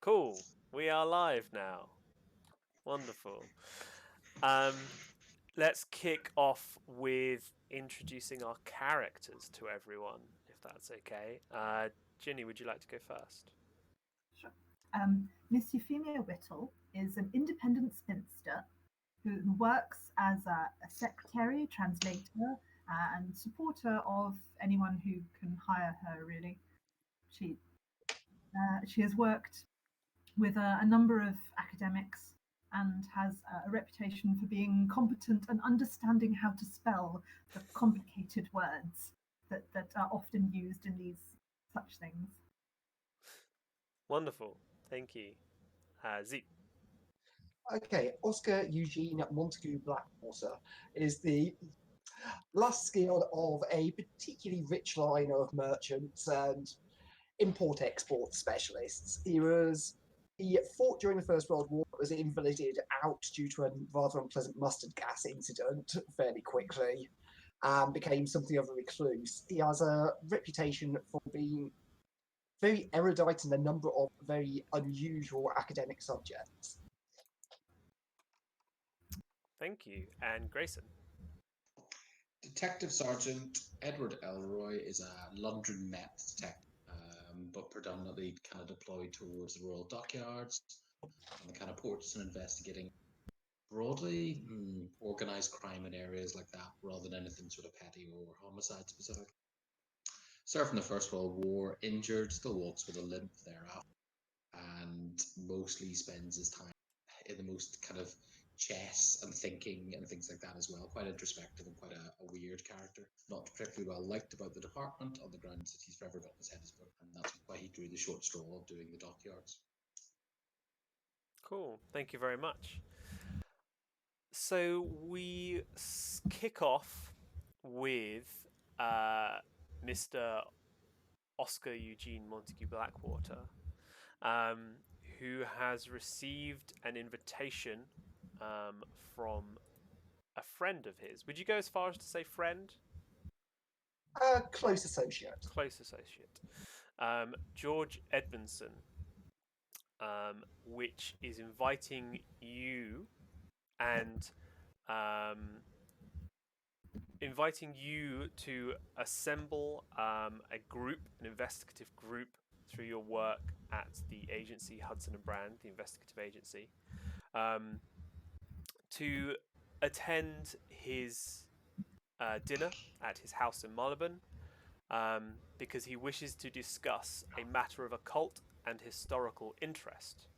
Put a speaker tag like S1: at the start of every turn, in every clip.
S1: Cool. We are live now. Wonderful. Let's kick off with introducing our characters to everyone, if that's okay. Ginny, would you like to go first?
S2: Sure. Miss Euphemia Whittle is an independent spinster who works as a secretary, translator, and supporter of anyone who can hire her, really. She has worked with a number of academics and has a reputation for being competent and understanding how to spell the complicated words that are often used in these such things.
S1: Wonderful. Thank you. Zeke.
S3: Okay, Oscar Eugene Montague Blackwater is the last skilled of a particularly rich line of merchants and import-export specialists. He fought during the First World War, but was invalided out due to a rather unpleasant mustard gas incident fairly quickly, and became something of a recluse. He has a reputation for being very erudite in a number of very unusual academic subjects.
S1: Thank you. And Grayson.
S4: Detective Sergeant Edward Elroy is a London Met detective, but predominantly kind of deployed towards the Royal Dockyards and the kind of ports and investigating broadly organised crime in areas like that rather than anything sort of petty or homicide specific. Served in the First World War, injured, still walks with a limp thereafter, and mostly spends his time in the most kind of chess and thinking and things like that as well. Quite introspective and quite a weird character. Not particularly well liked about the department on the grounds that he's forever got his head his book, and that's why he drew the short straw of doing the dockyards.
S1: Cool. Thank you very much. So we kick off with Mr. Oscar Eugene Montague Blackwater, who has received an invitation from a friend of his. Would you go as far as to say friend?
S3: Close associate.
S1: Close associate. George Edmondson, which is inviting you and inviting you to assemble a group, an investigative group, through your work at the agency Hudson and Brand, the investigative agency, to attend his dinner at his house in Marylebone, because he wishes to discuss a matter of occult and historical interest.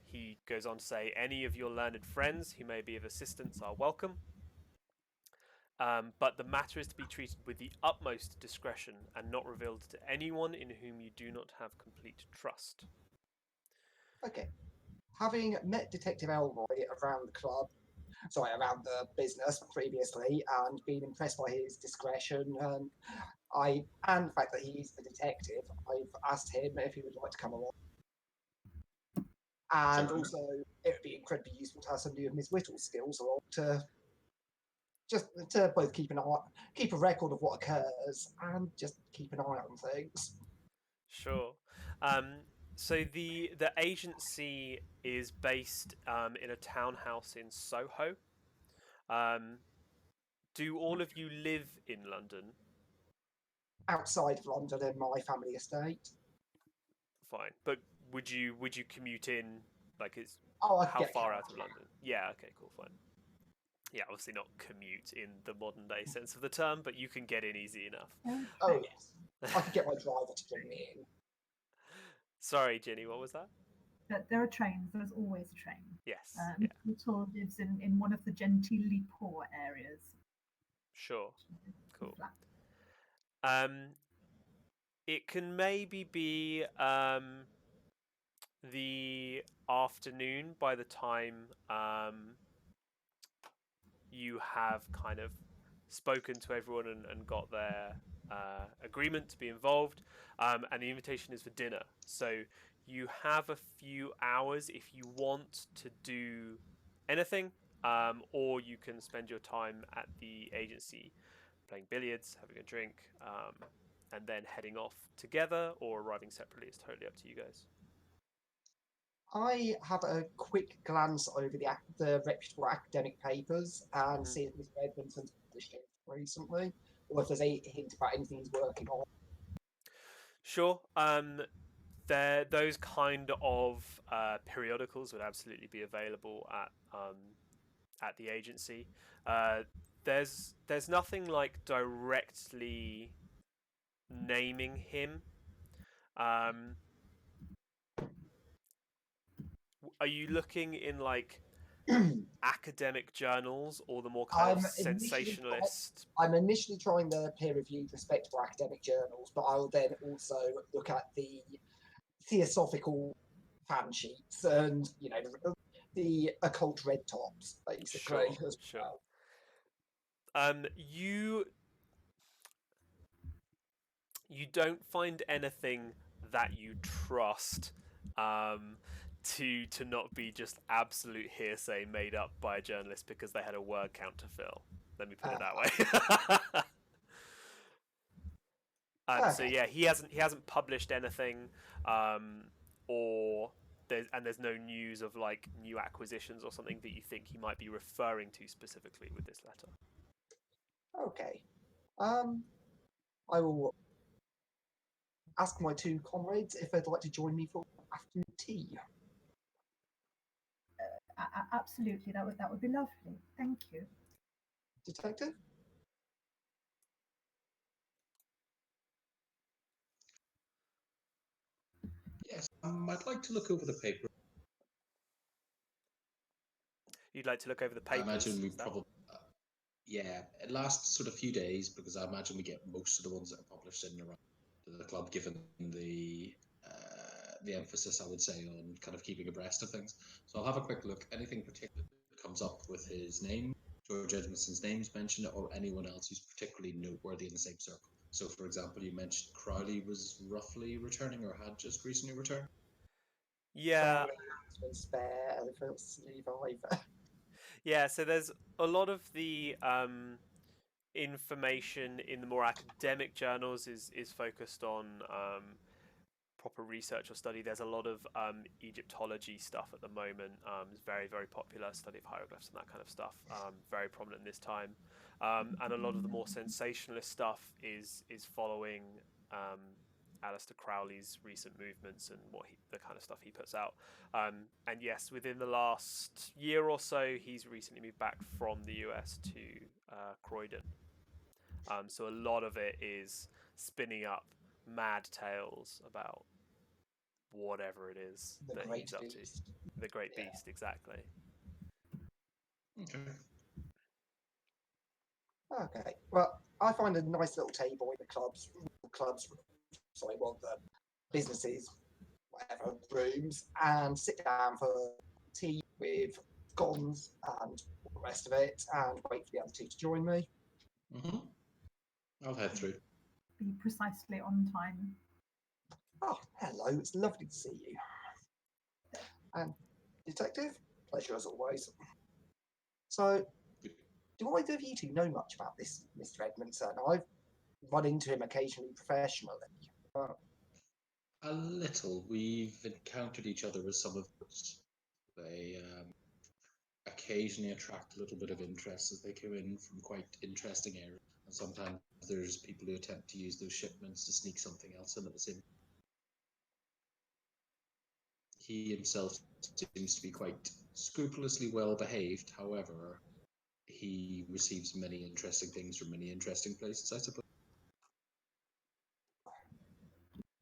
S1: He goes on to say, any of your learned friends who may be of assistance are welcome. But the matter is to be treated with the utmost discretion and not revealed to anyone in whom you do not have complete trust.
S3: Okay. Having met Detective Elroy around the business previously, and been impressed by his discretion and the fact that he's the detective, I've asked him if he would like to come along. And
S4: Sure.
S3: Also, it would be incredibly useful to have somebody of Miss Whittle's skills along to both keep a record of what occurs and just keep an eye on things.
S1: Sure. So the agency is based in a townhouse in Soho. Do all of you live in London?
S3: Outside of London in my family estate.
S1: Fine, but would you commute in? Like, it's
S3: how
S1: far out of London? Yeah. Okay. Cool. Fine. Yeah, obviously not commute in the modern day sense of the term, but you can get in easy enough.
S3: Oh yes, I could get my driver to bring me in.
S1: Sorry, Ginny, what was that?
S2: There are trains. There's always a train.
S1: Yes.
S2: Whittle lives in one of the genteelly poor areas.
S1: Sure. Cool.
S2: Flat.
S1: It can maybe be the afternoon by the time you have kind of spoken to everyone and got their agreement to be involved, and the invitation is for dinner. So you have a few hours if you want to do anything, or you can spend your time at the agency playing billiards, having a drink, and then heading off together or arriving separately. It's totally up to you guys.
S3: I have a quick glance over the reputable academic papers and see if Mr. Edmondson's published it recently, or if there's a hint about anything he's working on.
S1: Sure. Those kind of periodicals would absolutely be available at the agency. There's nothing like directly naming him. Are you looking in like academic journals or the more kind of sensationalist?
S3: I'm initially trying the peer-reviewed, respectable academic journals, but I will then also look at the theosophical fan sheets and the occult red tops, basically.
S1: Sure. You don't find anything that you trust to not be just absolute hearsay made up by a journalist because they had a word count to fill. Let me put it that way. So yeah, he hasn't published anything, or there's no news of like new acquisitions or something that you think he might be referring to specifically with this letter.
S3: Okay. I will ask my two comrades if they'd like to join me for afternoon tea.
S2: Absolutely, that would be lovely. Thank you.
S3: Detective?
S4: Yes, I'd like to look over the paper.
S1: You'd like to look over the papers?
S4: I imagine we probably, yeah, it lasts sort of few days because I imagine we get most of the ones that are published in and around the club, given the emphasis I would say on kind of keeping abreast of things. So I'll have a quick look. Anything particular that comes up with his name, George Edmondson's name's mentioned, or anyone else who's particularly noteworthy in the same circle. So, for example, you mentioned Crowley was roughly returning or had just recently returned.
S1: Yeah. Yeah, so there's a lot of the information in the more academic journals is focused on proper research or study. There's a lot of Egyptology stuff at the moment. It's very, very popular, study of hieroglyphs and that kind of stuff. Very prominent this time. And a lot of the more sensationalist stuff is following Aleister Crowley's recent movements and the kind of stuff he puts out. And yes, within the last year or so, he's recently moved back from the US to Croydon. So a lot of it is spinning up mad tales about whatever it is that he's up to. The Great Beast, exactly.
S3: Okay. Well, I find a nice little table in the the businesses, whatever, rooms, and sit down for tea with Gons and all the rest of it, and wait for the other two to join me.
S4: I'll head through.
S2: Be precisely on time.
S3: Oh, hello. It's lovely to see you. And Detective, pleasure as always. So, do either of you two know much about this Mr. Edmondson? I've run into him occasionally professionally.
S4: A little. We've encountered each other with some of those. They occasionally attract a little bit of interest as they come in from quite interesting areas. And sometimes there's people who attempt to use those shipments to sneak something else in at the same. He himself seems to be quite scrupulously well behaved. However, he receives many interesting things from many interesting places, I suppose.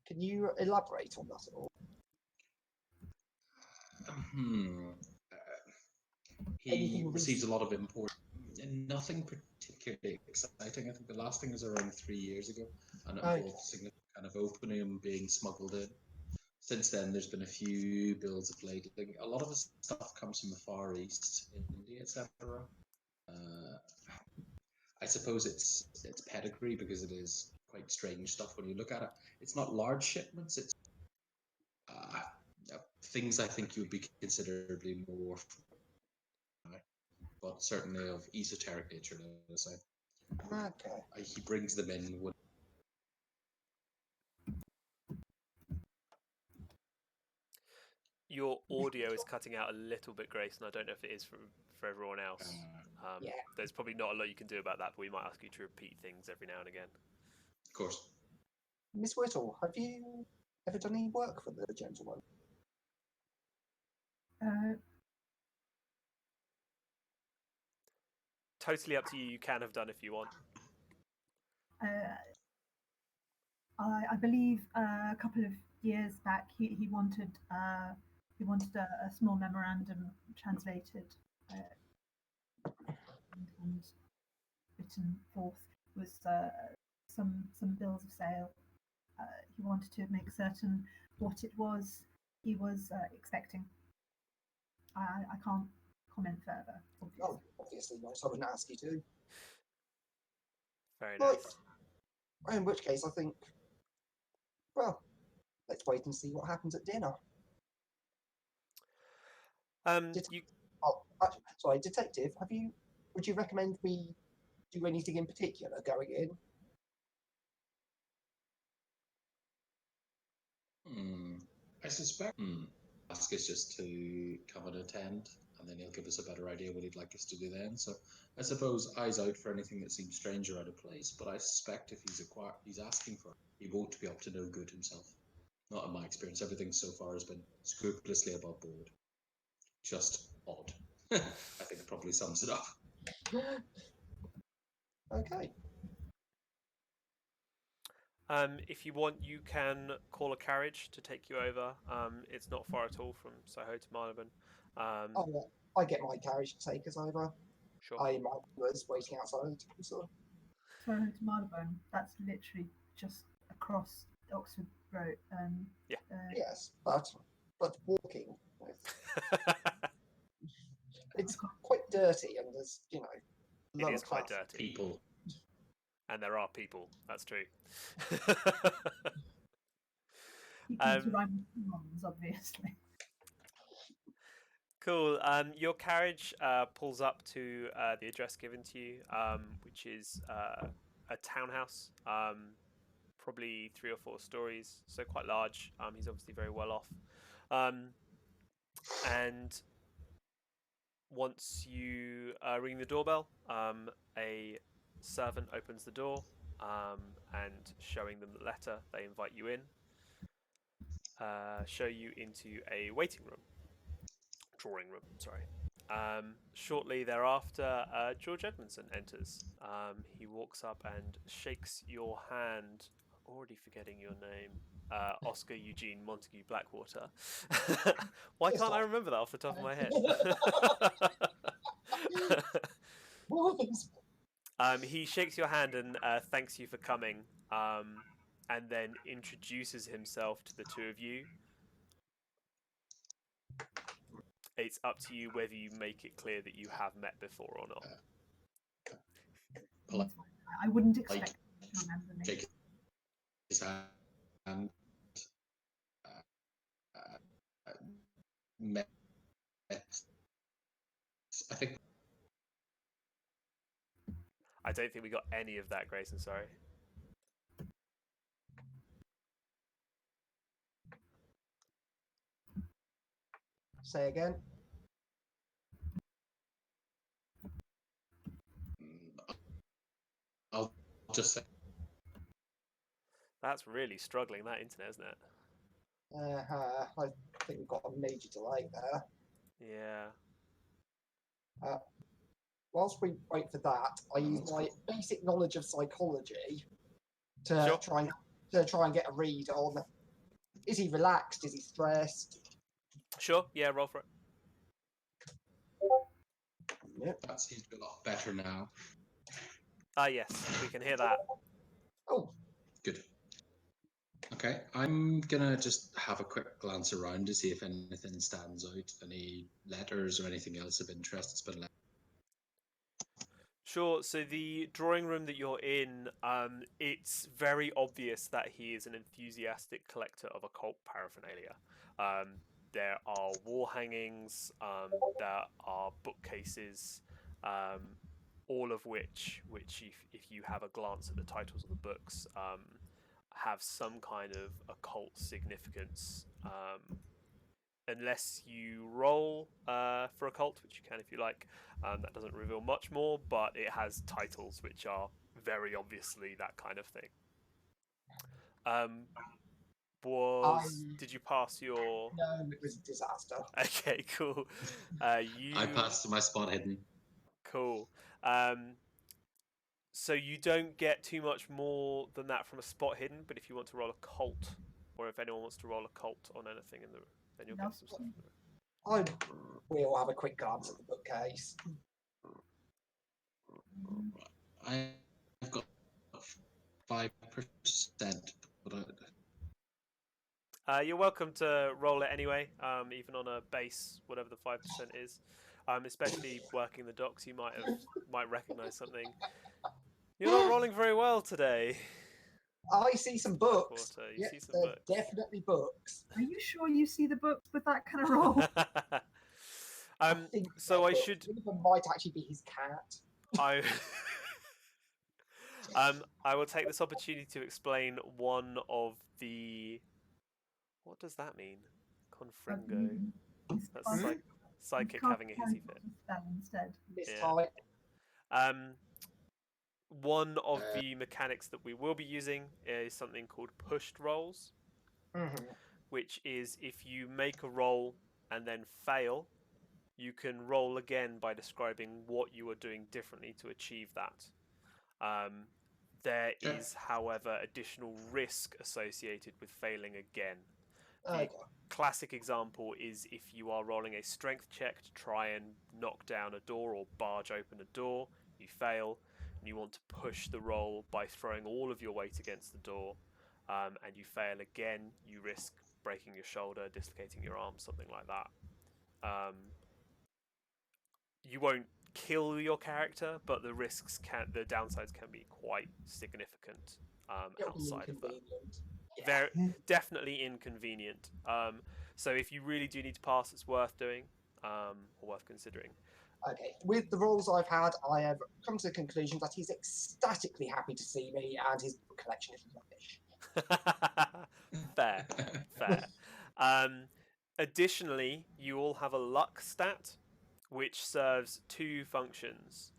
S3: Can you elaborate on that at all?
S4: He receives a lot of import. Nothing particularly exciting. I think the last thing was around 3 years ago, and it involved significant kind of opium being smuggled in. Since then, there's been a few bills of lading. A lot of the stuff comes from the Far East, India, etc. I suppose it's pedigree because it is quite strange stuff when you look at it. It's not large shipments. It's things I think you would be considerably more, but certainly of esoteric nature. Let us say.
S3: Okay.
S4: He brings them in.
S1: Your audio is cutting out a little bit, Grace, and I don't know if it is for everyone else.
S3: Yeah.
S1: There's probably not a lot you can do about that, but we might ask you to repeat things every now and again.
S4: Of course.
S3: Miss Whittle, have you ever done any work for the gentleman?
S1: Totally up to you. You can have done if you want.
S2: I believe a couple of years back he wanted a small memorandum translated and written forth with some bills of sale. He wanted to make certain what it was he was expecting. I can't comment further, obviously.
S3: Oh, obviously not. So I wouldn't ask you to.
S1: Very
S3: Right.
S1: nice.
S3: In which case, I think, well, let's wait and see what happens at dinner.
S1: You
S3: Sorry, detective. Would you recommend we do anything in particular going in?
S4: I suspect ask us just to come and attend, and then he'll give us a better idea what he'd like us to do then. So I suppose eyes out for anything that seems strange or out of place. But I suspect if he's asking for it, he won't be up to no good himself. Not in my experience. Everything so far has been scrupulously above board. Just odd. I think it probably sums it up.
S3: Okay.
S1: If you want, you can call a carriage to take you over. It's not far at all from Soho to Marylebone.
S3: I get my carriage to take us over.
S1: Sure.
S3: My was waiting outside. So.
S2: Soho to Marylebone, that's literally just across Oxford Road.
S3: Yes, but walking. It's quite dirty, and there's
S1: it is quite dirty.
S4: People.
S1: And there are people. That's true.
S2: People to rhyme with wrongs, obviously.
S1: Cool. Your carriage pulls up to the address given to you, which is a townhouse, probably 3 or 4 stories, so quite large. He's obviously very well off. And once you ring the doorbell, a servant opens the door, and showing them the letter, they invite you in, show you into a drawing room, sorry. Shortly thereafter, George Edmondson enters. He walks up and shakes your hand. Already forgetting your name. Oscar Eugene Montague Blackwater. Why can't I remember that off the top of my head? He shakes your hand and thanks you for coming, and then introduces himself to the two of you. It's up to you whether you make it clear that you have met before or not.
S2: I wouldn't expect to remember me.
S4: Shake his hand. Met. I think.
S1: I don't think we got any of that, Grayson. Sorry.
S3: Say again.
S4: I'll just say.
S1: That's really struggling, that internet, isn't it?
S3: I think we've got a major delay there.
S1: Yeah.
S3: Whilst we wait for that, I use my basic knowledge of psychology to try and get a read on: is he relaxed? Is he stressed?
S1: Sure. Yeah. Roll for it.
S3: Yep.
S4: That seems to be a lot better now.
S1: Yes, we can hear that.
S3: Oh,
S4: good. Okay, I'm gonna just have a quick glance around to see if anything stands out, any letters or anything else of interest that's been left.
S1: Sure. So the drawing room that you're in, it's very obvious that he is an enthusiastic collector of occult paraphernalia. There are wall hangings, there are bookcases, all of which if you have a glance at the titles of the books, have some kind of occult significance unless you roll for occult, which you can if you like. That doesn't reveal much more, but it has titles which are very obviously that kind of thing. Did you pass your?
S3: No, it was a disaster.
S1: Okay, cool.
S4: I passed my spot hidden.
S1: Cool. So you don't get too much more than that from a spot hidden, but if you want to roll a cult, or if anyone wants to roll a cult on anything then you'll get some stuff from it.
S3: We'll have a quick glance at the bookcase.
S4: I've got 5%, but
S1: You're welcome to roll it anyway, even on a base, whatever the 5% is. Especially working the docks, you might recognise something. You're not rolling very well today.
S3: I see some books.
S1: Blackwater, you
S3: Yes,
S1: see some
S3: there's
S1: books.
S3: definitely books.
S2: Are you sure you see the books with that kind of roll?
S3: I think
S1: so I
S3: books.
S1: should.
S3: One of them might actually be his cat.
S1: I will take this opportunity to explain one of the. What does that mean? Confringo. That's psychic having a hissy fit.
S2: Spell instead.
S1: One of the mechanics that we will be using is something called pushed rolls, which is if you make a roll and then fail, you can roll again by describing what you are doing differently to achieve that. There is, however, additional risk associated with failing again. The classic example is if you are rolling a strength check to try and knock down a door or barge open a door, you fail, and you want to push the roll by throwing all of your weight against the door, and you fail again, you risk breaking your shoulder, dislocating your arm, something like that. You won't kill your character, but the downsides can be quite significant outside of that. Very definitely inconvenient. So if you really do need to pass, it's worth doing, or worth considering.
S3: Okay, with the rolls I've had, I have come to the conclusion that he's ecstatically happy to see me, and his book collection is rubbish.
S1: Fair. Additionally, you all have a luck stat, which serves two functions.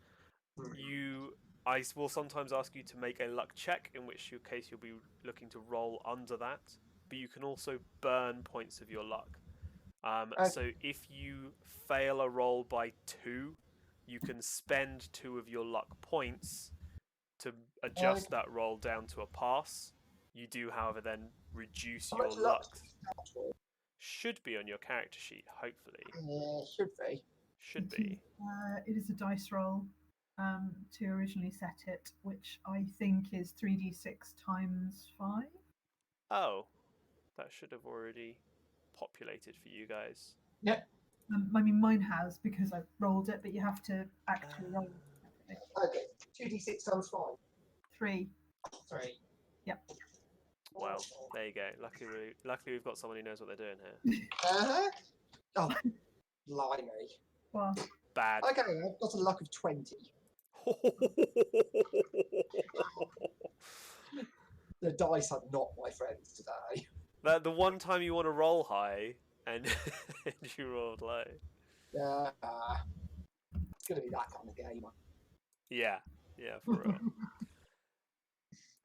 S1: I will sometimes ask you to make a luck check, in which case you'll be looking to roll under that, but you can also burn points of your luck. So if you fail a roll by 2, you can spend 2 of your luck points to adjust that roll down to a pass. You do, however, then reduce your luck. Should be on your character sheet, hopefully.
S3: Yeah, should be.
S2: It is a dice roll to originally set it, which I think is 3d6 times 5.
S1: Oh, that should have already populated for you guys.
S3: Yep.
S2: I mean, mine has because I rolled it, but you have to actually roll it.
S3: Okay, 2d6 times 5.
S2: 3. Yep.
S1: Well, there you go. Luckily, we've got someone who knows what they're doing here.
S3: Oh, blimey.
S2: Well,
S1: bad.
S3: Okay, I've got a luck of 20. The dice are not my friends today.
S1: The one time you want to roll high and you rolled low.
S3: Yeah, it's going to be that kind of game.
S1: Yeah, for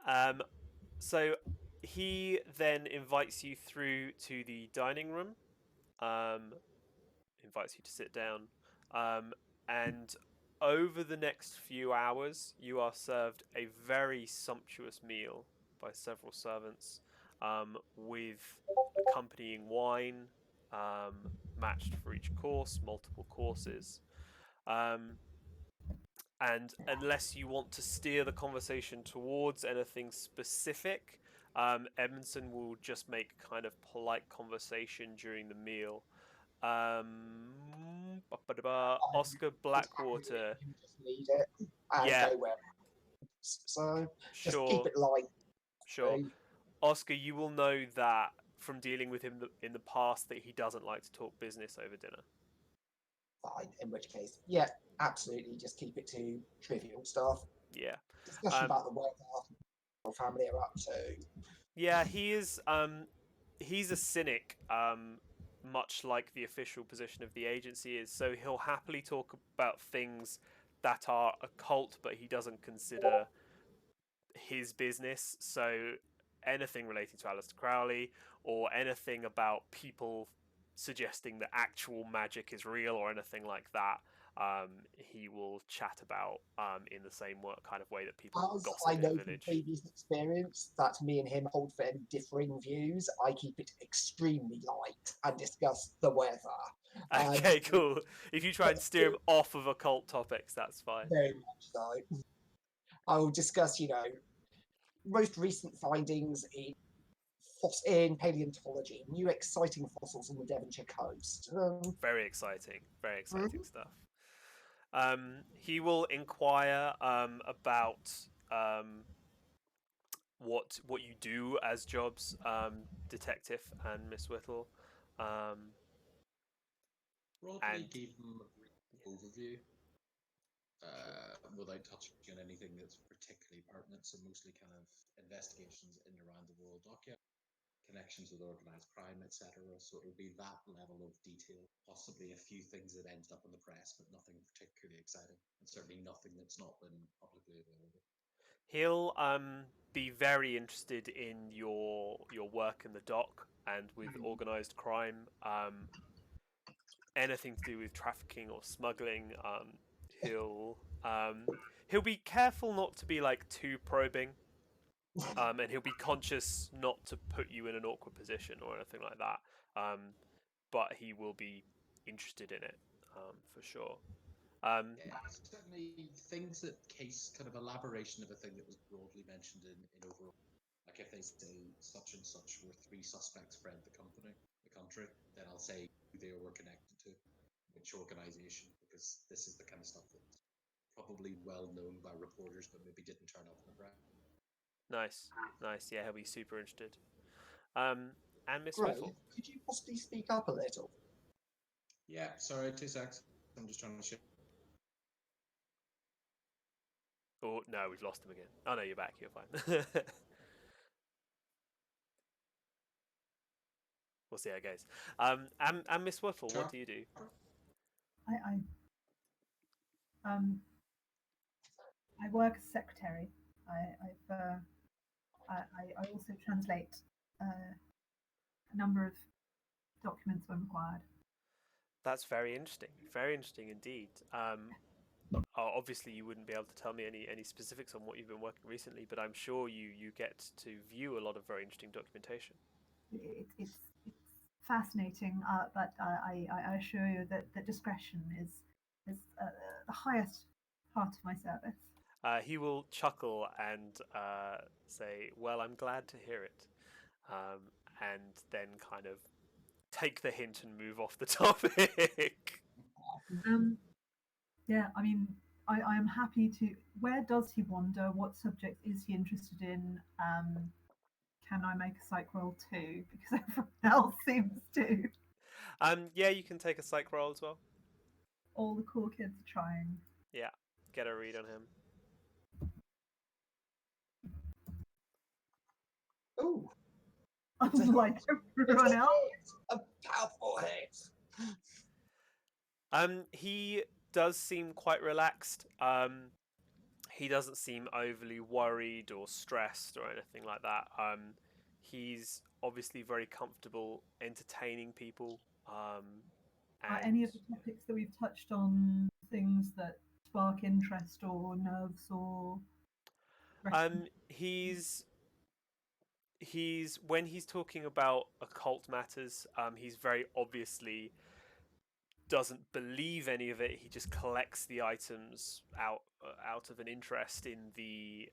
S1: real. So he then invites you through to the dining room, invites you to sit down, and over the next few hours, you are served a very sumptuous meal by several servants, with accompanying wine, matched for each course, multiple courses. And unless you want to steer the conversation towards anything specific, Edmondson will just make kind of polite conversation during the meal. Oscar Blackwater.
S3: You just need it and go where. So just keep it light.
S1: Sure. Oscar, you will know that from dealing with him in the past that he doesn't like to talk business over dinner.
S3: Fine, in which case, yeah, absolutely, just keep it to trivial stuff.
S1: Yeah.
S3: Discussion about the weather, what family are up to.
S1: Yeah, he is. He's a cynic. much like the official position of the agency is. So he'll happily talk about things that are occult, but he doesn't consider his business. So anything relating to Aleister Crowley or anything about people suggesting that actual magic is real or anything like that, he will chat about in the same kind of way that people
S3: As
S1: gossip
S3: I
S1: in a
S3: know from
S1: village.
S3: previous experience that me and him hold very differing views, I keep it extremely light and discuss the weather.
S1: Okay, cool. If you try and steer him off of occult topics, that's fine.
S3: Very much so. I will discuss, most recent findings in paleontology, new exciting fossils on the Devonshire coast.
S1: Very exciting stuff. He will inquire about what you do as jobs, Detective and Miss Whittle.
S4: Broadly,
S1: And
S4: give them a brief overview without touching on anything that's particularly pertinent. So mostly kind of investigations in and around the Royal Dockyard, connections with organised crime, etc. So it'll be that level of detail. Possibly a few things that ended up in the press, but nothing particularly exciting, and certainly nothing that's not been publicly available.
S1: he'll be very interested in your work in the dock and with organized crime. Anything to do with trafficking or smuggling. He'll he'll be careful not to be like too probing. And he'll be conscious not to put you in an awkward position or anything like that. But he will be interested in it, for sure.
S4: Yeah, certainly things that case kind of elaboration of a thing that was broadly mentioned in overall. Like if they say such and such were 3 suspects fled the country, then I'll say who they were connected to, which organisation, because this is the kind of stuff that's probably well known by reporters, but maybe didn't turn up in the press.
S1: Nice. Yeah, he'll be super interested. And Miss
S3: Gray,
S1: Whittle.
S3: could you possibly speak up a little?
S4: Yeah, sorry, 2 secs. I'm just trying to share.
S1: Oh no, we've lost him again. Oh no, you're back. You're fine. We'll see how it goes. And Miss Whittle, what do you do?
S2: I um I work as secretary. I also translate a number of documents when required.
S1: That's very interesting. Very interesting indeed. Obviously, you wouldn't be able to tell me any specifics on what you've been working recently, but I'm sure you get to view a lot of very interesting documentation.
S2: It's fascinating, but I assure you that discretion is the highest part of my service.
S1: He will chuckle and say, "Well, I'm glad to hear it," and then kind of take the hint and move off the topic.
S2: Yeah, I mean, I am happy to. Where does he wander? What subject is he interested in? Can I make a psych roll too? Because everyone else seems to.
S1: Yeah, you can take a psych roll as well.
S2: All the cool kids are trying.
S1: Yeah, get a read on him.
S3: Ooh,
S2: Unlike everyone else.
S3: a powerful hit.
S1: He does seem quite relaxed. He doesn't seem overly worried or stressed or anything like that. He's obviously very comfortable entertaining people.
S2: Are
S1: And
S2: any of the topics that we've touched on things that spark interest or nerves or?
S1: he's when he's talking about occult matters, he's very obviously doesn't believe any of it. He just collects the items out of an interest in the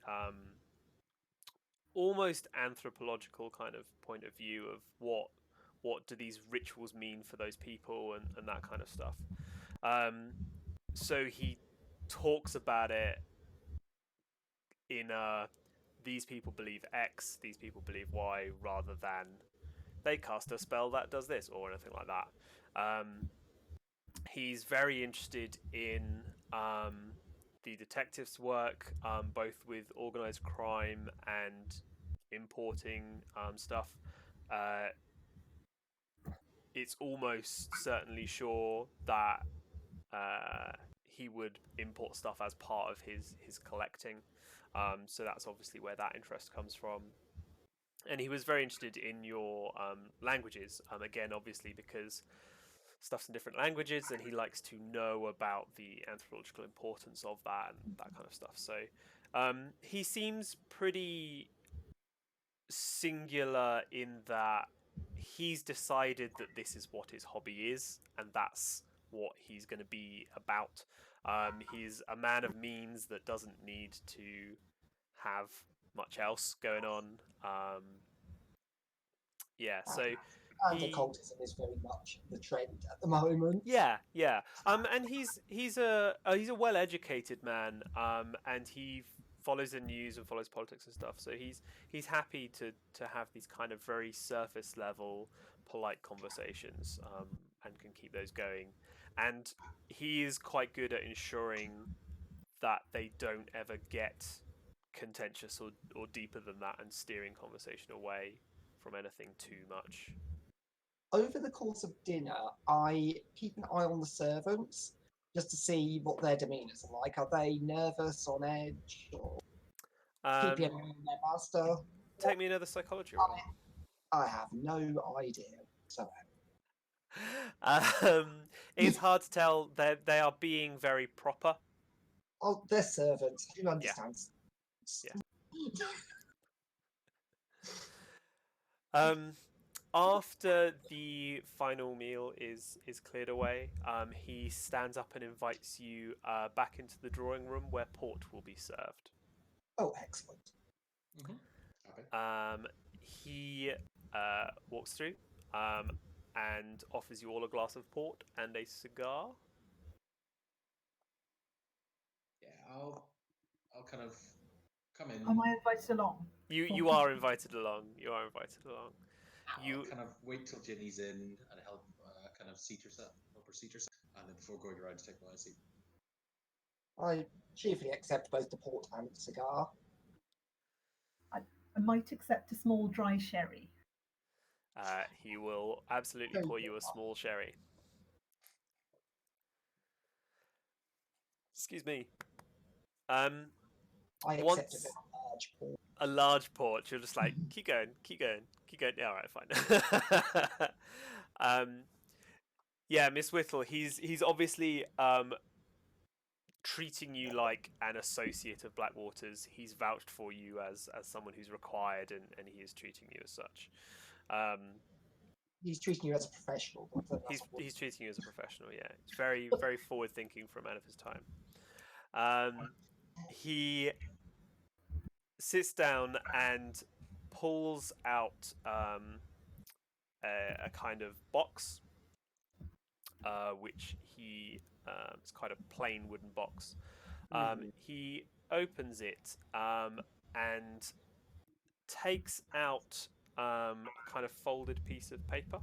S1: almost anthropological kind of point of view of what do these rituals mean for those people and that kind of stuff. So he talks about it in these people believe X, these people believe Y, rather than they cast a spell that does this or anything like that. He's very interested in the detectives' work, both with organized crime and importing stuff. it's almost certainly sure that he would import stuff as part of his collecting. So that's obviously where that interest comes from. And he was very interested in your languages. Again, obviously because stuff's in different languages, and he likes to know about the anthropological importance of that and that kind of stuff. So he seems pretty singular in that he's decided that this is what his hobby is, and that's what he's going to be about. He's a man of means that doesn't need to have much else going on. Yeah, so
S3: And
S1: he
S3: occultism is very much the trend at the moment.
S1: yeah. And he's a well educated man. And he follows the news and follows politics and stuff. So he's happy to have these kind of very surface level, polite conversations. And can keep those going. And he is quite good at ensuring that they don't ever get contentious or deeper than that, and steering conversation away from anything too much.
S3: Over the course of dinner, I keep an eye on the servants just to see what their demeanours are like. Are they nervous, on edge, or keeping an eye on their master?
S1: Take me another psychology roll.
S3: I have no idea. So
S1: It's hard to tell. They are being very proper.
S3: oh, they're servants. I can understand.
S1: Yeah. After the final meal is cleared away, he stands up and invites you back into the drawing room where port will be served.
S3: Oh, excellent.
S4: Okay.
S1: He walks through and offers you all a glass of port and a cigar.
S4: Yeah, I'll kind of come in.
S2: Am I invited along?
S1: You are invited along. You are invited along.
S4: I'll kind of wait till Ginny's in and help kind of help her seat herself, and then before going around to take my seat.
S3: I cheerfully accept both the port and the cigar.
S2: I might accept a small dry sherry.
S1: He will absolutely pour you a small sherry. Excuse me.
S3: I accept a very large port.
S1: A large port, you're just like, keep going. Yeah, all right, fine. Yeah, Miss Whittle, he's obviously treating you like an associate of Blackwater's. He's vouched for you as someone who's required, and he is treating you as such.
S3: He's treating you as a professional.
S1: He's treating you as a professional. Yeah, it's very very forward thinking for a man of his time. He sits down and pulls out a kind of box, which it's quite a plain wooden box. He opens it and takes out a kind of folded piece of paper,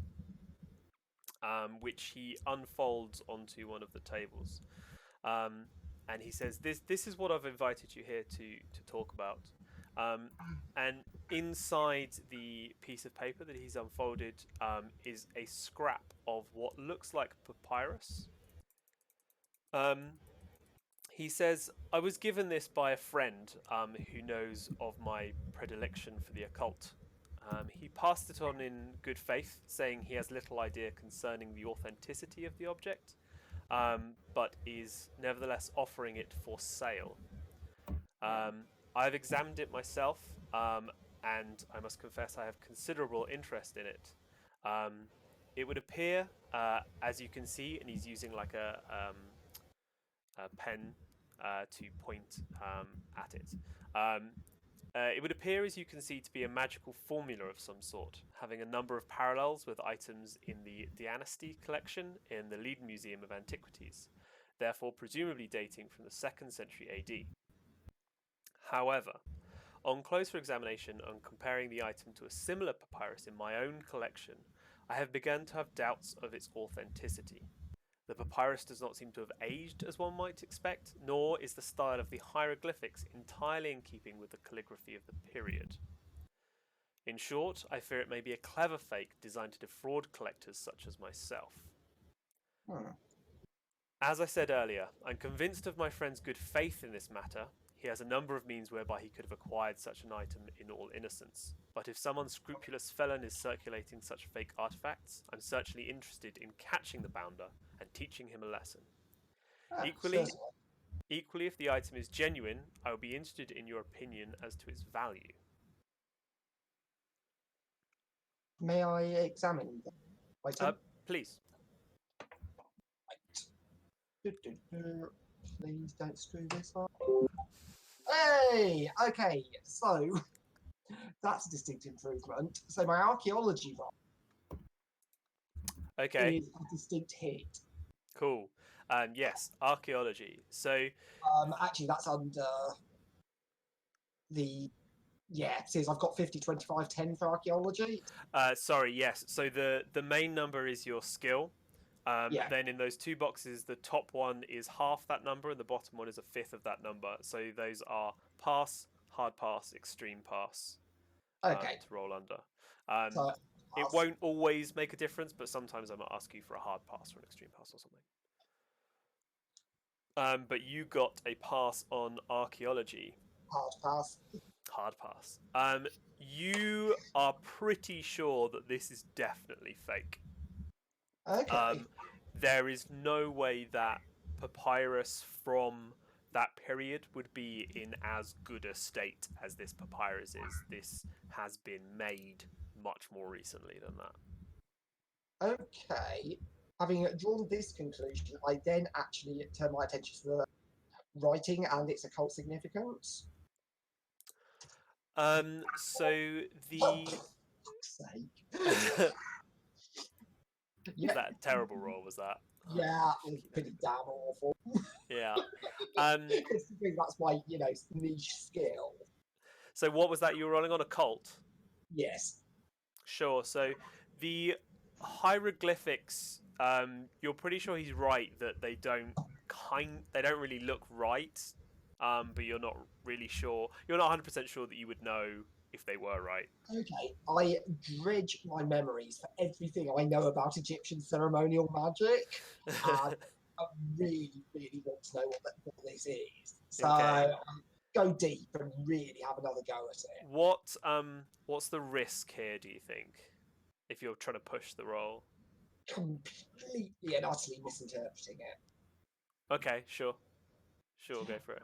S1: which he unfolds onto one of the tables. And he says, "This is what I've invited you here to talk about." And inside the piece of paper that he's unfolded is a scrap of what looks like papyrus. He says, "I was given this by a friend who knows of my predilection for the occult. He passed it on in good faith, saying he has little idea concerning the authenticity of the object, but is nevertheless offering it for sale. I've examined it myself, and I must confess I have considerable interest in it. It would appear, as you can see," and he's using like a pen to point at it. It would appear, as you can see, to be a magical formula of some sort, having a number of parallels with items in the Dynasty collection in the Leiden Museum of Antiquities, therefore presumably dating from the 2nd century AD. However, on closer examination and comparing the item to a similar papyrus in my own collection, I have begun to have doubts of its authenticity. The papyrus does not seem to have aged as one might expect, nor is the style of the hieroglyphics entirely in keeping with the calligraphy of the period. In short, I fear it may be a clever fake designed to defraud collectors such as myself. As I said earlier, I'm convinced of my friend's good faith in this matter. He has a number of means whereby he could have acquired such an item in all innocence. But if some unscrupulous felon is circulating such fake artifacts, I'm certainly interested in catching the bounder and teaching him a lesson. Equally, if the item is genuine, I would be interested in your opinion as to its value.
S3: May I examine the item?
S1: Please.
S3: Please don't screw this up. Hey! Okay, so that's a distinct improvement. So my archaeology roll
S1: Okay.
S3: is a distinct hit.
S1: Cool. Yes, archaeology. So
S3: actually, that's under the says I've got 50, 25, 10 for archaeology.
S1: Sorry, yes. So the main number is your skill.
S3: Yeah.
S1: Then in those two boxes, the top one is half that number, and the bottom one is a fifth of that number. So those are pass, hard pass, extreme pass.
S3: Okay.
S1: To roll under.
S3: So
S1: it won't always make a difference, but sometimes I might ask you for a hard pass or an extreme pass or something. But you got a pass on archaeology.
S3: hard pass.
S1: Hard pass. You are pretty sure that this is definitely fake.
S3: Okay.
S1: There is no way that papyrus from that period would be in as good a state as this papyrus is. This has been made much more recently than that.
S3: Okay. Having drawn this conclusion, I then actually turn my attention to the writing and its occult significance.
S1: So the
S3: Sake.
S1: Yeah. That terrible roll was that?
S3: Yeah, it's pretty damn awful.
S1: Yeah.
S3: Considering that's my, niche skill.
S1: So what was that you were rolling on? Occult?
S3: Yes.
S1: Sure. So the hieroglyphics, you're pretty sure he's right that they don't really look right. But you're not really sure. You're not 100% sure that you would know if they were right.
S3: Okay, I dredge my memories for everything I know about Egyptian ceremonial magic, and I really, really want to know what this is. So
S1: Okay.
S3: go deep and really have another go at it.
S1: What's the risk here, do you think, if you're trying to push the roll?
S3: Completely and utterly misinterpreting it.
S1: Okay, sure, go for it.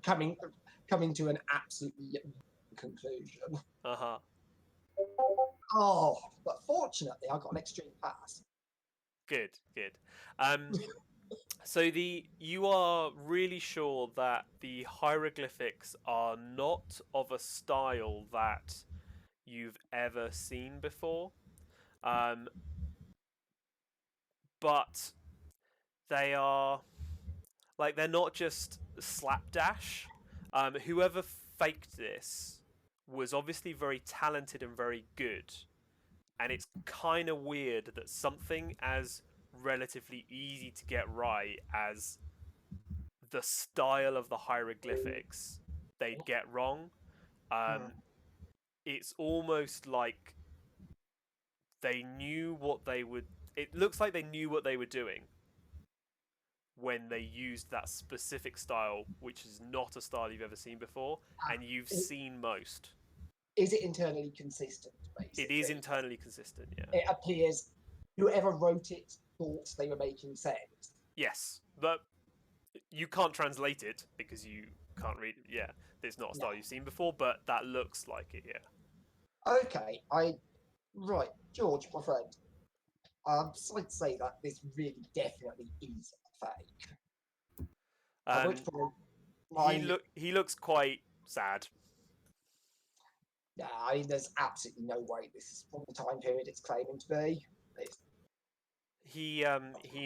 S3: Coming to an absolutely conclusion.
S1: Uh-huh.
S3: Oh, but fortunately, I got an extreme pass.
S1: Good. So you are really sure that the hieroglyphics are not of a style that you've ever seen before, but they are they're not just slapdash. Whoever faked this was obviously very talented and very good, and it's kind of weird that something as relatively easy to get right as the style of the hieroglyphics they'd get wrong. It's almost like they knew what they would. It looks like they knew what they were doing when they used that specific style, which is not a style you've ever seen before, and you've seen most.
S3: Is it internally consistent, basically?
S1: It is internally consistent, yeah.
S3: It appears whoever wrote it thought they were making sense.
S1: Yes, but you can't translate it because you can't read it. Yeah, it's not a style you've seen before, but that looks like it, yeah.
S3: Okay, right, George, my friend. I'd say that this really definitely is a fake. At which point,
S1: he looks quite sad.
S3: Yeah, I mean, there's absolutely no way this is from the time period it's claiming to be.
S1: He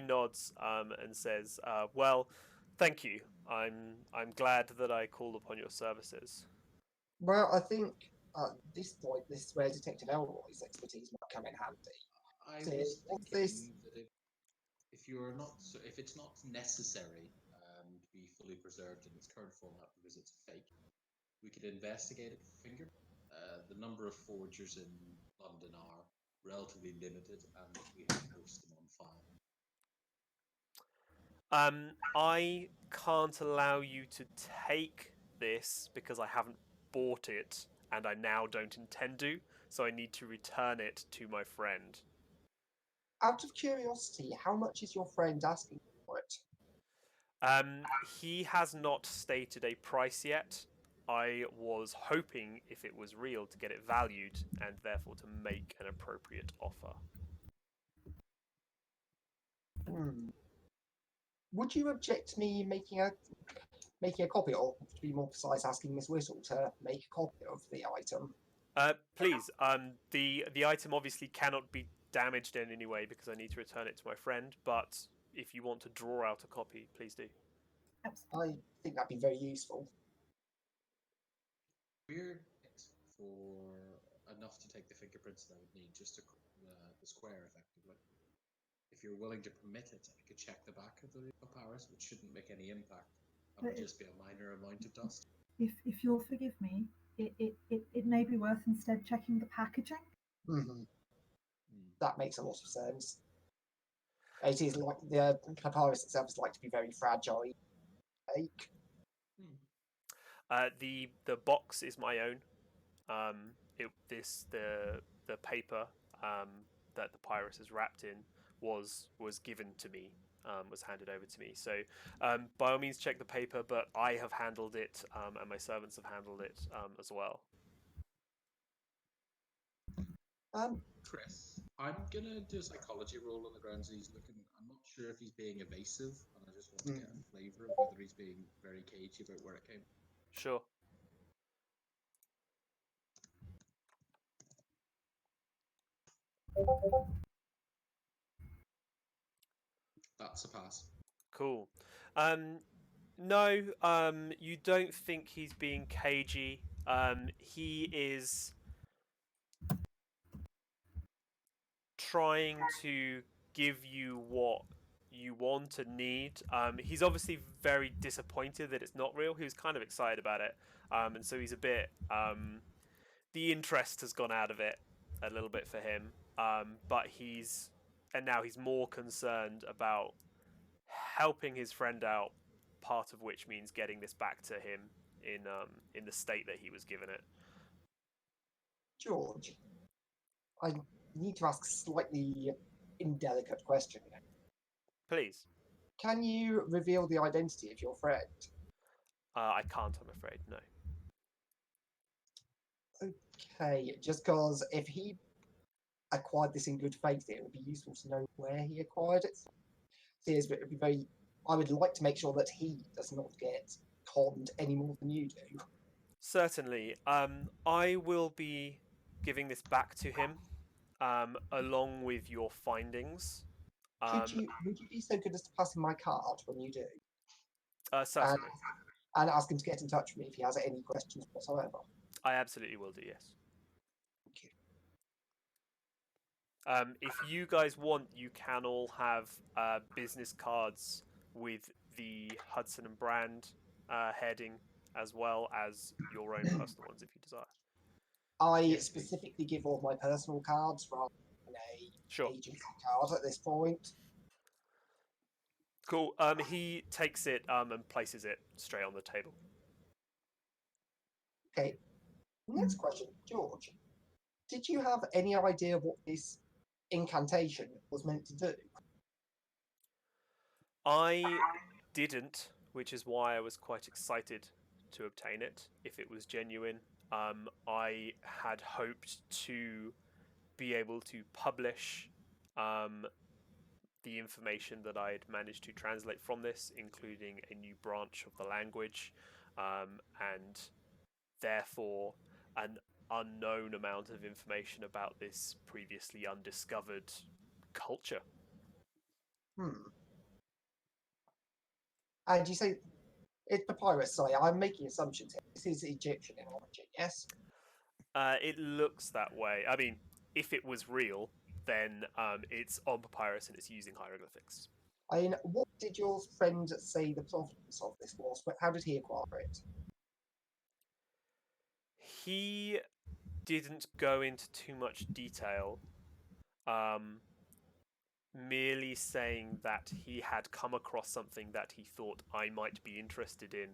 S1: nods and says, "Well, thank you. I'm glad that I called upon your services."
S3: Well, I think at this point, this is where Detective Elroy's expertise might come in handy.
S4: I was thinking that if it's not necessary to be fully preserved in its current format because it's fake, we could investigate it for fingerprints the number of forgers in London are relatively limited, and we have most of them on file.
S1: I can't allow you to take this because I haven't bought it, and I now don't intend to, so I need to return it to my friend.
S3: Out of curiosity, how much is your friend asking for it?
S1: He has not stated a price yet. I was hoping, if it was real, to get it valued and therefore to make an appropriate offer.
S3: Would you object to me making a copy, or to be more precise, asking Miss Whittle to make a copy of the item?
S1: Please. The item obviously cannot be damaged in any way because I need to return it to my friend. But if you want to draw out a copy, please do.
S2: Absolutely.
S3: I think that'd be very useful.
S4: We're for enough to take the fingerprints that I would need just to the square effectively. If you're willing to permit it, I could check the back of the papyrus, which shouldn't make any impact. It would just be a minor amount of dust.
S2: If you'll forgive me, it may be worth instead checking the packaging.
S3: That makes a lot of sense. It is like the papyrus itself is like to be very fragile.
S1: The box is my own. The paper that the papyrus is wrapped in was given to me, was handed over to me. So by all means check the paper, but I have handled it, and my servants have handled it as well.
S4: Chris, I'm gonna do a psychology roll on the grounds he's looking. I'm not sure if he's being evasive, and I just want to get a flavour of whether he's being very cagey about where it came.
S1: Sure.
S4: That's a pass.
S1: Cool. No, you don't think he's being cagey. He is trying to give you what you want and need. He's obviously very disappointed that it's not real. He was kind of excited about it, and so he's a bit. The interest has gone out of it a little bit for him, but now he's more concerned about helping his friend out. Part of which means getting this back to him in the state that he was given it.
S3: George, I need to ask a slightly indelicate question.
S1: Please.
S3: Can you reveal the identity of your friend?
S1: I can't, I'm afraid. No.
S3: Okay, just because if he acquired this in good faith, it would be useful to know where he acquired it. It would be very. I would like to make sure that he does not get conned any more than you do.
S1: Certainly. I will be giving this back to him, along with your findings.
S3: Would you be so good as to pass him my card when you do?
S1: Certainly.
S3: And ask him to get in touch with me if he has any questions whatsoever.
S1: I absolutely will do, yes.
S3: Thank you.
S1: If you guys want, you can all have business cards with the Hudson and Brand heading, as well as your own personal ones if you desire.
S3: I specifically give all my personal cards rather than a agency card at this point.
S1: Cool. He takes it and places it straight on the table.
S3: Okay. Next question, George. Did you have any idea what this incantation was meant to do?
S1: I didn't, which is why I was quite excited to obtain it, if it was genuine. I had hoped to be able to publish the information that I had managed to translate from this, including a new branch of the language, and therefore an unknown amount of information about this previously undiscovered culture.
S3: And you say it's papyrus. Sorry, I'm making assumptions here. This is Egyptian in origin, yes?
S1: It looks that way. I mean, if it was real, then it's on papyrus and it's using hieroglyphics.
S3: I mean, what did your friend say the provenance of this was? How did he acquire it?
S1: He didn't go into too much detail, merely saying that he had come across something that he thought I might be interested in,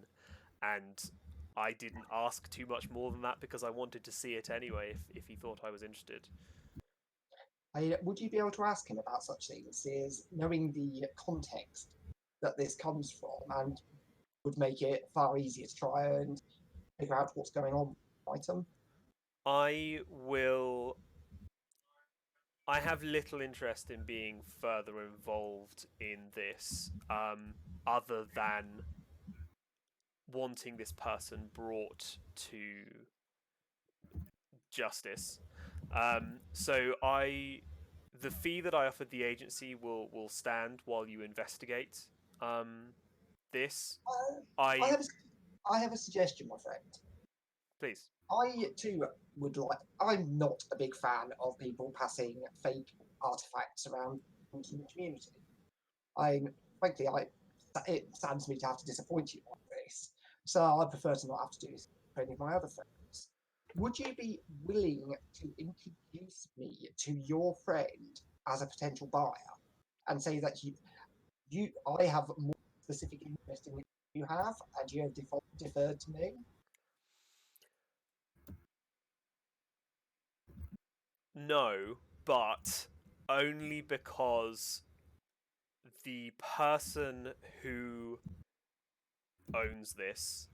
S1: and I didn't ask too much more than that because I wanted to see it anyway if he thought I was interested.
S3: Would you be able to ask him about such things, is knowing the context that this comes from, and would make it far easier to try and figure out what's going on with the item?
S1: I have little interest in being further involved in this, other than wanting this person brought to justice. So the fee that I offered the agency will stand while you investigate this.
S3: I have a suggestion, my friend.
S1: Please.
S3: I too would like. I'm not a big fan of people passing fake artifacts around in the community. Frankly, it saddens me to have to disappoint you like this. So I prefer to not have to do this for any of my other friends. Would you be willing to introduce me to your friend as a potential buyer and say that I have more specific interest in what you have, and you have deferred to me?
S1: No, but only because the person who owns this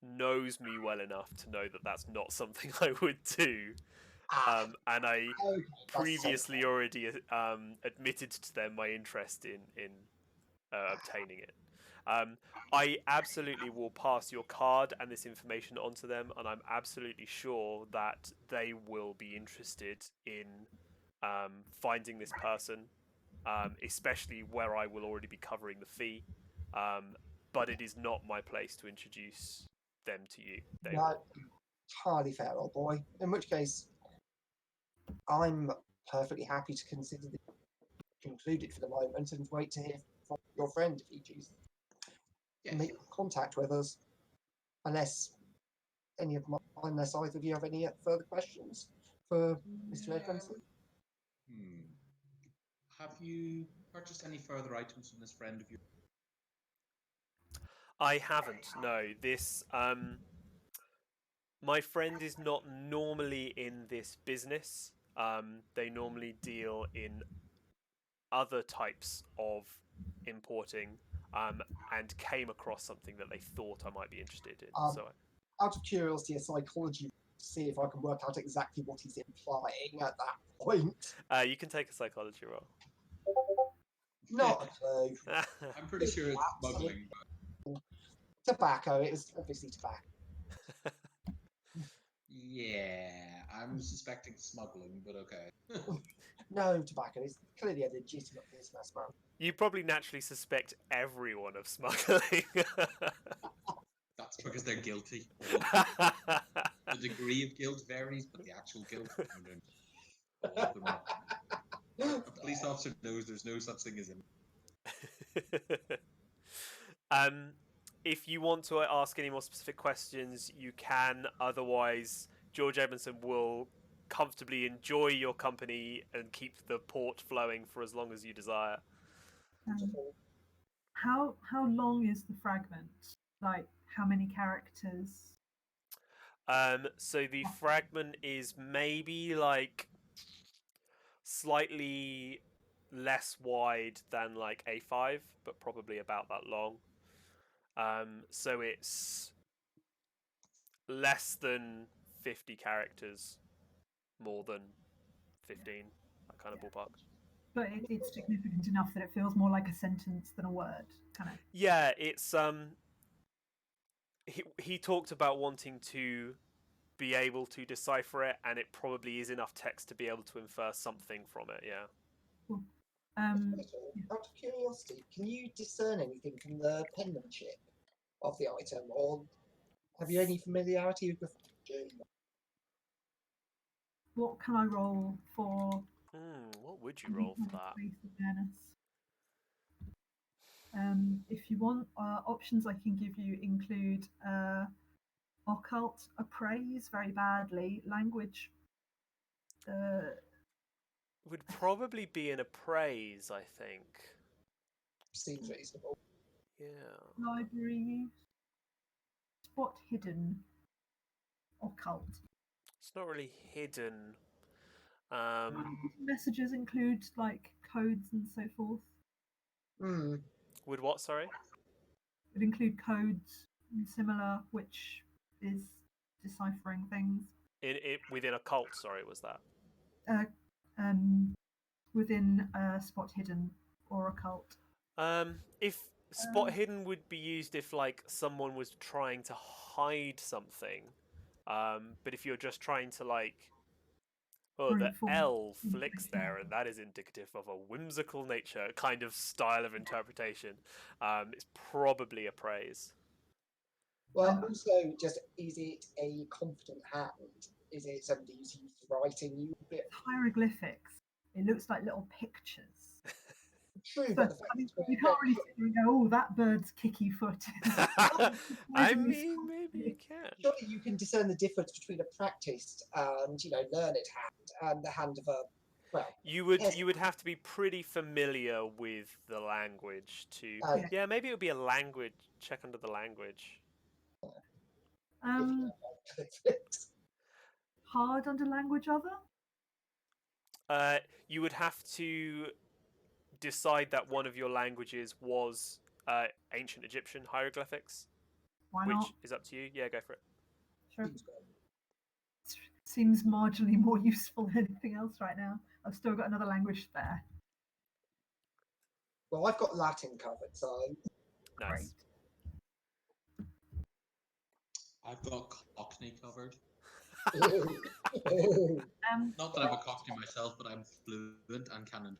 S1: knows me well enough to know that that's not something I would do. And I
S3: Okay,
S1: previously already admitted to them my interest in obtaining it. I absolutely will pass your card and this information on to them, and I'm absolutely sure that they will be interested in finding this person, especially where I will already be covering the fee. But it is not my place to introduce them to you. They will.
S3: Entirely fair, old boy. In which case, I'm perfectly happy to consider this concluded for the moment and wait to hear from your friend if he chooses to make contact with us. Unless unless either of you have any further questions for Mr. Edmondson.
S4: Have you purchased any further items from this friend of yours?
S1: I haven't. No, this my friend is not normally in this business. They normally deal in other types of importing, and came across something that they thought I might be interested in.
S3: Out of curiosity, a psychology to see if I can work out exactly what he's implying at that point.
S1: You can take a psychology roll.
S3: Not a clue.
S4: I'm pretty sure it's smuggling.
S3: Tobacco. It was obviously tobacco.
S4: Yeah, I'm suspecting smuggling, but okay.
S3: No, tobacco is clearly a legitimate business, man.
S1: You probably naturally suspect everyone of smuggling.
S4: That's because they're guilty. The degree of guilt varies, but the actual guilt. All of them are. A police officer knows there's no such thing as him.
S1: If you want to ask any more specific questions, you can. Otherwise, George Edmondson will comfortably enjoy your company and keep the port flowing for as long as you desire.
S2: How long is the fragment? Like, how many characters?
S1: So the fragment is maybe like slightly less wide than like A5, but probably about that long. So it's less than 50 characters, more than 15, that kind of ballpark.
S2: But it's significant enough that it feels more like a sentence than a word, kind of.
S1: Yeah, it's he talked about wanting to be able to decipher it, and it probably is enough text to be able to infer something from it. Yeah.
S2: Cool.
S3: Out of curiosity, can you discern anything from the penmanship of the item, or have you any familiarity with the forging?
S2: What can I roll for?
S1: What would you roll for that?
S2: If you want, options I can give you include Occult, appraise very badly. Language,
S1: Would probably be an appraise, I think.
S3: Seems reasonable.
S1: Yeah.
S2: library, spot hidden, occult.
S1: It's not really hidden.
S2: Messages include like codes and so forth.
S3: Hmm.
S1: Would what, sorry?
S2: Would include codes and similar, which is deciphering things.
S1: Within a cult, sorry, was that?
S2: Uh, um, within spot hidden or occult.
S1: If spot hidden would be used if like someone was trying to hide something. But if you're just trying to like, oh, the
S2: Brute force
S1: L flicks
S2: information.
S1: there, and that is indicative of a whimsical nature kind of style of interpretation. It's probably a praise.
S3: Well, also, just is it a confident hand? Is it somebody who's used to writing?
S2: Hieroglyphics. It looks like little pictures.
S3: True,
S2: So,
S3: but the fact
S2: I mean,
S3: is,
S2: you can't really sit there and go, "Oh, that bird's kicky foot."
S1: I mean, maybe you can.
S3: surely you can discern the difference between a practiced and learned hand and the hand of a
S1: You would have to be pretty familiar with the language to.
S3: Yeah.
S1: Yeah, maybe it would be a language check under the language.
S2: Hard under language other.
S1: You would have to decide that one of your languages was ancient Egyptian hieroglyphics,
S2: Why
S1: which
S2: not?
S1: is up to you. Yeah, go for it.
S2: Sure. Seems marginally more useful than anything else right now. I've still got another language spare.
S3: Well, I've got Latin covered, so
S1: Nice.
S4: I've got Cockney covered.
S3: Ew.
S4: Not that I'm a Cockney myself, but I'm fluent and can.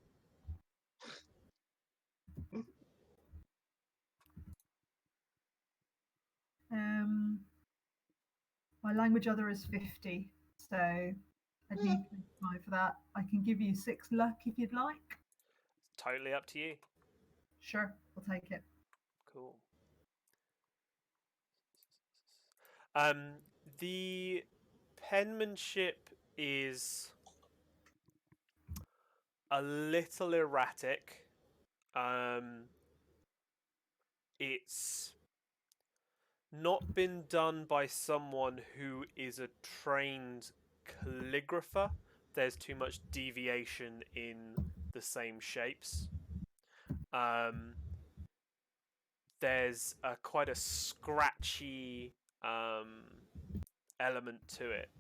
S2: My language other is 50, so I'd need 25 for that. I can give you 6 luck if you'd like.
S1: Totally up to you.
S2: Sure, we'll take it.
S1: Cool. The penmanship is a little erratic. It's not been done by someone who is a trained calligrapher. There's too much deviation in the same shapes. There's quite a scratchy element to it.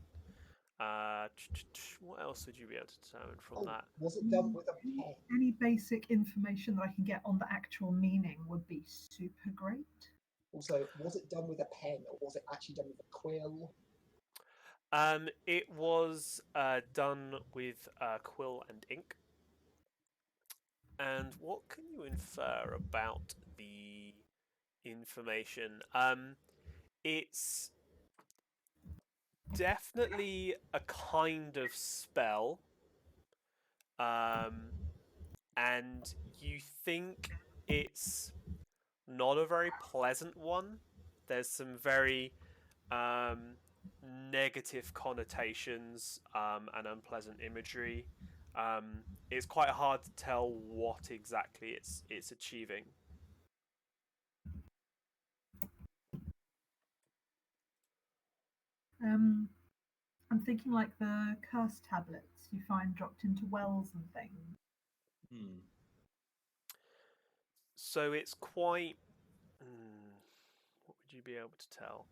S1: What else would you be able to determine from that?
S3: Was it done with a pen?
S2: Any basic information that I can get on the actual meaning would be super great.
S3: Also, was it done with a pen or was it actually done with a quill?
S1: It was done with quill and ink. And what can you infer about the information? It's definitely a kind of spell. And you think it's not a very pleasant one. There's some very negative connotations and unpleasant imagery. It's quite hard to tell what exactly it's achieving.
S2: I'm thinking like the curse tablets you find dropped into wells and things.
S1: So it's quite. What would you be able to tell?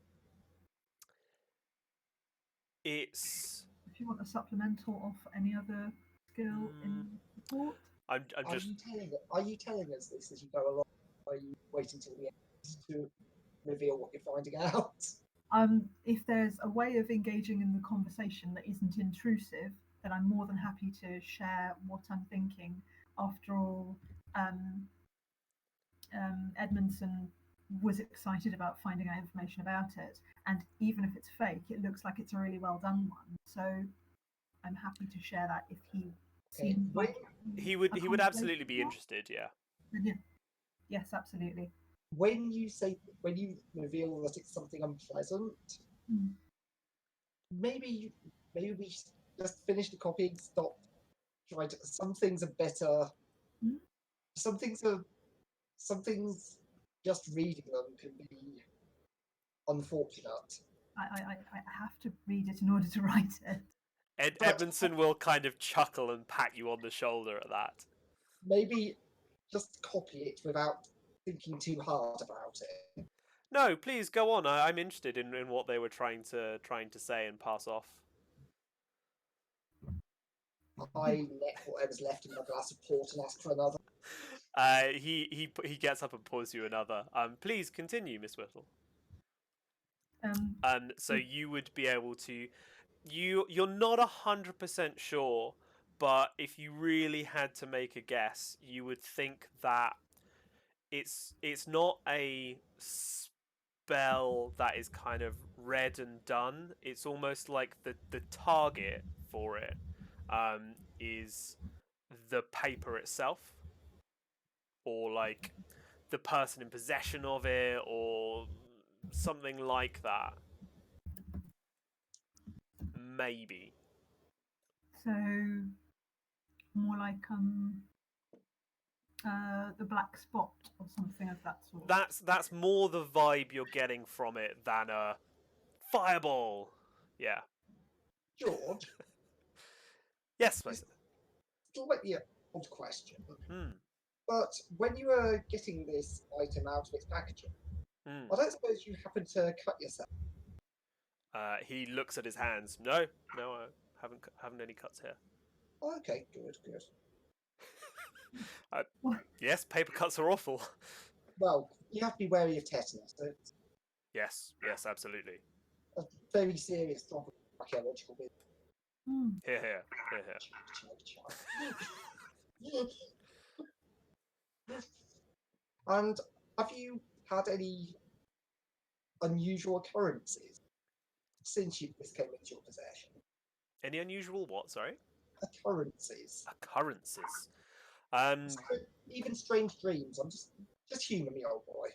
S1: It's.
S2: If you want a supplemental off any other skill in support.
S1: I'm
S3: Are
S1: just.
S3: you telling us this as you go along? Or are you waiting till the end to reveal what you're finding out?
S2: If there's a way of engaging in the conversation that isn't intrusive, then I'm more than happy to share what I'm thinking. After all, Edmondson was excited about finding out information about it, and even if it's fake, it looks like it's a really well done one. So I'm happy to share that if he seems like
S1: he would absolutely be interested. Yeah.
S2: Yeah. Yes, absolutely.
S3: When you reveal that it's something unpleasant, Maybe we just finish the copy and stop. Try to. Some things are better.
S2: Hmm?
S3: Some things just reading them can be unfortunate.
S2: I have to read it in order to write it.
S3: But-
S1: Edmondson will kind of chuckle and pat you on the shoulder at that.
S3: Maybe just copy it without thinking too hard about it.
S1: No, please go on. I'm interested in what they were trying to say and pass off.
S3: I let whatever's left in my glass of port and ask for another.
S1: He gets up and pours you another. Please continue, Miss Whittle. So you would be able to. You're not 100% sure, but if you really had to make a guess, you would think that it's not a spell that is kind of read and done. It's almost like the target for it is the paper itself, or like the person in possession of it, or something like that. Maybe.
S2: So more like the black spot or something of that sort.
S1: That's more the vibe you're getting from it than a fireball. Yeah.
S3: George,
S1: Yes, Mason.
S3: slightly odd question.
S1: Hmm.
S3: But when you were getting this item out of its packaging,
S1: Hmm.
S3: I don't suppose you happened to cut yourself.
S1: He looks at his hands. No, I haven't any cuts here.
S3: Okay, good.
S1: Yes, paper cuts are awful.
S3: Well, you have to be wary of tetanus. It's
S1: Yes, absolutely.
S3: a very serious drop of archaeological business.
S1: Here.
S3: And have you had any unusual occurrences since this came into your possession?
S1: Any unusual what? Sorry.
S3: Occurrences.
S1: Occurrences.
S3: Even strange dreams. I'm just humour me, old boy.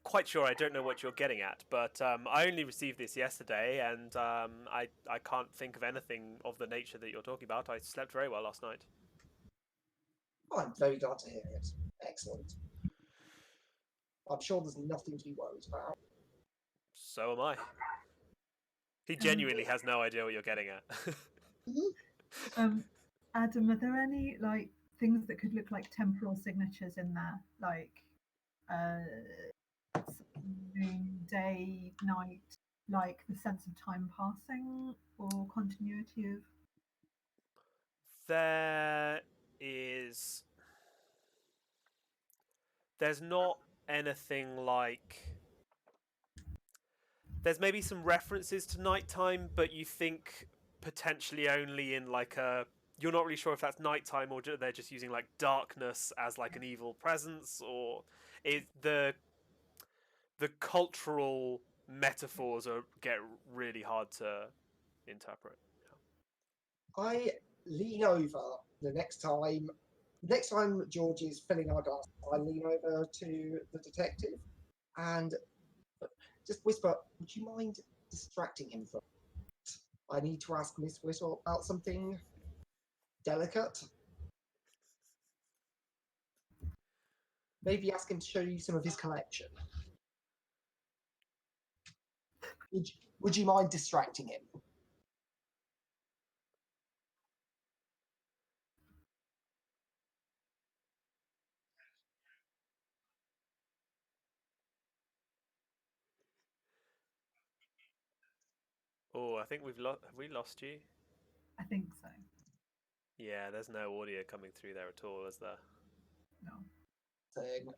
S1: Quite sure I don't know what you're getting at, but I only received this yesterday, and I can't think of anything of the nature that you're talking about. I slept very well last night.
S3: Oh, I'm very glad to hear it. Excellent. I'm sure there's nothing to be worried about.
S1: So am I. He genuinely has no idea what you're getting at.
S2: Adam, are there any like things that could look like temporal signatures in there, like moon, day, night, like the sense of time passing or continuity of?
S1: There is. There's not anything like. There's maybe some references to nighttime, but you think potentially only in like a. You're not really sure if that's nighttime or they're just using like darkness as like an evil presence, or is the cultural metaphors get really hard to interpret.
S3: I lean over the next time. Next time George is filling our glass, I lean over to the detective and just whisper, "Would you mind distracting him for? I need to ask Miss Whittle about something delicate. Maybe ask him to show you some of his collection. Would you mind distracting him?"
S1: Oh, I think have we lost you?
S2: I think so.
S1: Yeah, there's no audio coming through there at all, is there?
S2: No,
S3: Thing.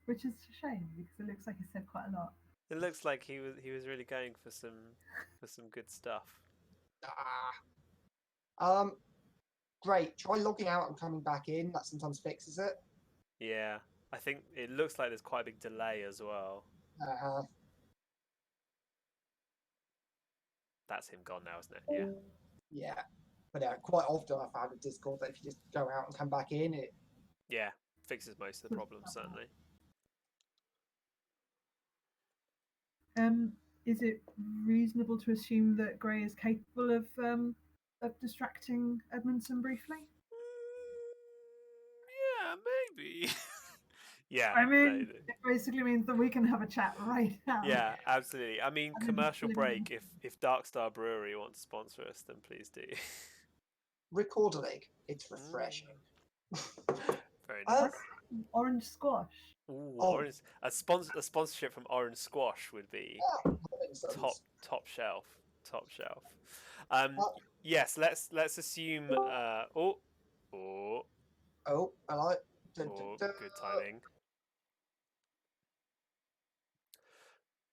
S2: which is a shame because it looks like he said quite a lot.
S1: It looks like he was really going for some good stuff.
S3: Great. Try logging out and coming back in. That sometimes fixes it.
S1: Yeah, I think it looks like there's quite a big delay as well. That's him gone now, isn't it? Yeah.
S3: Yeah. But quite often I found with Discord that if you just go out and come back in, it
S1: Yeah, fixes most of the problems, certainly.
S2: Is it reasonable to assume that Gray is capable of distracting Edmondson briefly?
S1: Yeah, maybe. Yeah,
S2: I mean,
S1: no.
S2: it basically means that we can have a chat right now.
S1: Yeah, absolutely. I mean,
S2: And then
S1: commercial
S2: just
S1: break. If Dark Star Brewery wants to sponsor us, then please do.
S3: Recording. It's refreshing.
S1: Very
S3: Um,
S1: nice.
S2: Orange squash.
S1: Ooh,
S3: Oh.
S1: orange. A sponsorship from Orange Squash would be top shelf. Top shelf.
S3: Oh.
S1: Yes. Let's assume. Oh.
S3: Oh, I like. Dun, dun,
S1: Oh.
S3: dun.
S1: Good timing.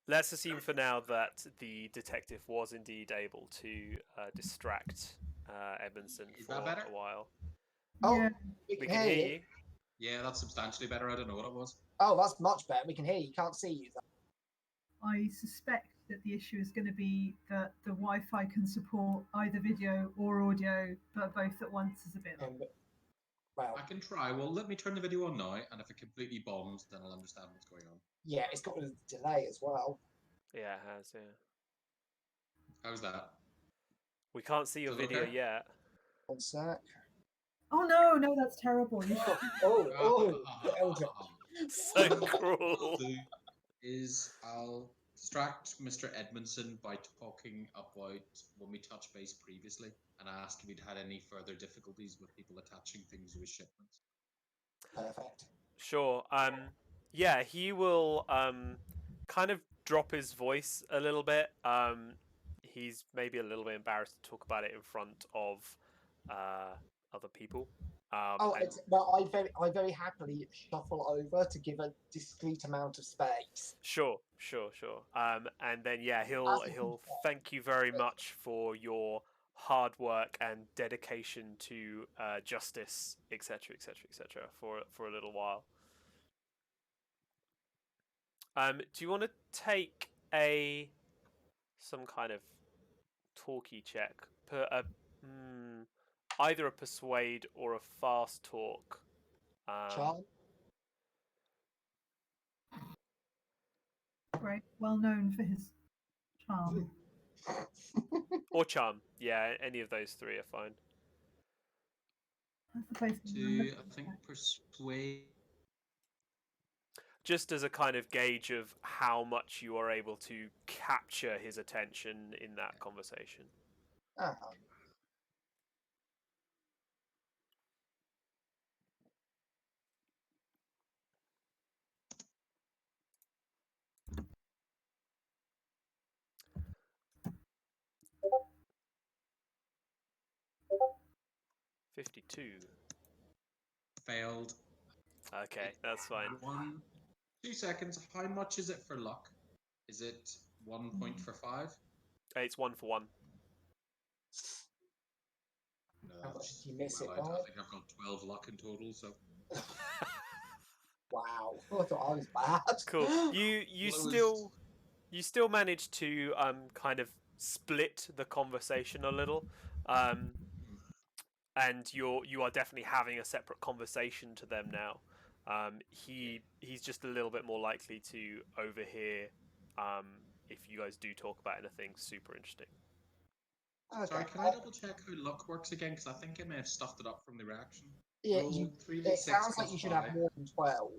S1: Let's assume for now that the detective was indeed able to distract Edmondson
S4: Is
S1: for
S4: that better?
S1: a while.
S3: Oh,
S2: Yeah.
S3: we
S1: We
S3: can
S1: can
S3: hear
S1: hear
S3: you.
S1: you.
S4: Yeah, that's substantially better. I don't know what it was.
S3: Oh, that's much better. We can hear you. Can't see you.
S2: I suspect that the issue is going to be that the Wi-Fi can support either video or audio, but both at once is a bit.
S3: Well,
S4: I can try. Well, let me turn the video on now, and if it completely bombs, then I'll understand what's going on.
S3: yeah, it's got a delay as well.
S1: Yeah, it has. Yeah.
S4: How's that?
S1: We can't see your
S4: Is it
S1: video
S4: okay?
S1: yet.
S3: 1 sec.
S2: Oh no, that's terrible. You should...
S3: Eldritch.
S1: So
S4: What
S1: cruel.
S4: I'll do is I'll distract Mr. Edmondson by talking about when we touched base previously and ask if he'd had any further difficulties with people attaching things to his shipments.
S3: Perfect.
S1: Sure. Yeah, he will kind of drop his voice a little bit. He's maybe a little bit embarrassed to talk about it in front of other people.
S3: I very happily shuffle over to give a discrete amount of space.
S1: Sure. And then yeah, he'll thank you very much for your hard work and dedication to justice, etc., etc., etc. For a little while. Do you want to take some kind of talky check? Either a persuade or a fast talk.
S3: Charm?
S2: Great, well known for his charm.
S1: Or charm. Yeah, any of those three are fine.
S2: That's the place.
S4: I think, persuade.
S1: Just as a kind of gauge of how much you are able to capture his attention in that conversation.
S3: Ah,
S1: 52.
S4: Failed.
S1: Okay, that's fine.
S4: 2 seconds. How much is it for luck? Is it 1 point for 5?
S1: It's 1 for 1.
S4: No,
S3: how much
S4: that's
S3: did you miss it
S4: I
S3: by?
S4: think I've got 12 luck in total, so.
S3: Wow, I thought I was bad.
S1: Cool. You
S4: Well,
S1: still manage to kind of split the conversation a little. And you are definitely having a separate conversation to them now. He's just a little bit more likely to overhear if you guys do talk about anything super interesting.
S3: Okay.
S4: Sorry, can I double check how luck works again? Because I think I may have stuffed it up from the reaction.
S3: Yeah,
S4: Roll 3d6
S3: it sounds like
S4: plus
S3: you should
S4: 5.
S3: have more than 12.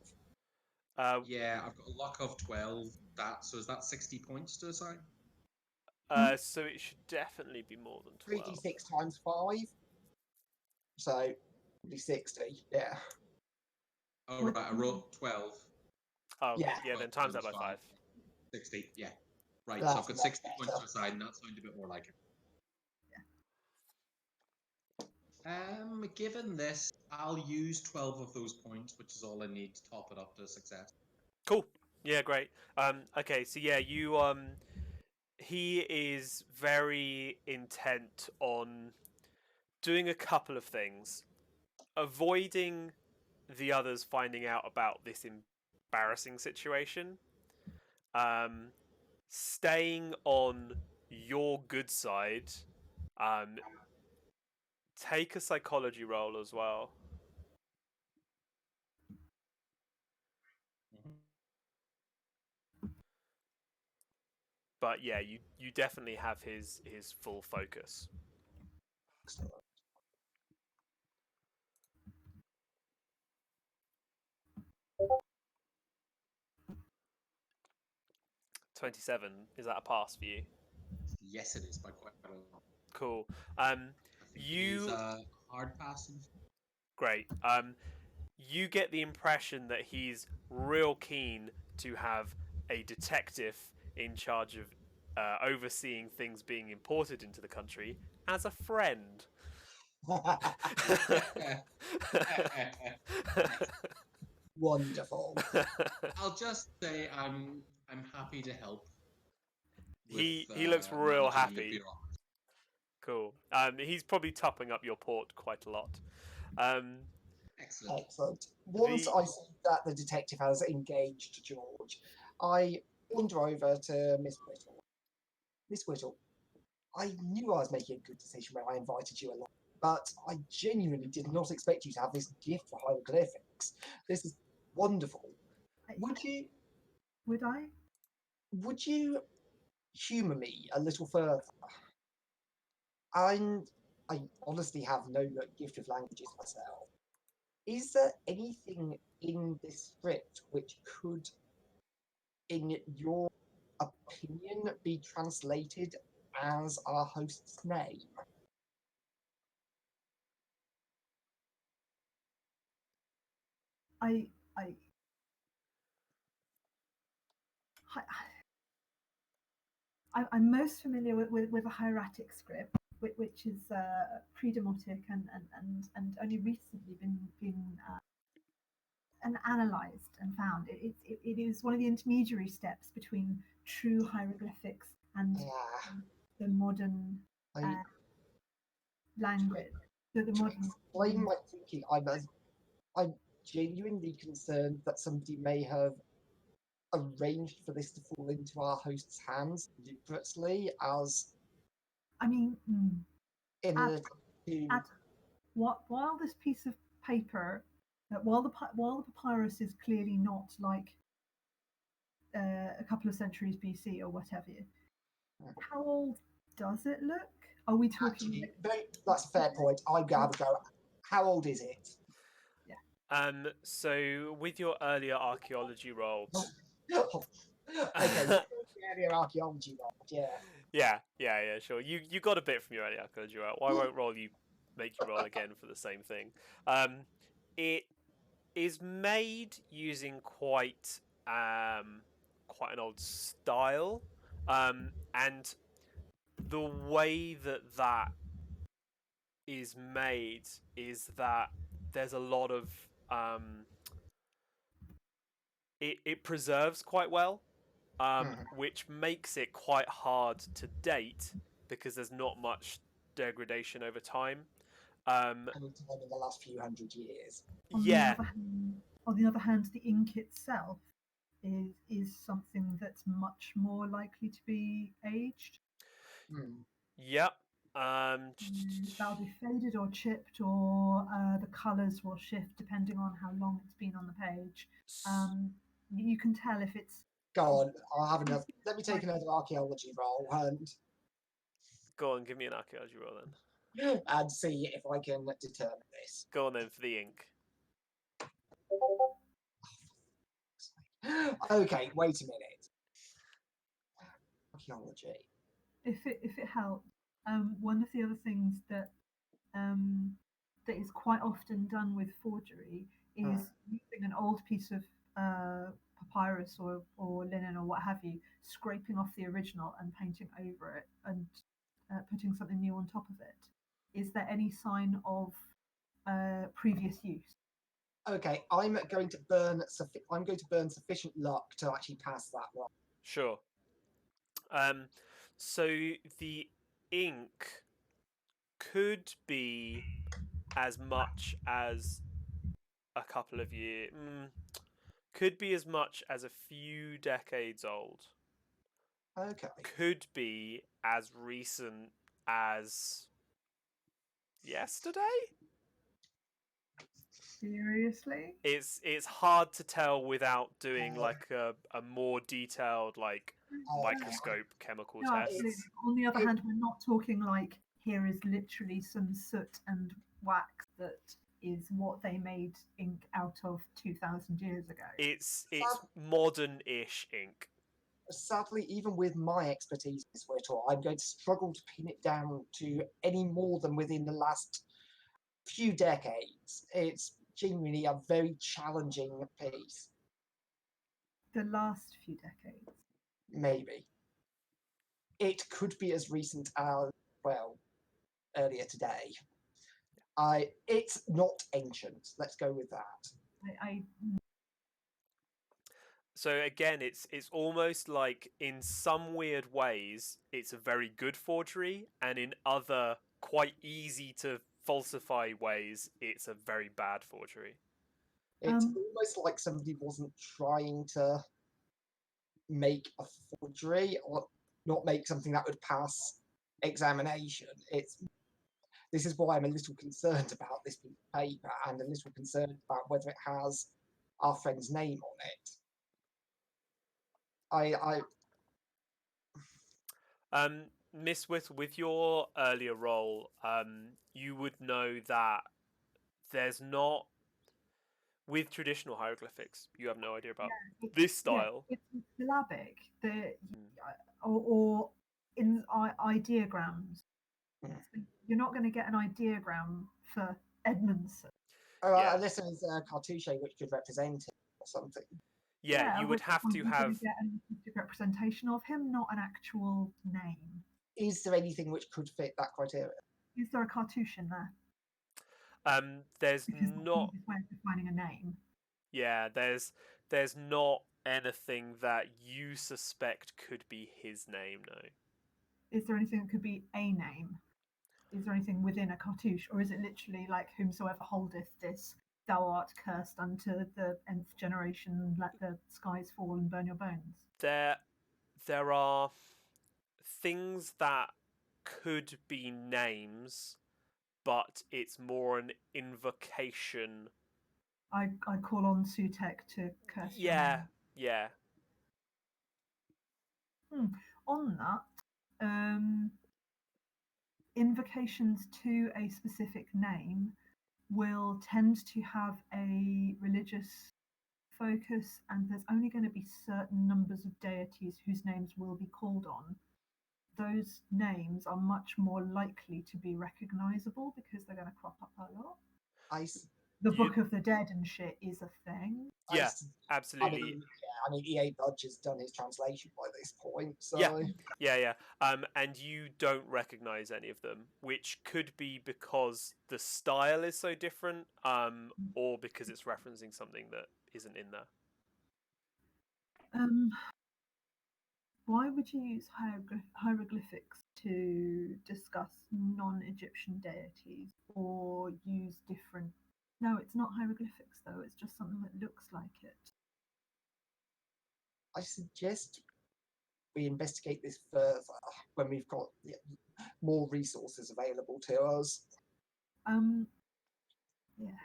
S4: Yeah, I've got a luck of 12. So is that 60 points to assign?
S1: So it should definitely be more than 12.
S3: 3d6 times 5. So, probably 60, yeah.
S4: Oh, right, I rolled 12.
S1: Oh,
S3: Yeah.
S1: yeah, then times that by 5.
S4: 60, yeah. Right,
S3: That's
S4: so I've got
S3: much
S4: 60 points
S3: better.
S4: to assign. That sounded a bit more like it. Given this, I'll use 12 of those points, which is all I need to top it up to success.
S1: Cool. Yeah, great. Okay, so yeah, he is very intent on doing a couple of things. Avoiding the others finding out about this embarrassing situation. Staying on your good side. Take a psychology roll as well.
S4: Mm-hmm.
S1: but yeah, you definitely have his full focus.
S3: Excellent.
S1: 27, is that a pass for you?
S4: Yes, it is by quite a lot.
S1: Cool.
S4: I think it is
S1: You
S4: hard passing.
S1: great. You get the impression that he's real keen to have a detective in charge of overseeing things being imported into the country as a friend.
S3: Wonderful.
S4: I'll just say I'm happy to help.
S1: he
S4: With,
S1: looks real
S4: managing your
S1: happy.
S4: bureaucracy.
S1: Cool. He's probably topping up your port quite a lot.
S4: Excellent.
S3: Excellent. Once I see that the detective has engaged George, I wander over to Miss Whittle. Miss Whittle, I knew I was making a good decision when I invited you along, but I genuinely did not expect you to have this gift for hieroglyphics. This is wonderful. Would you
S2: Would I?
S3: humour me a little further? I honestly have no gift of languages myself. Is there anything in this script which could, in your opinion, be translated as our host's name?
S2: I I'm most familiar with a hieratic script, which is pre-demotic and only recently been and analysed and found. It is one of the intermediary steps between true hieroglyphics and
S3: Yeah,
S2: the modern
S3: I
S2: language. The
S3: to
S2: modern.
S3: explain my thinking, I'm genuinely concerned that somebody may have arranged for this to fall into our host's hands deliberately, as
S2: I mean,
S3: in
S2: at,
S3: an attempt to.
S2: at while this piece of paper, while the papyrus is clearly not like a couple of centuries BC or whatever, how old does it look? Are we talking?
S3: Actually, that's a fair point. I'm gonna have a go. How old is it?
S1: So with your earlier archaeology roll,
S3: Okay, area archaeology knowledge, yeah.
S1: yeah, sure. You got a bit from your earlier archaeology roll. I won't make you roll again for the same thing. It is made using quite an old style, and the way that is made is that there's a lot of it preserves quite well, which makes it quite hard to date because there's not much degradation over time.
S3: Any time in the last few hundred years.
S1: Yeah,
S2: On the other hand, the ink itself is something that's much more likely to be aged.
S1: yep.
S2: That'll be faded or chipped, or the colours will shift depending on how long it's been on the page. You can tell if it's.
S3: Go on, I'll have another. Let me take another archaeology roll
S1: Go on, give me an archaeology roll then.
S3: and see if I can determine this.
S1: Go on then for the ink.
S3: Okay, wait a minute. Archaeology.
S2: If it helps, one of the other things that that is quite often done with forgery is using an old piece of papyrus or linen or what have you, scraping off the original and painting over it and putting something new on top of it. Is there any sign of previous use?
S3: Okay, I'm going to burn sufficient luck to actually pass that one.
S1: Sure. So the ink could be as much as a couple of years. Could be as much as a few decades old.
S3: Okay.
S1: Could be as recent as yesterday.
S2: Seriously?
S1: It's hard to tell without doing like a more detailed like microscope chemical
S2: No, absolutely.
S1: tests.
S2: On the other hand, we're not talking like here is literally some soot and wax that is what they made ink out of 2,000 years ago.
S1: It's modern-ish ink.
S3: Sadly, even with my expertise in this whittle, I'm going to struggle to pin it down to any more than within the last few decades. It's genuinely a very challenging piece,
S2: The last few decades.
S3: maybe. It could be as recent as, well, earlier today. It's not ancient. Let's go with that.
S2: I
S1: So again, it's almost like in some weird ways it's a very good forgery, and in other quite easy to falsify ways it's a very bad forgery.
S3: It's almost like somebody wasn't trying to make a forgery or not make something that would pass examination. This is why I'm a little concerned about this piece of paper and a little concerned about whether it has our friend's name on it.
S1: Miss with your earlier role, you would know that there's not, with traditional hieroglyphics, you have no idea about this style.
S2: it's syllabic. Or in ideograms.
S3: Mm.
S2: So you're not going to get an ideogram for Edmondson.
S1: Yeah.
S3: Unless there's a cartouche which could represent it or something.
S1: Yeah, you would
S2: at
S1: have
S2: which
S1: to
S2: point you're going
S1: have.
S2: get an artistic representation of him, not an actual name.
S3: Is there anything which could fit that criteria?
S2: Is there a cartouche in there?
S1: There's
S2: Because that's
S1: not.
S2: the easiest way of defining a name.
S1: Yeah, there's not anything that you suspect could be his name. No.
S2: Is there anything that could be a name? Is there anything within a cartouche, or is it literally like whomsoever holdeth this, thou art cursed unto the nth generation, let the skies fall and burn your bones?
S1: There are things that could be names, but it's more an invocation.
S2: I call on Sutek to curse your name.
S1: Yeah.
S2: On that, invocations to a specific name will tend to have a religious focus, and there's only going to be certain numbers of deities whose names will be called on. Those names are much more likely to be recognizable because they're going to crop up a lot. The Book of the Dead and shit is a thing.
S1: Yeah, absolutely.
S3: I mean, EA Budge has done his translation by this point, so...
S1: Yeah. And you don't recognize any of them, which could be because the style is so different, or because it's referencing something that isn't in there.
S2: Why would you use hieroglyphics to discuss non-Egyptian deities, or use different... No, it's not hieroglyphics, though. It's just something that looks like it.
S3: I suggest we investigate this further when we've got more resources available to us.
S2: Yeah.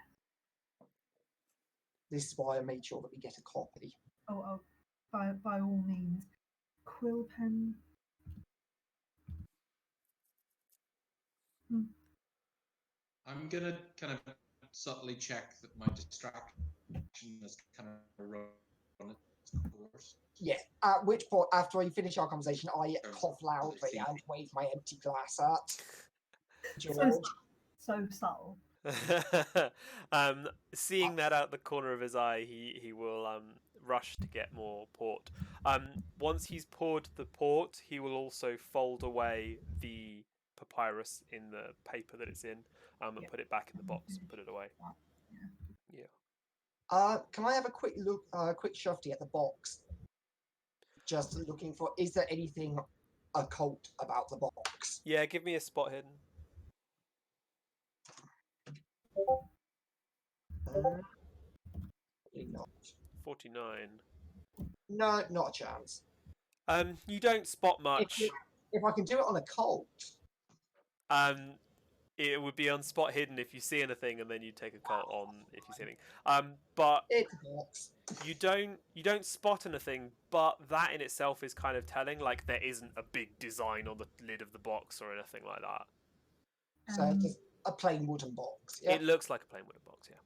S3: This is why I made sure that we get a copy.
S2: Oh, by all means. Quill pen.
S4: I'm gonna kind of subtly check that my distraction has kind of run its course.
S3: Yeah, at which point, after I finish our conversation, I cough loudly and wave my empty glass at George.
S2: So subtle.
S1: Seeing that out the corner of his eye, he will rush to get more port. Once he's poured the port, he will also fold away the papyrus in the paper that it's in, and put it back in the box and put it away. Yeah.
S3: Can I have a quick look, quick shufty at the box? Just looking for, is there anything occult about the box?
S1: Yeah, give me a spot hidden.
S3: Not.
S1: 49.
S3: No, not a chance.
S1: You don't spot much.
S3: If I can do it on occult.
S1: it would be on spot hidden if you see anything, and then you take a call on if you see anything. But
S3: It's a box.
S1: you don't spot anything, but that in itself is kind of telling. Like there isn't a big design on the lid of the box or anything like that.
S3: So just a plain wooden box. Yeah.
S1: It looks like a plain wooden box, yeah.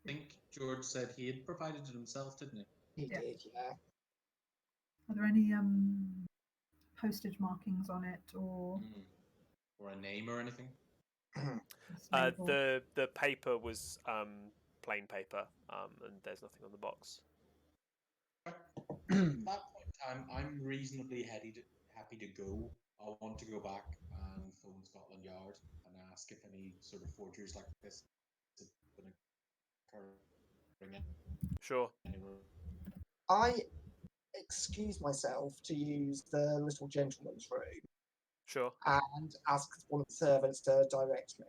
S4: I think George said he had provided it himself, didn't he?
S3: He did, yeah.
S2: Are there any postage markings on it or
S4: Or a name or anything?
S2: label?
S1: The paper was plain paper, and there's nothing on the box.
S4: At that point in time, I'm reasonably happy to go. I want to go back and phone Scotland Yard and ask if any sort of forgeries like this have been occurring
S1: Sure.
S4: anywhere.
S3: I excuse myself to use the little gentleman's room
S1: Sure.
S3: and ask one of the servants to direct me.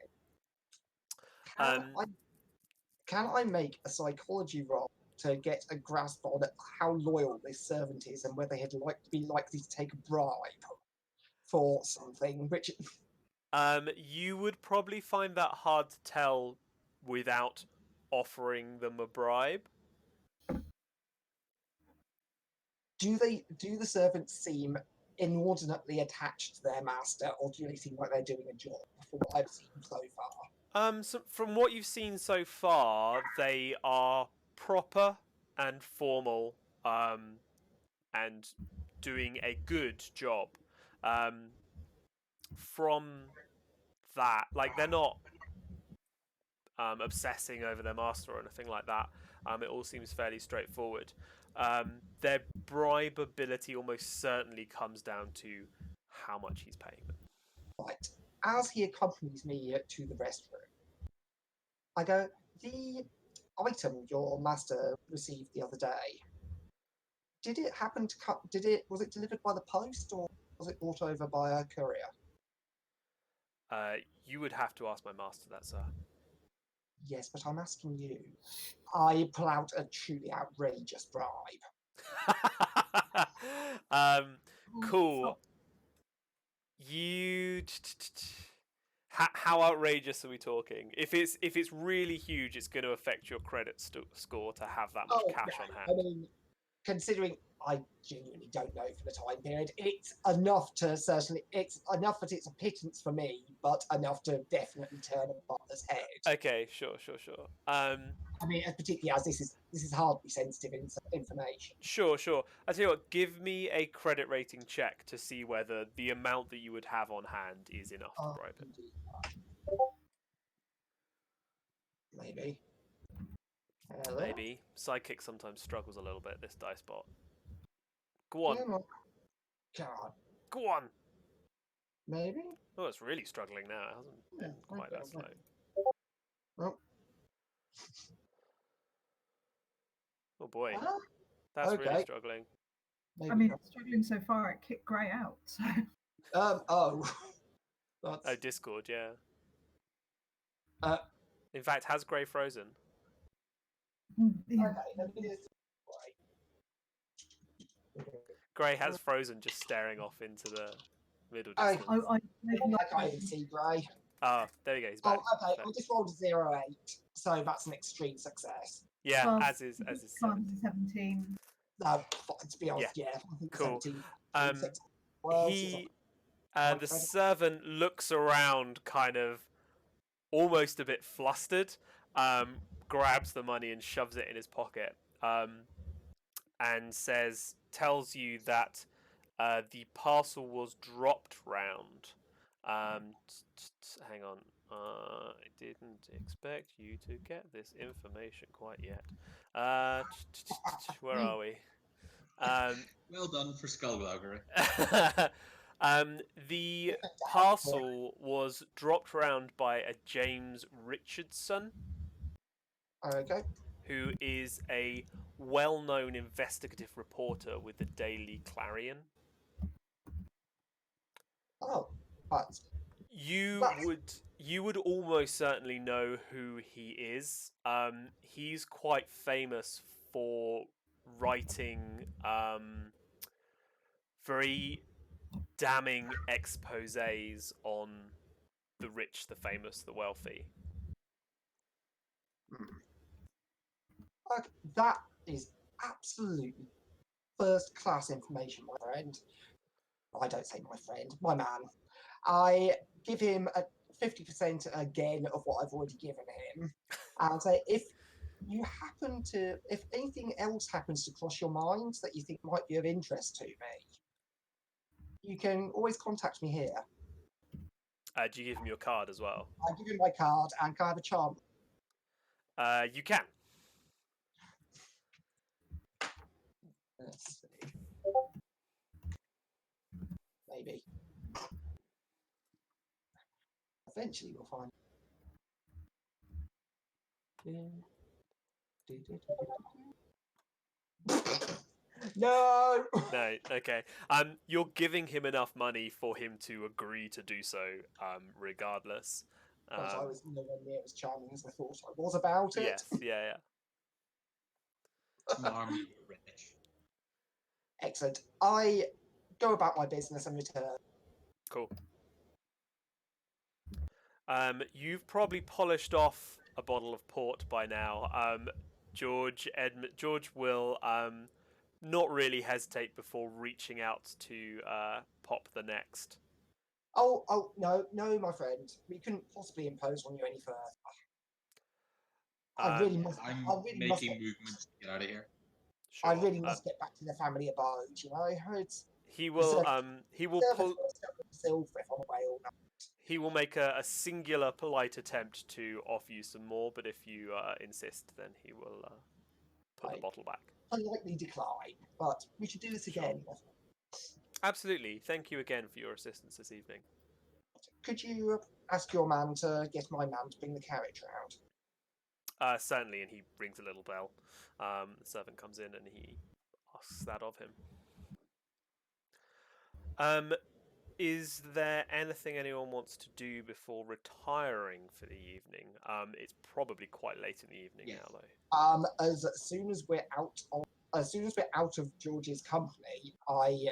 S3: Can I make a psychology roll to get a grasp on how loyal this servant is and whether he'd be likely to take a bribe for something? Which
S1: You would probably find that hard to tell without offering them a bribe.
S3: do the servants seem inordinately attached to their master, or do they seem like they're doing a job? From what I've seen so far.
S1: So from what you've seen so far, they are proper and formal, and doing a good job. From that, like they're not obsessing over their master or anything like that. It all seems fairly straightforward. Their bribe ability almost certainly comes down to how much he's paying them.
S3: Right. As he accompanies me to the restroom, I go, the item your master received the other day, did it happen to come? Was it delivered by the post or was it brought over by a courier?
S1: You would have to ask my master that, sir.
S3: Yes, but I'm asking you. I pull out a truly outrageous bribe.
S1: Cool. You. How outrageous are we talking? If it's really huge, it's going to affect your credit score to have that much cash on hand.
S3: I mean, considering I genuinely don't know for the time period, it's enough that it's a pittance for me, but enough to definitely turn a butler's head.
S1: Okay, sure.
S3: I mean, particularly as this is hardly sensitive information.
S1: Sure. I tell you what, give me a credit rating check to see whether the amount that you would have on hand is enough to bribe him.
S3: Maybe.
S1: Maybe. Sidekick sometimes struggles a little bit, this dice bot. Go on.
S3: God.
S1: Go on.
S3: Maybe?
S1: Oh, it's really struggling now. It hasn't been quite that slow.
S3: Well.
S1: Oh boy. That's really struggling.
S2: Maybe I mean, it's struggling so far, it kicked Grey out. So.
S3: That's...
S1: Discord, yeah. In fact, has Grey frozen?
S2: Yeah.
S3: Okay,
S1: Grey has frozen, just staring off into the middle distance.
S3: I can't even see Grey.
S1: Oh, there you go. He's back.
S3: Okay. I just rolled a 0-8, so that's an extreme success.
S1: Yeah,
S2: well,
S1: as is
S2: 17.
S3: No, to be honest, yeah. I think
S1: cool.
S3: 17.
S1: The servant looks around, kind of almost a bit flustered, grabs the money and shoves it in his pocket, and tells you that the parcel was dropped round. Hang on. I didn't expect you to get this information quite yet. Where are we?
S4: Well done for skullduggery.
S1: The parcel was dropped round by a James Richardson.
S3: Okay.
S1: Who is a well-known investigative reporter with the Daily Clarion.
S3: Oh, but
S1: you would almost certainly know who he is. He's quite famous for writing very damning exposés on the rich, the famous, the wealthy.
S3: Okay, that is absolutely first class information, my friend. I don't say my friend, my man. I give him a 50% again of what I've already given him. And say, if anything else happens to cross your mind that you think might be of interest to me, you can always contact me here.
S1: Do you give him your card as well?
S3: I give him my card, and can I have a charm?
S1: You can.
S3: Let's see. Maybe. Eventually we'll find. No!
S1: No, okay. You're giving him enough money for him to agree to do so, regardless.
S3: Because I was nowhere near as charming as I thought I was about it.
S1: Yes, yeah.
S4: Smarmy but rich.
S3: Excellent. I go about my business and return.
S1: Cool. You've probably polished off a bottle of port by now. George will not really hesitate before reaching out to pop the next.
S3: Oh, no, my friend. We couldn't possibly impose on you any further. I really must.
S4: I'm
S3: I really must.
S4: making movements to get out of here.
S1: Sure.
S3: I really must get back to the family abode. You know, it's
S1: he will pull.
S3: Silver if I'm away all night.
S1: He will make a singular polite attempt to offer you some more, but if you insist, then he will put the bottle back.
S3: Politely decline, but we should do this again.
S1: Absolutely. Thank you again for your assistance this evening.
S3: Could you ask your man to get my man to bring the carriage round?
S1: Certainly, and he rings a little bell. The servant comes in and he asks that of him. Is there anything anyone wants to do before retiring for the evening? It's probably quite late in the evening now, though.
S3: As soon as we're out of George's company, I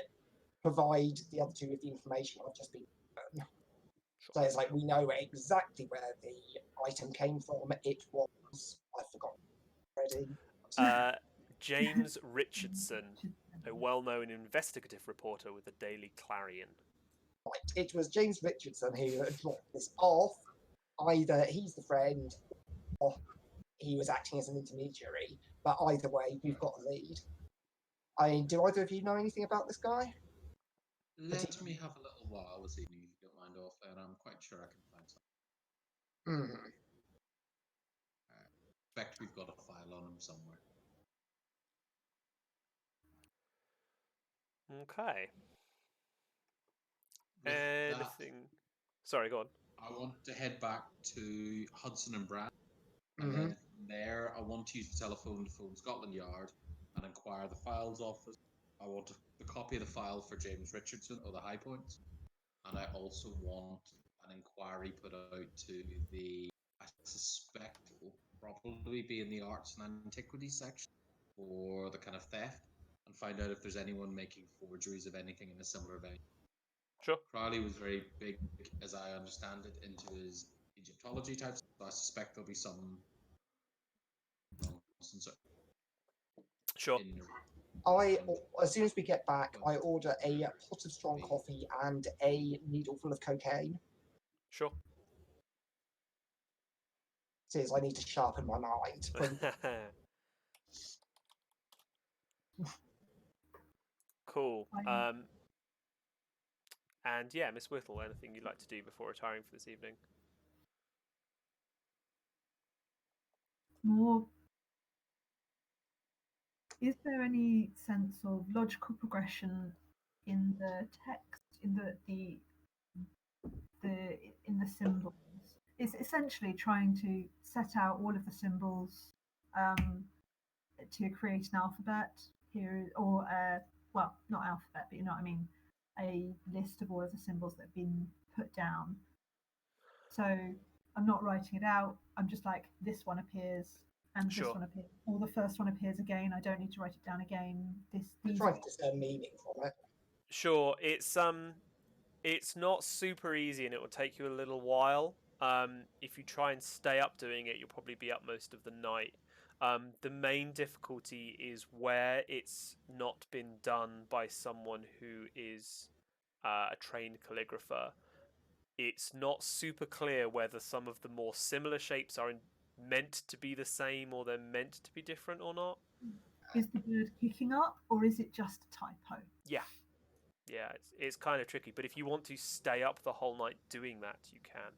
S3: provide the other two with the information I've just been given.
S1: Sure.
S3: So it's like we know exactly where the item came from. It was, I forgot already.
S1: James Richardson, a well-known investigative reporter with the Daily Clarion.
S3: Right, it was James Richardson who dropped this off. Either he's the friend or he was acting as an intermediary, but either way, we've got a lead. I mean, do either of you know anything about this guy?
S4: Let me have a little while this evening, if you don't mind, off, and I'm quite sure I can find something. I expect we've got a file on him somewhere.
S1: Okay.
S4: With
S1: Anything? Sorry, go on.
S4: I want to head back to Hudson and Brand, and then from there, I want to use the telephone to phone Scotland Yard and inquire the files office. I want the copy of the file for James Richardson or the High Points, and I also want an inquiry put out to I suspect it will probably be in the arts and antiquities section for the kind of theft, and find out if there's anyone making forgeries of anything in a similar vein.
S1: Sure.
S4: Crowley was very big, as I understand it, into his Egyptology types, so I suspect there'll be some nonsense.
S1: Sure.
S3: As soon as we get back, I order a pot of strong coffee and a needle full of cocaine.
S1: Sure.
S3: Says I need to sharpen my mind.
S1: Cool. And yeah, Miss Whittle, anything you'd like to do before retiring for this evening?
S2: More. Is there any sense of logical progression in the text, in the symbols? It's essentially trying to set out all of the symbols to create an alphabet here, or well, not alphabet, but you know what I mean, a list of all of the symbols that have been put down. So I'm not writing it out. I'm just like, this one appears, and this one appears, or the first one appears again. I don't need to write it down again.
S3: Trying to discern meaning from it.
S1: Sure. It's not super easy, and it will take you a little while. If you try and stay up doing it, you'll probably be up most of the night. The main difficulty is where it's not been done by someone who is a trained calligrapher. It's not super clear whether some of the more similar shapes are meant to be the same or they're meant to be different or not.
S2: Is the bird kicking up, or is it just a typo?
S1: Yeah, yeah, it's kind of tricky. But if you want to stay up the whole night doing that, you can.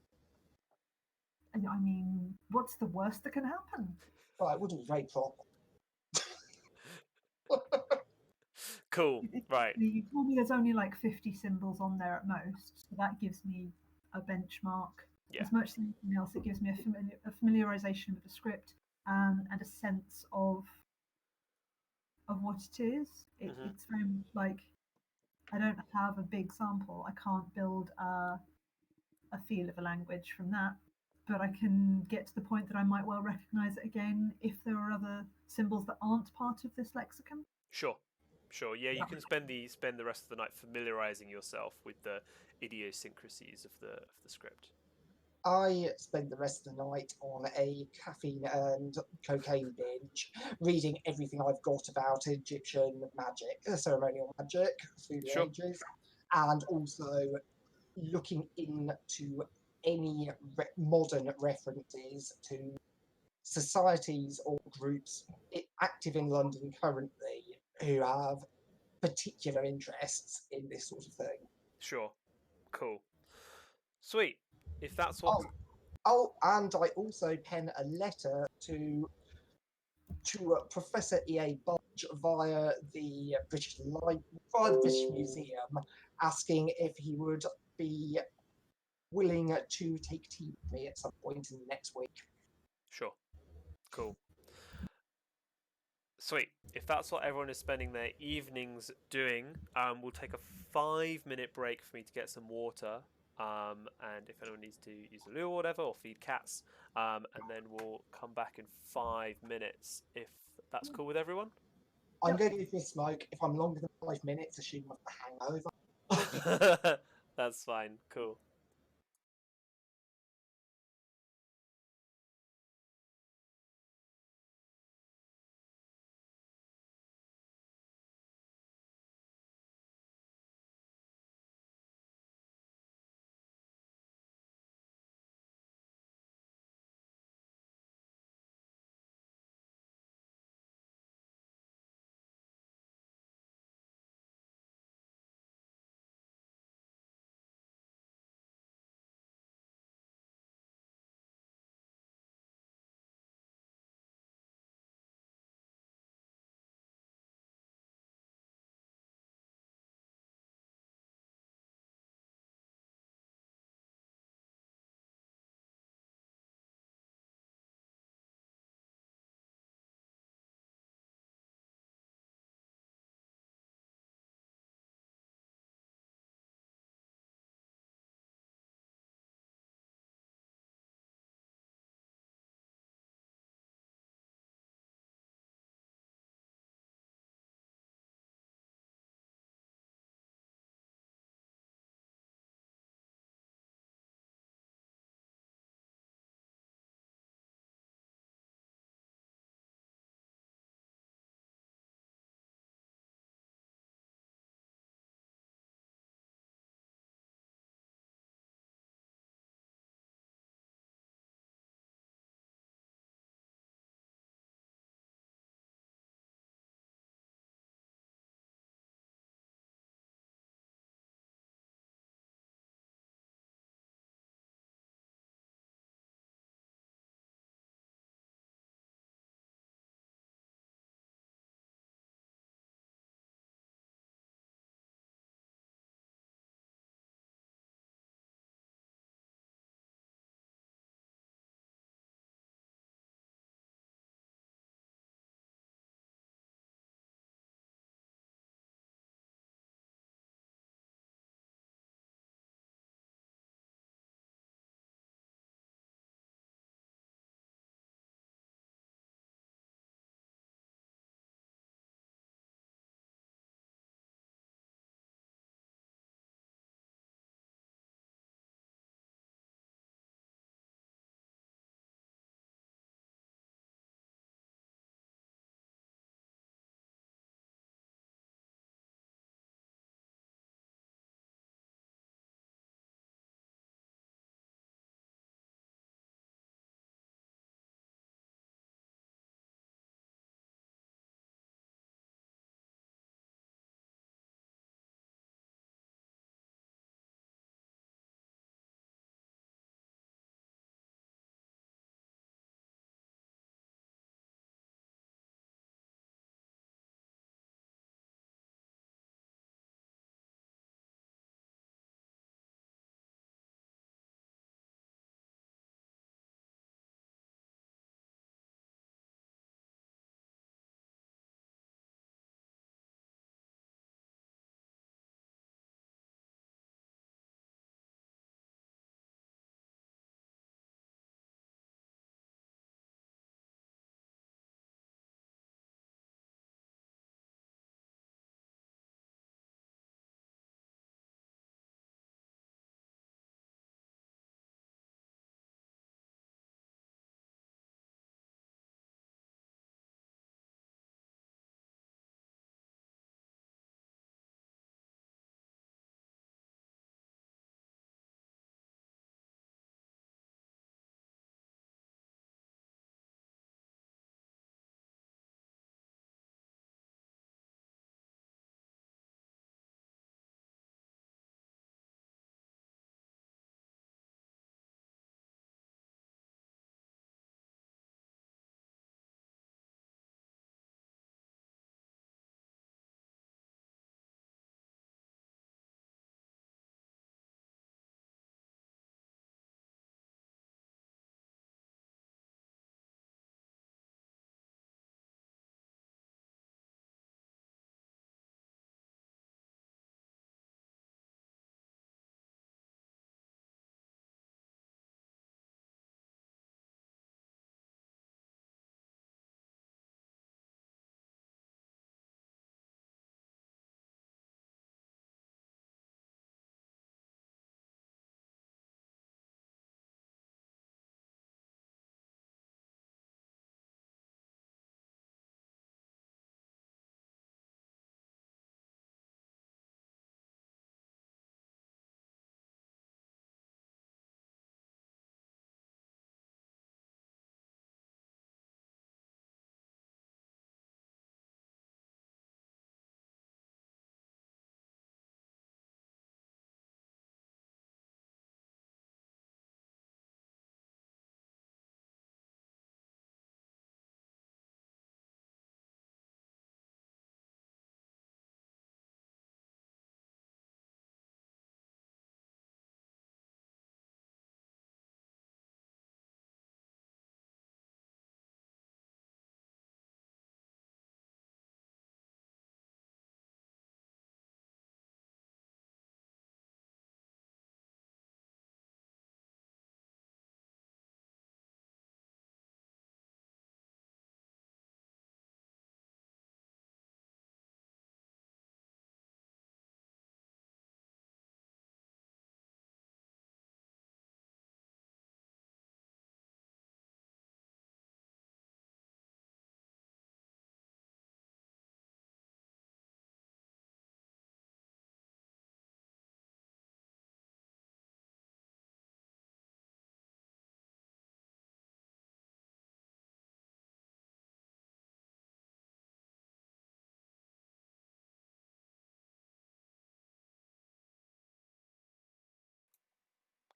S2: I mean, what's the worst that can happen?
S3: Well, it wouldn't be very proper.
S1: Cool. Right.
S2: You told me there's only like 50 symbols on there at most, so that gives me a benchmark.
S1: Yeah.
S2: As much as anything else, it gives me a familiarization with the script and a sense of what it is. It's very much like I don't have a big sample. I can't build a feel of a language from that, but I can get to the point that I might well recognize it again if there are other symbols that aren't part of this lexicon.
S1: Sure. Sure. Yeah, you can spend the rest of the night familiarizing yourself with the idiosyncrasies of the script.
S3: I spent the rest of the night on a caffeine and cocaine binge, reading everything I've got about Egyptian magic, ceremonial magic through the
S1: Sure.
S3: ages, and also looking into any modern references to societies or groups active in London currently who have particular interests in this sort of thing.
S1: Sure. Cool. Sweet. If that's what.
S3: And I also pen a letter to Professor E.A. Budge via the via the British Museum, asking if he would be willing to take tea with me at some point in the next week.
S1: Sure. Cool. Sweet. If that's what everyone is spending their evenings doing, we'll take a 5-minute break for me to get some water. And if anyone needs to use the loo or whatever, or feed cats, and then we'll come back in 5 minutes if that's cool with everyone.
S3: I'm going to give me a smoke. If I'm longer than 5 minutes, assume I'm a hangover.
S1: That's fine. Cool.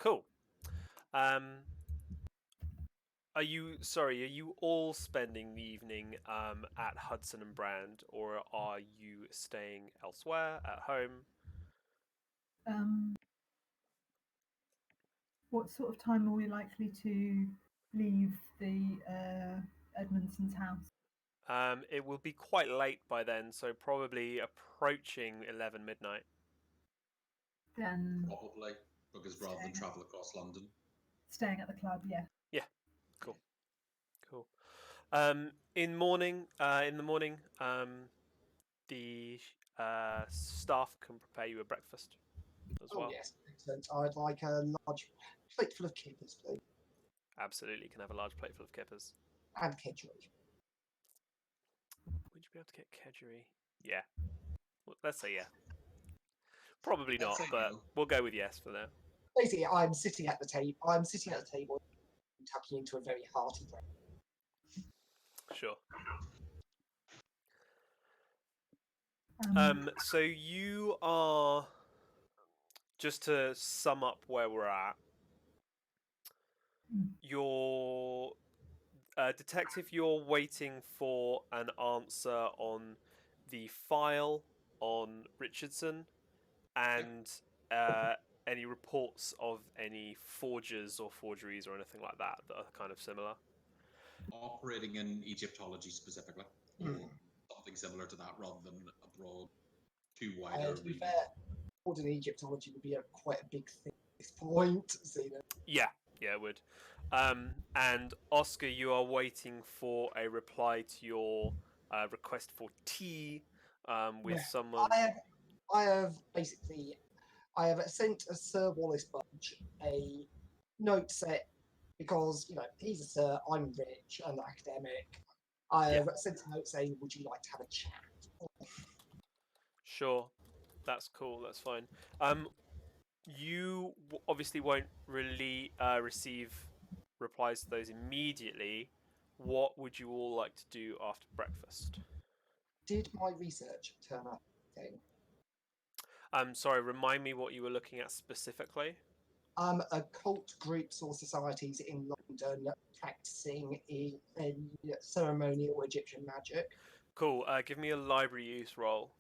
S1: Cool. Are you all spending the evening at Hudson and Brand, or are you staying elsewhere at home?
S2: What sort of time are we likely to leave the Edmondson's house?
S1: It will be quite late by then, so probably approaching 11 midnight.
S2: Then
S4: Probably, because rather than travel across London.
S2: staying at the club, yeah.
S1: Yeah, cool. In the morning, the staff can prepare you a breakfast as
S3: Oh
S1: well.
S3: yes, excellent. I'd like a large plate full of kippers, please,
S1: Absolutely, can have a large plate full of kippers.
S3: and kedgeree.
S1: Would you be able to get kedgeree? Yeah. Well, let's say yeah. Probably
S4: Let's
S1: not,
S4: say
S1: but
S4: no.
S1: we'll go with yes for now.
S3: Basically, I'm sitting at the table, tucking into a very hearty breakfast.
S1: Sure.
S2: Um,
S1: So you are, just to sum up where we're at, you're detective. You're waiting for an answer on the file on Richardson and any reports of any forgers or forgeries or anything like that that are kind of similar.
S4: Operating in Egyptology specifically, or something similar to that, rather than a broad, too wider
S3: To be
S4: remit.
S3: fair, modern Egyptology would be quite a big thing at this point. So,
S1: Yeah, it would. And Oscar, you are waiting for a reply to your request for tea with someone.
S3: I have sent Sir Wallace Budge a note set because he's a sir, I'm rich and academic. I have sent a note saying, "Would you like to have a chat?"
S1: Sure, that's cool. That's fine. You obviously won't really receive replies to those immediately. What would you all like to do after breakfast?
S3: Did my research turn up anything?
S1: Sorry, remind me what you were looking at specifically.
S3: Occult groups or societies in London practicing in ceremonial Egyptian magic.
S1: Cool. Give me a library use roll.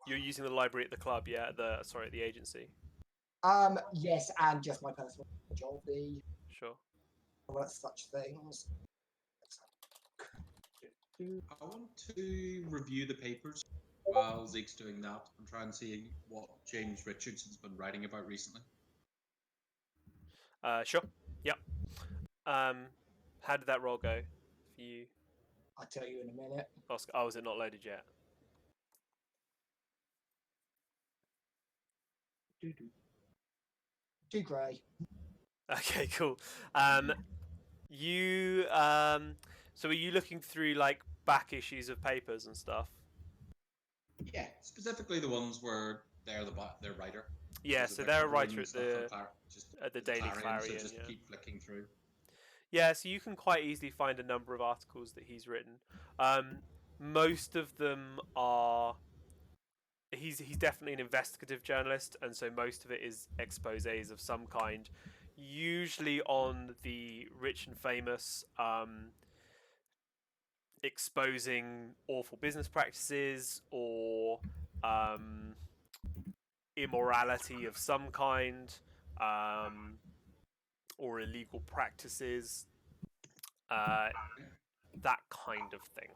S1: You're using the library at the club, yeah? At the agency.
S3: Yes, and just my personal knowledge of the
S1: Sure.
S3: such things.
S4: I want to review the papers while Zeke's doing that and try and see what James Richardson's been writing about recently.
S1: Sure. Yep. How did that roll go for you,
S3: I'll tell you in a minute.
S1: Oscar? Oh, is it not loaded yet?
S3: Too grey.
S1: Okay, cool. You so are you looking through like back issues of papers and stuff?
S4: Yeah, specifically the ones where they're their writer.
S1: Yeah,
S4: There's
S1: so
S4: bit
S1: they're a
S4: covering
S1: writer
S4: stuff
S1: at the
S4: it's
S1: Daily
S4: Clarion, so
S1: Clarion.
S4: just
S1: Yeah.
S4: keep flicking through.
S1: Yeah, so you can quite easily find a number of articles that he's written. Most of them are. He's definitely an investigative journalist, and so most of it is exposés of some kind, usually on the rich and famous, exposing awful business practices or immorality of some kind, or illegal practices, that kind of thing.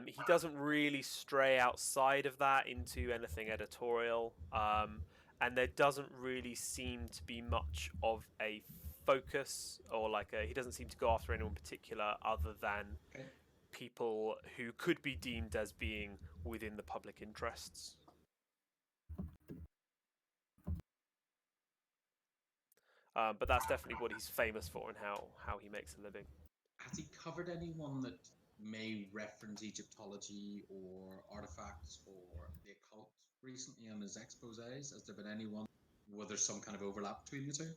S1: He doesn't really stray outside of that into anything editorial, and there doesn't really seem to be much of a focus or he doesn't seem to go after anyone particular other than people who could be deemed as being within the public interests. But that's definitely what he's famous for and how he makes a living.
S4: Has he covered anyone that may reference Egyptology or artifacts or the occult recently on his exposés? Has there been anyone where there's some kind of overlap between the two?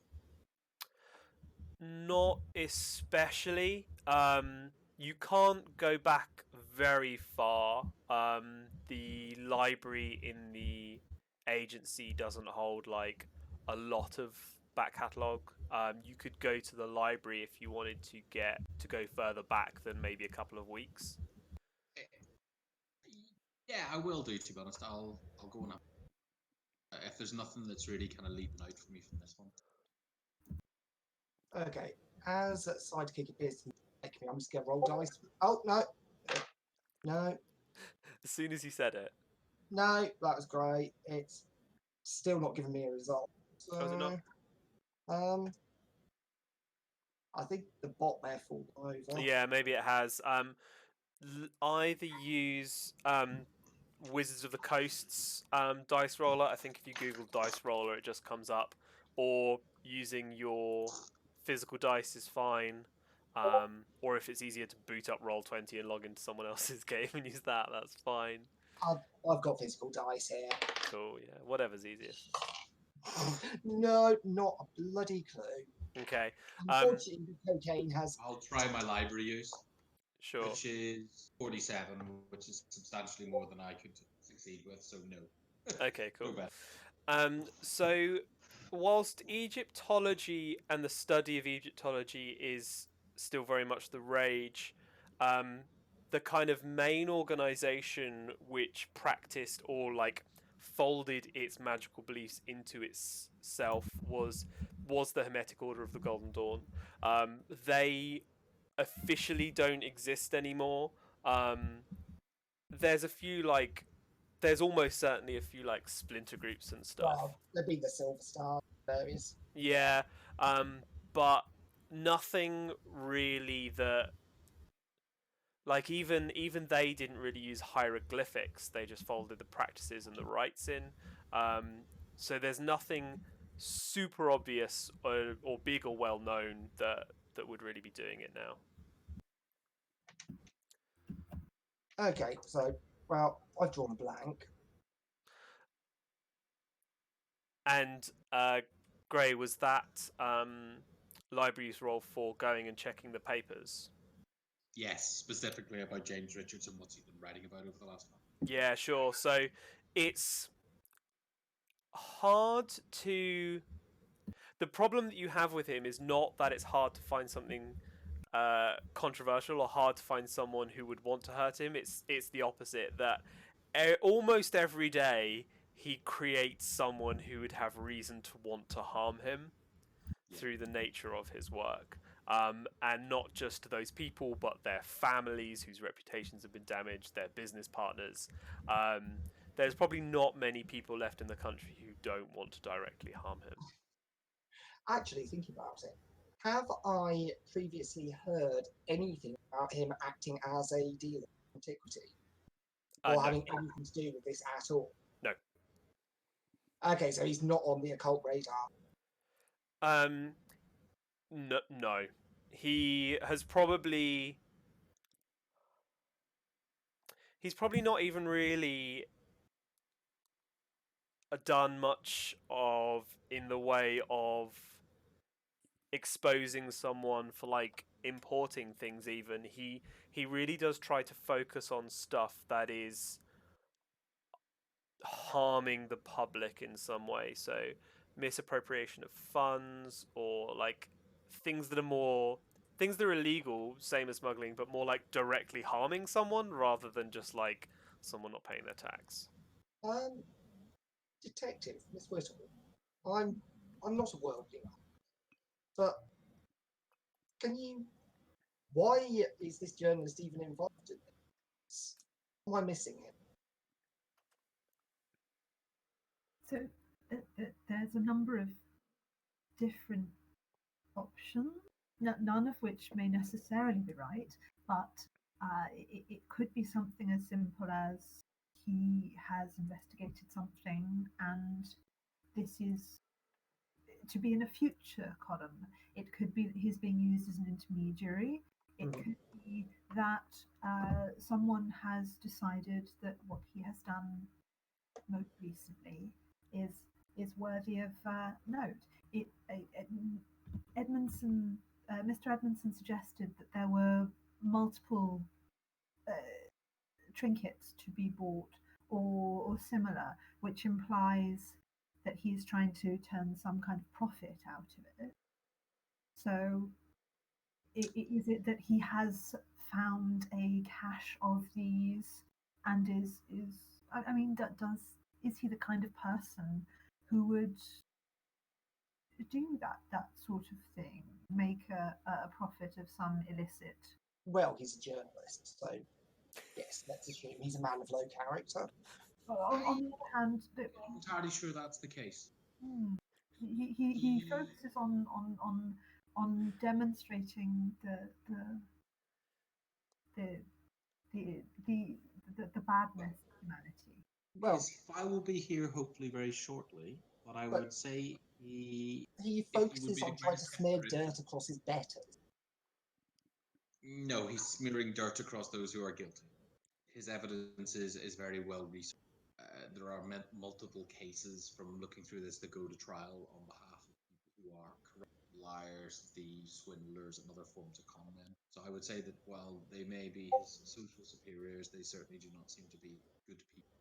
S1: Not especially. You can't go back very far. The library in the agency doesn't hold like a lot of back catalogue. You could go to the library if you wanted to go further back than maybe a couple of weeks.
S4: Yeah, I will do. To be honest, I'll go and if there's nothing that's really kind of leaping out for me from this one.
S3: Okay, as Sidekick appears to like me, I'm just going to roll dice. Oh, no. No,
S1: As soon as you said it,
S3: no, that was great. It's still not giving me a result.
S1: was it not?
S3: So, I think the bot may have fallen over.
S1: Yeah, maybe it has. Either use Wizards of the Coast's dice roller. I think if you Google dice roller, it just comes up. Or using your physical dice is fine. Or if it's easier to boot up Roll20 and log into someone else's game and use that, that's fine.
S3: I've got physical dice here.
S1: Cool, yeah, whatever's easiest.
S3: No, not a bloody clue.
S1: Okay,
S3: Unfortunately, the cocaine has.
S4: I'll try my library use,
S1: sure.
S4: which is 47, which is substantially more than I could succeed with. So no.
S1: Okay, cool.
S4: No bet.
S1: So, whilst Egyptology and the study of Egyptology is still very much the rage, the kind of main organization which practiced or like folded its magical beliefs into itself was the Hermetic Order of the Golden Dawn. They officially don't exist anymore. There's a few like there's almost certainly a few like splinter groups and stuff.
S3: Well, there'd be the Silver Star various.
S1: Yeah, but nothing really that like even they didn't really use hieroglyphics. They just folded the practices and the rites in. So there's nothing super obvious or big or well known that would really be doing it now.
S3: Okay, so I've drawn a blank.
S1: And Gray, was that library's role for going and checking the papers?
S4: Yes, specifically about James Richardson, what's he been writing about over the last month?
S1: Yeah, sure. So it's hard to. The problem that you have with him is not that it's hard to find something controversial or hard to find someone who would want to hurt him. It's the opposite. That almost every day he creates someone who would have reason to want to harm him through the nature of his work. And not just to those people, but their families whose reputations have been damaged, their business partners. There's probably not many people left in the country who don't want to directly harm him.
S3: Actually, thinking about it, have I previously heard anything about him acting as a dealer in antiquity? Or
S1: No.
S3: having anything to do with this at all?
S1: No.
S3: Okay, so he's not on the occult radar.
S1: No. He has probably. He's probably not even really done much of in the way of exposing someone for like importing things. Even he really does try to focus on stuff that is harming the public in some way. So misappropriation of funds or like things that are illegal, same as smuggling, but more like directly harming someone rather than just like someone not paying their tax.
S3: Detective, Miss Whittle, I'm not a worldling, but why is this journalist even involved in this? Am I missing him?
S2: So there's a number of different options, none of which may necessarily be right, but it could be something as simple as he has investigated something and this is to be in a future column. It could be that he's being used as an intermediary. It could be that someone has decided that what he has done most recently is worthy of note. Edmondson, Mr. Edmondson suggested that there were multiple trinkets to be bought or similar, which implies that he's trying to turn some kind of profit out of it. So is it that he has found a cache of these and I mean, is he the kind of person who would do that sort of thing, make a profit of some illicit?
S3: Well, he's a journalist, so yes, let's assume he's a man of low character.
S2: On the other hand,
S4: I'm not entirely sure that's the case.
S2: he focuses on demonstrating the the badness of humanity.
S3: Well,
S4: His file will be here hopefully very shortly, but I
S3: But-
S4: would say
S3: he
S4: if he would
S3: focuses
S4: be the
S3: on trying to
S4: greatest
S3: smear
S4: expert in-
S3: dirt across his betters.
S4: No, he's smearing dirt across those who are guilty. His evidence is very well researched. There are multiple cases from looking through this that go to trial on behalf of people who are corrupt, liars, thieves, swindlers, and other forms of con men. So I would say that while they may be his social superiors, they certainly do not seem to be good people.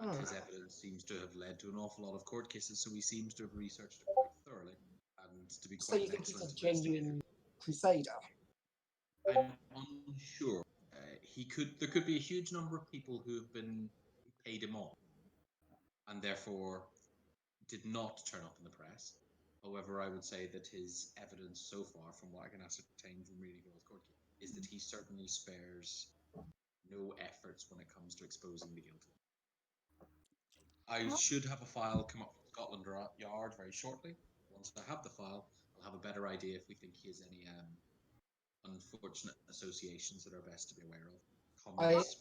S4: And his evidence seems to have led to an awful lot of court cases, so he seems to have researched it quite thoroughly and to be
S3: So
S4: quite
S3: you
S4: an
S3: think he's
S4: excellent
S3: a
S4: investigator.
S3: genuine crusader?
S4: I'm unsure. There could be a huge number of people who paid him off, and therefore did not turn up in the press. However, I would say that his evidence so far, from what I can ascertain from reading both court cases, is that he certainly spares no efforts when it comes to exposing the guilty. I should have a file come up from Scotland Yard very shortly. Once I have the file, I'll have a better idea if we think he has any unfortunate associations that are best to be aware of. Comments.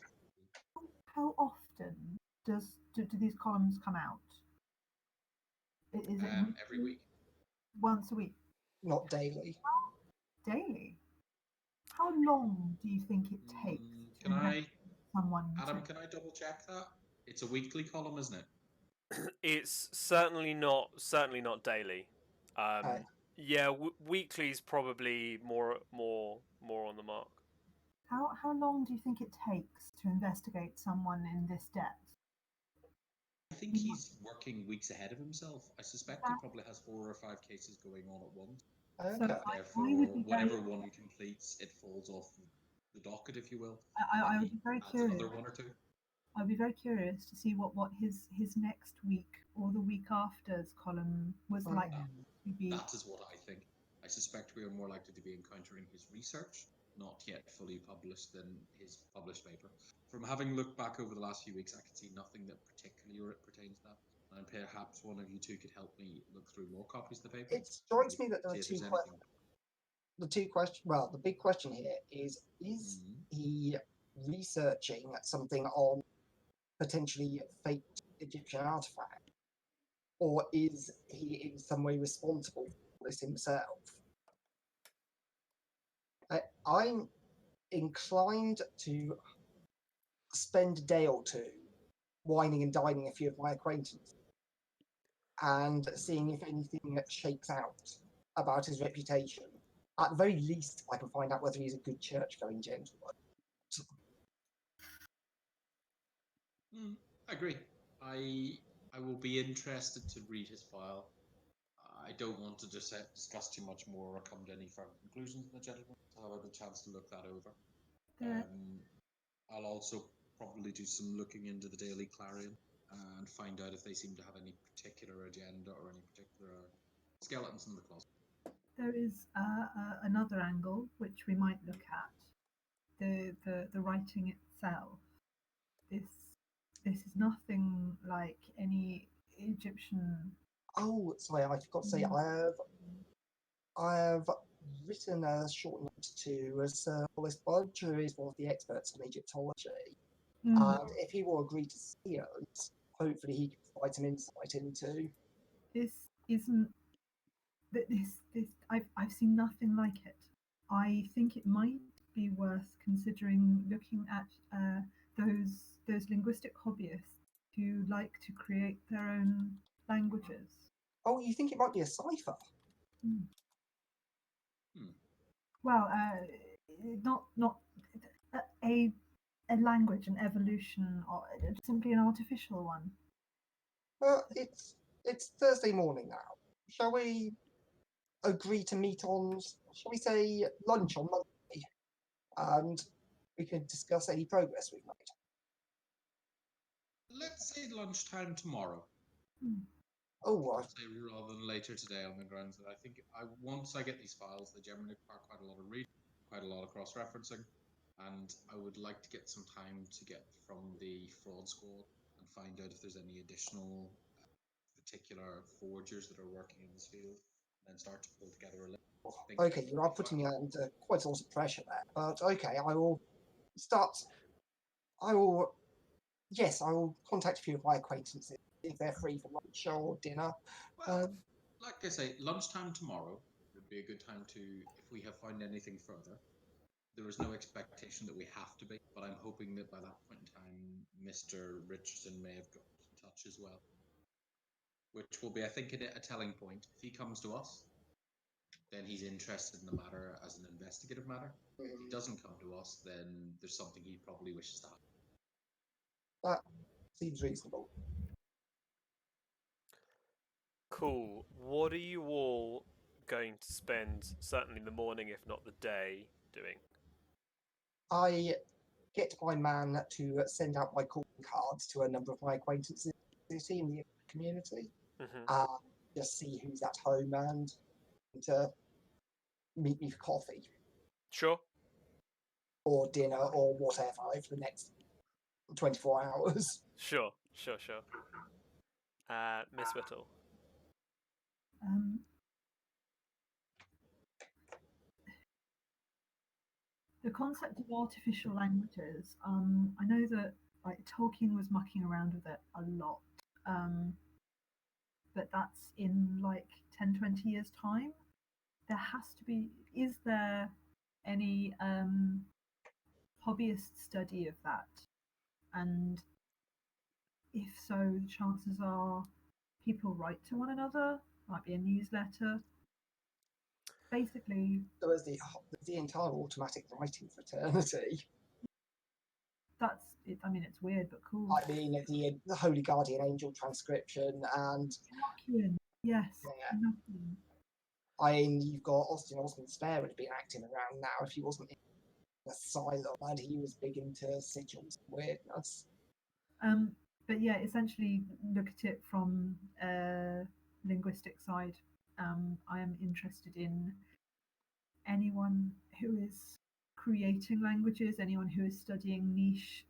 S2: How often do these columns come out? Is it
S4: Every week.
S2: once a week?
S3: Not daily.
S2: Daily? How long do you think it takes to
S4: Can I,
S2: investigate someone?
S4: Adam? Can I double check that? It's a weekly column, isn't it?
S1: It's certainly not daily.
S3: Okay.
S1: Yeah, weekly's probably more on the mark.
S2: How long do you think it takes to investigate someone in this depth?
S4: I think he's working weeks ahead of himself. I suspect he probably has 4 or 5 cases going on at once.
S3: Okay.
S2: So
S4: Therefore,
S2: I would be
S4: whatever one completes, it falls off the docket, if you will.
S2: I would be very
S4: Adds
S2: curious.
S4: another 1 or 2.
S2: I'd be very curious to see what his next week or the week after's column was like to be.
S4: That is what I think. I suspect we are more likely to be encountering his research, not yet fully published, than his published paper. From having looked back over the last few weeks, I can see nothing that particularly pertains to that. And perhaps one of you two could help me look through more copies of the paper.
S3: It strikes me that there are
S4: See if
S3: two
S4: there's
S3: questions.
S4: anything.
S3: The two questions. Well, the big question here is he researching something on potentially faked Egyptian artifact, or is he in some way responsible for this himself? I'm inclined to spend a day or two whining and dining a few of my acquaintances and seeing if anything shakes out about his reputation. At the very least, I can find out whether he's a good church-going gentleman.
S4: I agree. I will be interested to read his file. I don't want to just discuss too much more or come to any firm conclusions in the gentleman. So I'll have a chance to look that over. I'll also probably do some looking into the Daily Clarion and find out if they seem to have any particular agenda or any particular skeletons in the closet.
S2: There is another angle which we might look at. The writing itself. This is nothing like any Egyptian.
S3: Oh, sorry, I forgot to say, I have written a short note to Sir Wallace Budge, who is one of the experts in Egyptology. And if he will agree to see it, hopefully he can provide some insight into.
S2: This isn't. This I've seen nothing like it. I think it might be worth considering looking at those linguistic hobbyists who like to create their own languages.
S3: Oh, you think it might be a cipher?
S2: Well, not a language, an evolution, or simply an artificial one.
S3: It's It's Thursday morning now. Shall we agree to meet on, shall we say, lunch on Monday? And we can discuss any progress we've made.
S4: Let's say lunchtime tomorrow.
S3: Oh,
S4: I'd say rather than later today, on the grounds that I think once I get these files, they generally require quite a lot of reading, quite a lot of cross-referencing, and I would like to get some time to get from the fraud squad and find out if there's any additional particular forgers that are working in this field, and then start to pull together a list.
S3: okay, you are putting me under quite a lot of pressure there. But okay, I will start. Yes, I will contact a few of my acquaintances if they're free for lunch or dinner.
S4: Well, like I say, lunchtime tomorrow would be a good time to, if we have found anything further. There is no expectation that we have to be, but I'm hoping that by that point in time, Mr. Richardson may have got in touch as well. Which will be, I think, a telling point. If he comes to us, then he's interested in the matter as an investigative matter. If he doesn't come to us, then there's something he probably wishes to have.
S3: That seems reasonable.
S1: Cool. What are you all going to spend, certainly the morning, if not the day, doing?
S3: I get my man to send out my calling cards to a number of my acquaintances in the community.
S1: Mm-hmm.
S3: Just see who's at home and to meet me for coffee
S1: Sure.
S3: or dinner or whatever over the next 24 hours.
S1: Sure. Miss Whittle.
S2: The concept of artificial languages, I know that like Tolkien was mucking around with it a lot, but that's in like 10, 20 years' time. There has to be, is there any hobbyist study of that? And if so, the chances are people write to one another, might be a newsletter. Basically,
S3: There was the entire automatic writing fraternity.
S2: that's it. I mean, it's weird but cool.
S3: I mean, the Holy Guardian Angel transcription and
S2: Inoculant, yes.
S3: yeah.
S2: Inoculant.
S3: I mean, you've got Austin Osman Spare would have been acting around now if he wasn't in asylum and he was big into sigils and weirdness.
S2: But yeah, essentially look at it from a linguistic side. I am interested in anyone who is creating languages, anyone who is studying niche,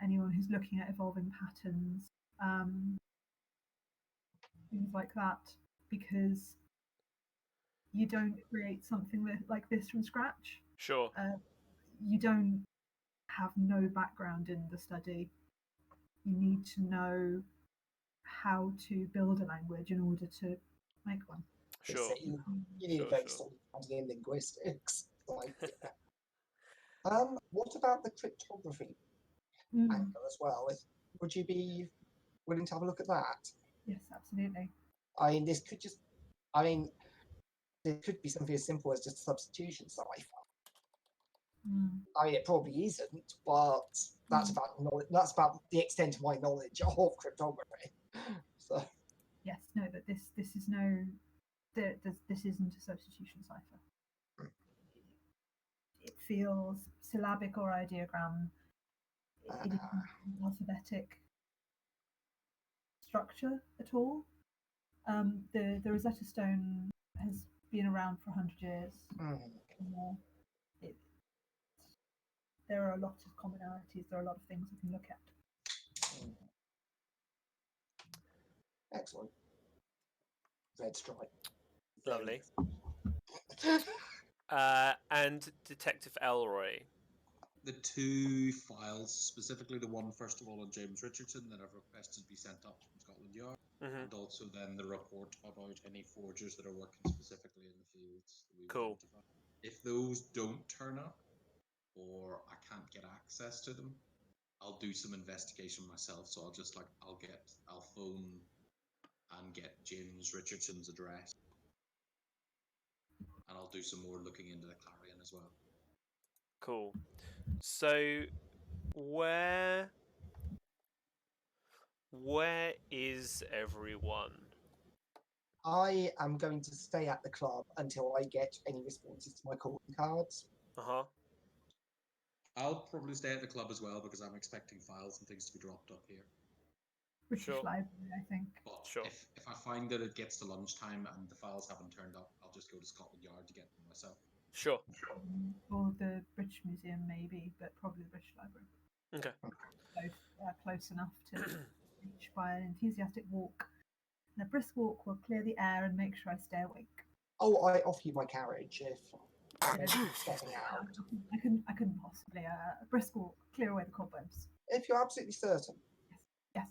S2: anyone who's looking at evolving patterns, things like that, because you don't create something like this from scratch.
S1: Sure.
S2: You don't have no background in the study. You need to know how to build a language in order to make one.
S1: Sure.
S3: You need a very solid founding in linguistics. Like, yeah. What about the cryptography angle as well? Would you be willing to have a look at that?
S2: Yes, absolutely.
S3: I mean, there could be something as simple as just a substitution cipher. I mean, it probably isn't, but that's about knowledge. That's about the extent of my knowledge of cryptography. So
S2: yes, no, but this is no, this isn't a substitution cipher. It feels syllabic or ideogram. It isn't an alphabetic structure at all. The Rosetta Stone has been around for 100 years. There are a lot of commonalities. There are a lot of things we can look at.
S3: Excellent. Red stripe.
S1: Lovely. And Detective Elroy.
S4: The two files, specifically the one, first of all, on James Richardson, that I've requested be sent up from Scotland Yard, and also then the report about any forgers that are working specifically in the fields that we've identified. If those don't turn up, or I can't get access to them, I'll do some investigation myself. So I'll phone and get James Richardson's address, and I'll do some more looking into the Clarion as well.
S1: Cool. So where is everyone
S3: I am going to stay at the club until I get any responses to my calling cards.
S1: Uh-huh.
S4: I'll probably stay at the club as well because I'm expecting files and things to be dropped up here.
S2: British
S1: Sure.
S2: Library, I think.
S4: But
S1: Sure.
S4: if I find that it gets to lunchtime and the files haven't turned up, I'll just go to Scotland Yard to get them myself.
S1: Sure.
S2: Or the British Museum, maybe, but probably the British Library.
S1: Okay.
S2: Close enough to reach by an enthusiastic walk. And a brisk walk will clear the air and make sure I stay awake.
S3: Oh, I offer you my carriage if stepping out.
S2: I couldn't possibly. A brisk walk, clear away the cobwebs.
S3: If you're absolutely certain.
S2: Yes.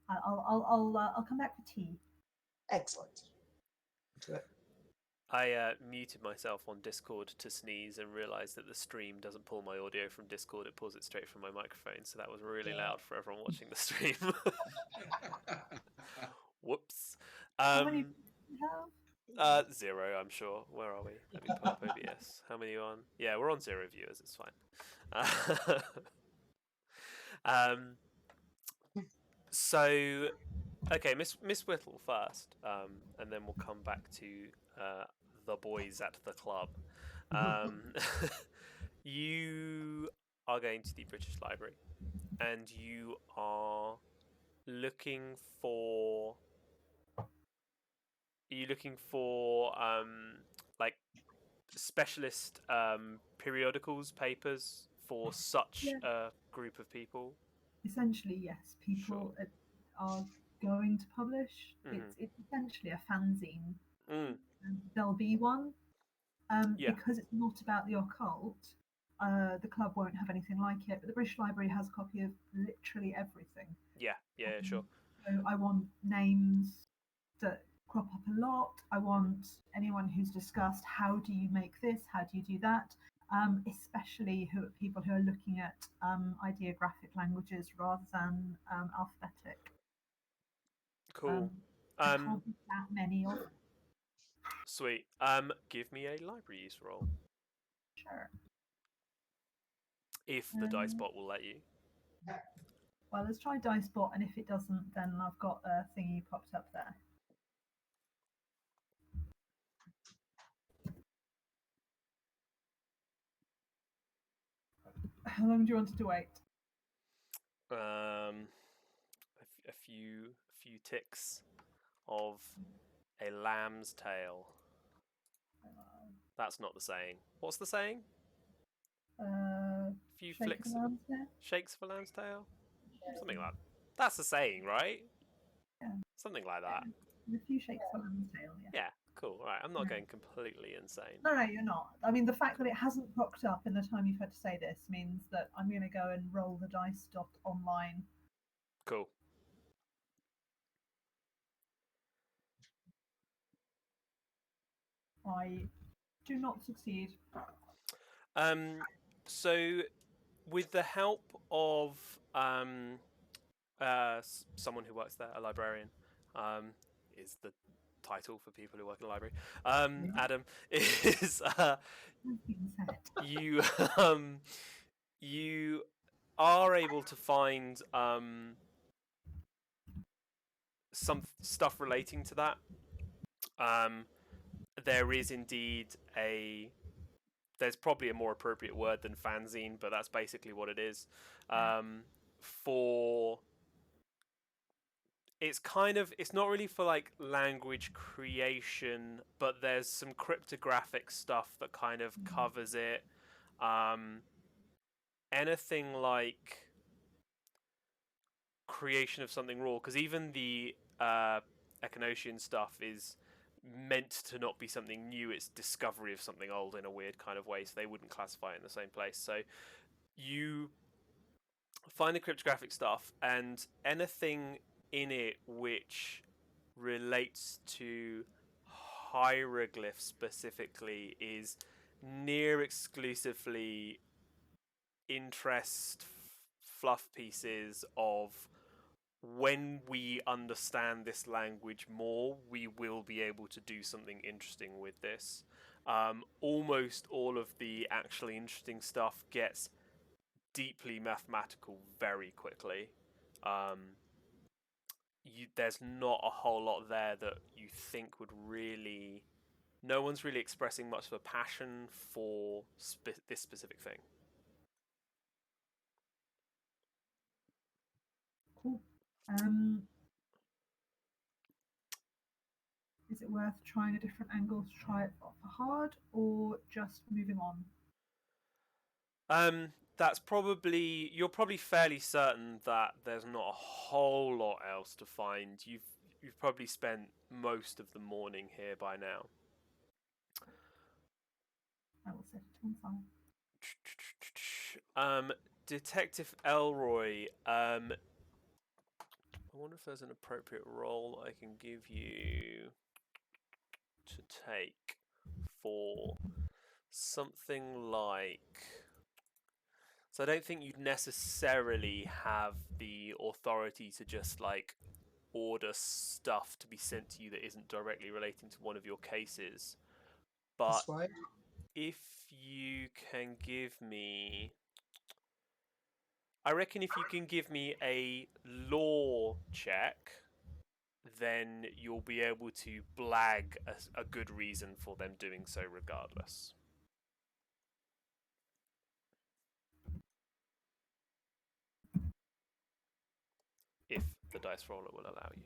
S2: I'll come back for tea.
S3: Excellent.
S1: I muted myself on Discord to sneeze and realised that the stream doesn't pull my audio from Discord, it pulls it straight from my microphone, so that was really loud for everyone watching the stream. Whoops.
S2: How many do you have?
S1: 0, I'm sure. Where are we? Let me pull up OBS. How many are on? Yeah, we're on 0 viewers, it's fine. So, okay, Miss Whittle first, and then we'll come back to the boys at the club. You are going to the British Library, and you are looking for. Are you looking for like specialist periodicals, papers for such a group of people?
S2: Essentially, yes. People are going to publish.
S1: Mhm.
S2: It's essentially a fanzine.
S1: Mm.
S2: There'll be one.
S1: Yeah.
S2: Because it's not about the occult, the club won't have anything like it. But the British Library has a copy of literally everything.
S1: Yeah, sure.
S2: So I want names that crop up a lot. I want anyone who's discussed how do you make this, how do you do that, especially people who are looking at ideographic languages rather than alphabetic.
S1: Cool.
S2: There can't be that many of them.
S1: Sweet. Give me a library use roll.
S2: Sure.
S1: If the dice bot will let you.
S2: Well, let's try Dicebot, and if it doesn't, then I've got a thingy popped up there. How long do you want it to wait?
S1: A few ticks of a lamb's tail. That's not the saying. What's the saying? A few flicks. Shakes of a lamb's tail? Something like that. That's the saying, right?
S2: Yeah.
S1: Something like that.
S2: A few shakes of a lamb's tail, yeah.
S1: Yeah, cool. All right, I'm not going completely insane.
S2: No, you're not. I mean, the fact that it hasn't popped up in the time you've had to say this means that I'm going to go and roll the dice online.
S1: Cool.
S2: I do not succeed.
S1: So, with the help of someone who works there, a librarian, is the title for people who work in a library. Adam is you you are able to find some stuff relating to that. There is indeed there's probably a more appropriate word than fanzine, but that's basically what it is. It's not really for like language creation, but there's some cryptographic stuff that kind of covers it. Anything like creation of something raw, because even the Echinosian stuff is meant to not be something new, it's discovery of something old in a weird kind of way, so they wouldn't classify it in the same place. So you find the cryptographic stuff, and anything in it which relates to hieroglyphs specifically is near exclusively fluff pieces of when we understand this language more, we will be able to do something interesting with this. Almost all of the actually interesting stuff gets deeply mathematical very quickly. there's not a whole lot there that you think would really. No one's really expressing much of a passion for this specific thing.
S2: Cool. Is it worth trying a different angle to try it for hard, or just moving on?
S1: That's probably you're probably fairly certain that there's not a whole lot else to find. You've probably spent most of the morning here by now.
S2: I will set it on side.
S1: Detective Elroy. I wonder if there's an appropriate role I can give you to take for something like. So I don't think you'd necessarily have the authority to just like order stuff to be sent to you that isn't directly relating to one of your cases. But
S3: This way.
S1: if you can give me, I reckon if you can give me a law check, then you'll be able to blag a good reason for them doing so regardless. If the dice roller will allow you.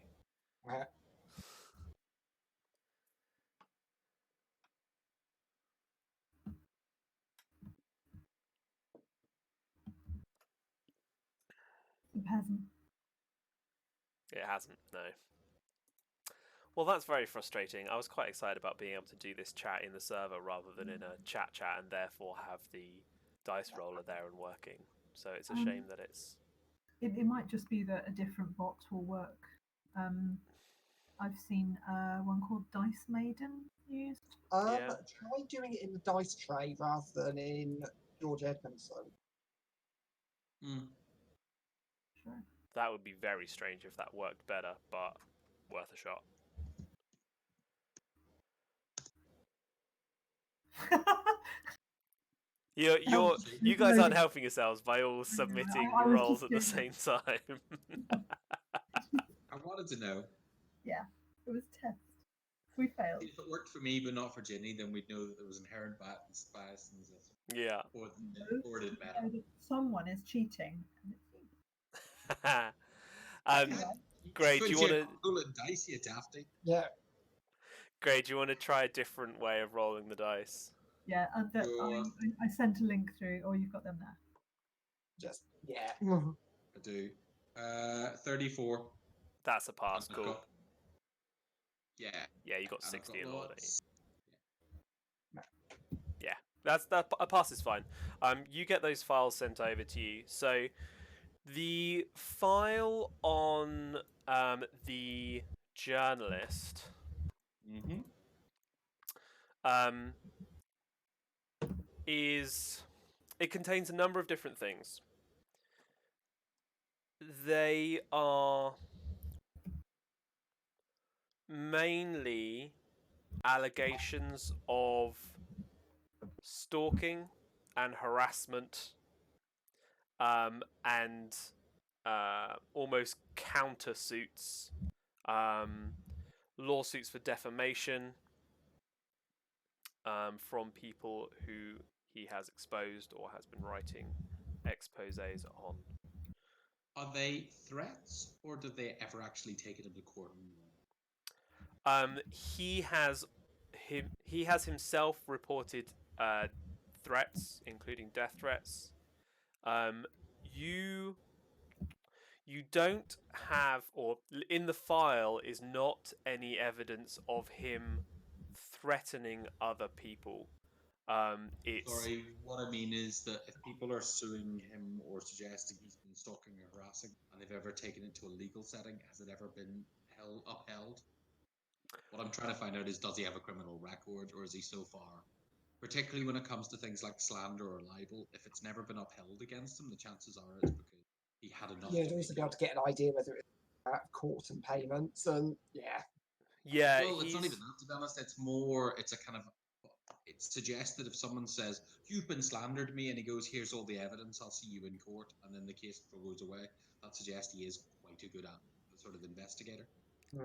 S2: It hasn't.
S1: It hasn't, no. Well, that's very frustrating. I was quite excited about being able to do this chat in the server rather than in a chat and therefore have the dice roller there and working. So it's a shame that it's...
S2: It might just be that a different bot will work. I've seen one called Dice Maiden used.
S1: Yeah.
S3: Try doing it in the dice tray rather than in George Edmondson.
S2: Sure.
S1: That would be very strange if that worked better, but worth a shot. You guys aren't helping yourselves by all submitting rolls at the same time.
S4: I wanted to know.
S2: Yeah, it was a test. We failed.
S4: If it worked for me but not for Ginny, then we'd know that there was inherent bias in the system.
S1: Yeah.
S4: Or it did better.
S2: Someone is cheating.
S1: Gray, do you want to
S4: roll dice, you dafty?
S3: Yeah.
S1: Gray, do you want to try a different way of rolling the dice?
S2: Yeah, I sent a link through, or you've got them there.
S3: Just yeah.
S4: I do. 34.
S1: That's a pass. Cool.
S4: Yeah.
S1: Yeah, you got 60 in order.
S3: Yeah.
S1: Yeah, that a pass is fine. You get those files sent over to you. So the file on the journalist it contains a number of different things. They are mainly allegations of stalking and harassment and almost countersuits, lawsuits for defamation from people who he has exposed or has been writing exposés on.
S4: Are they threats, or did they ever actually take it into court?
S1: He has himself reported threats, including death threats. You don't have, or in the file is not any evidence of him threatening other people.
S4: Sorry, what I mean is that if people are suing him or suggesting he's been stalking or harassing, and they've ever taken it to a legal setting, has it ever been upheld? What I'm trying to find out is, does he have a criminal record, or is he so far, particularly when it comes to things like slander or libel, if it's never been upheld against him, the chances are it's because he had enough.
S3: You'd also be able to get an idea whether it's court and payments, and yeah.
S4: Well, it's not even that, to be honest. It's more, it's a kind of, it suggests that if someone says, you've been slandered me, and he goes, here's all the evidence, I'll see you in court, and then the case goes away, that suggests he is quite a good at it as sort of investigator.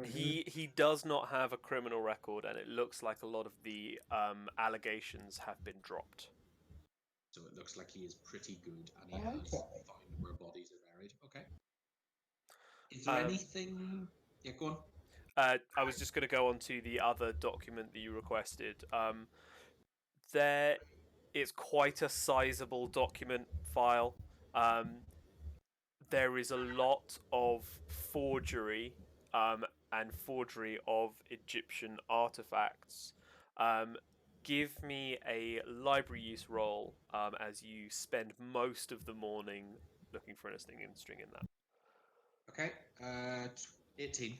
S1: He does not have a criminal record, and it looks like a lot of the allegations have been dropped.
S4: So it looks like he is pretty good, and he has
S3: Okay.
S4: found where bodies are buried. Okay. Is there anything? Yeah, go on.
S1: I was just going to go on to the other document that you requested. There, it's quite a sizable document file. There is a lot of forgery and forgery of Egyptian artifacts. Give me a library use roll as you spend most of the morning looking for anything interesting in that.
S4: Okay. 18.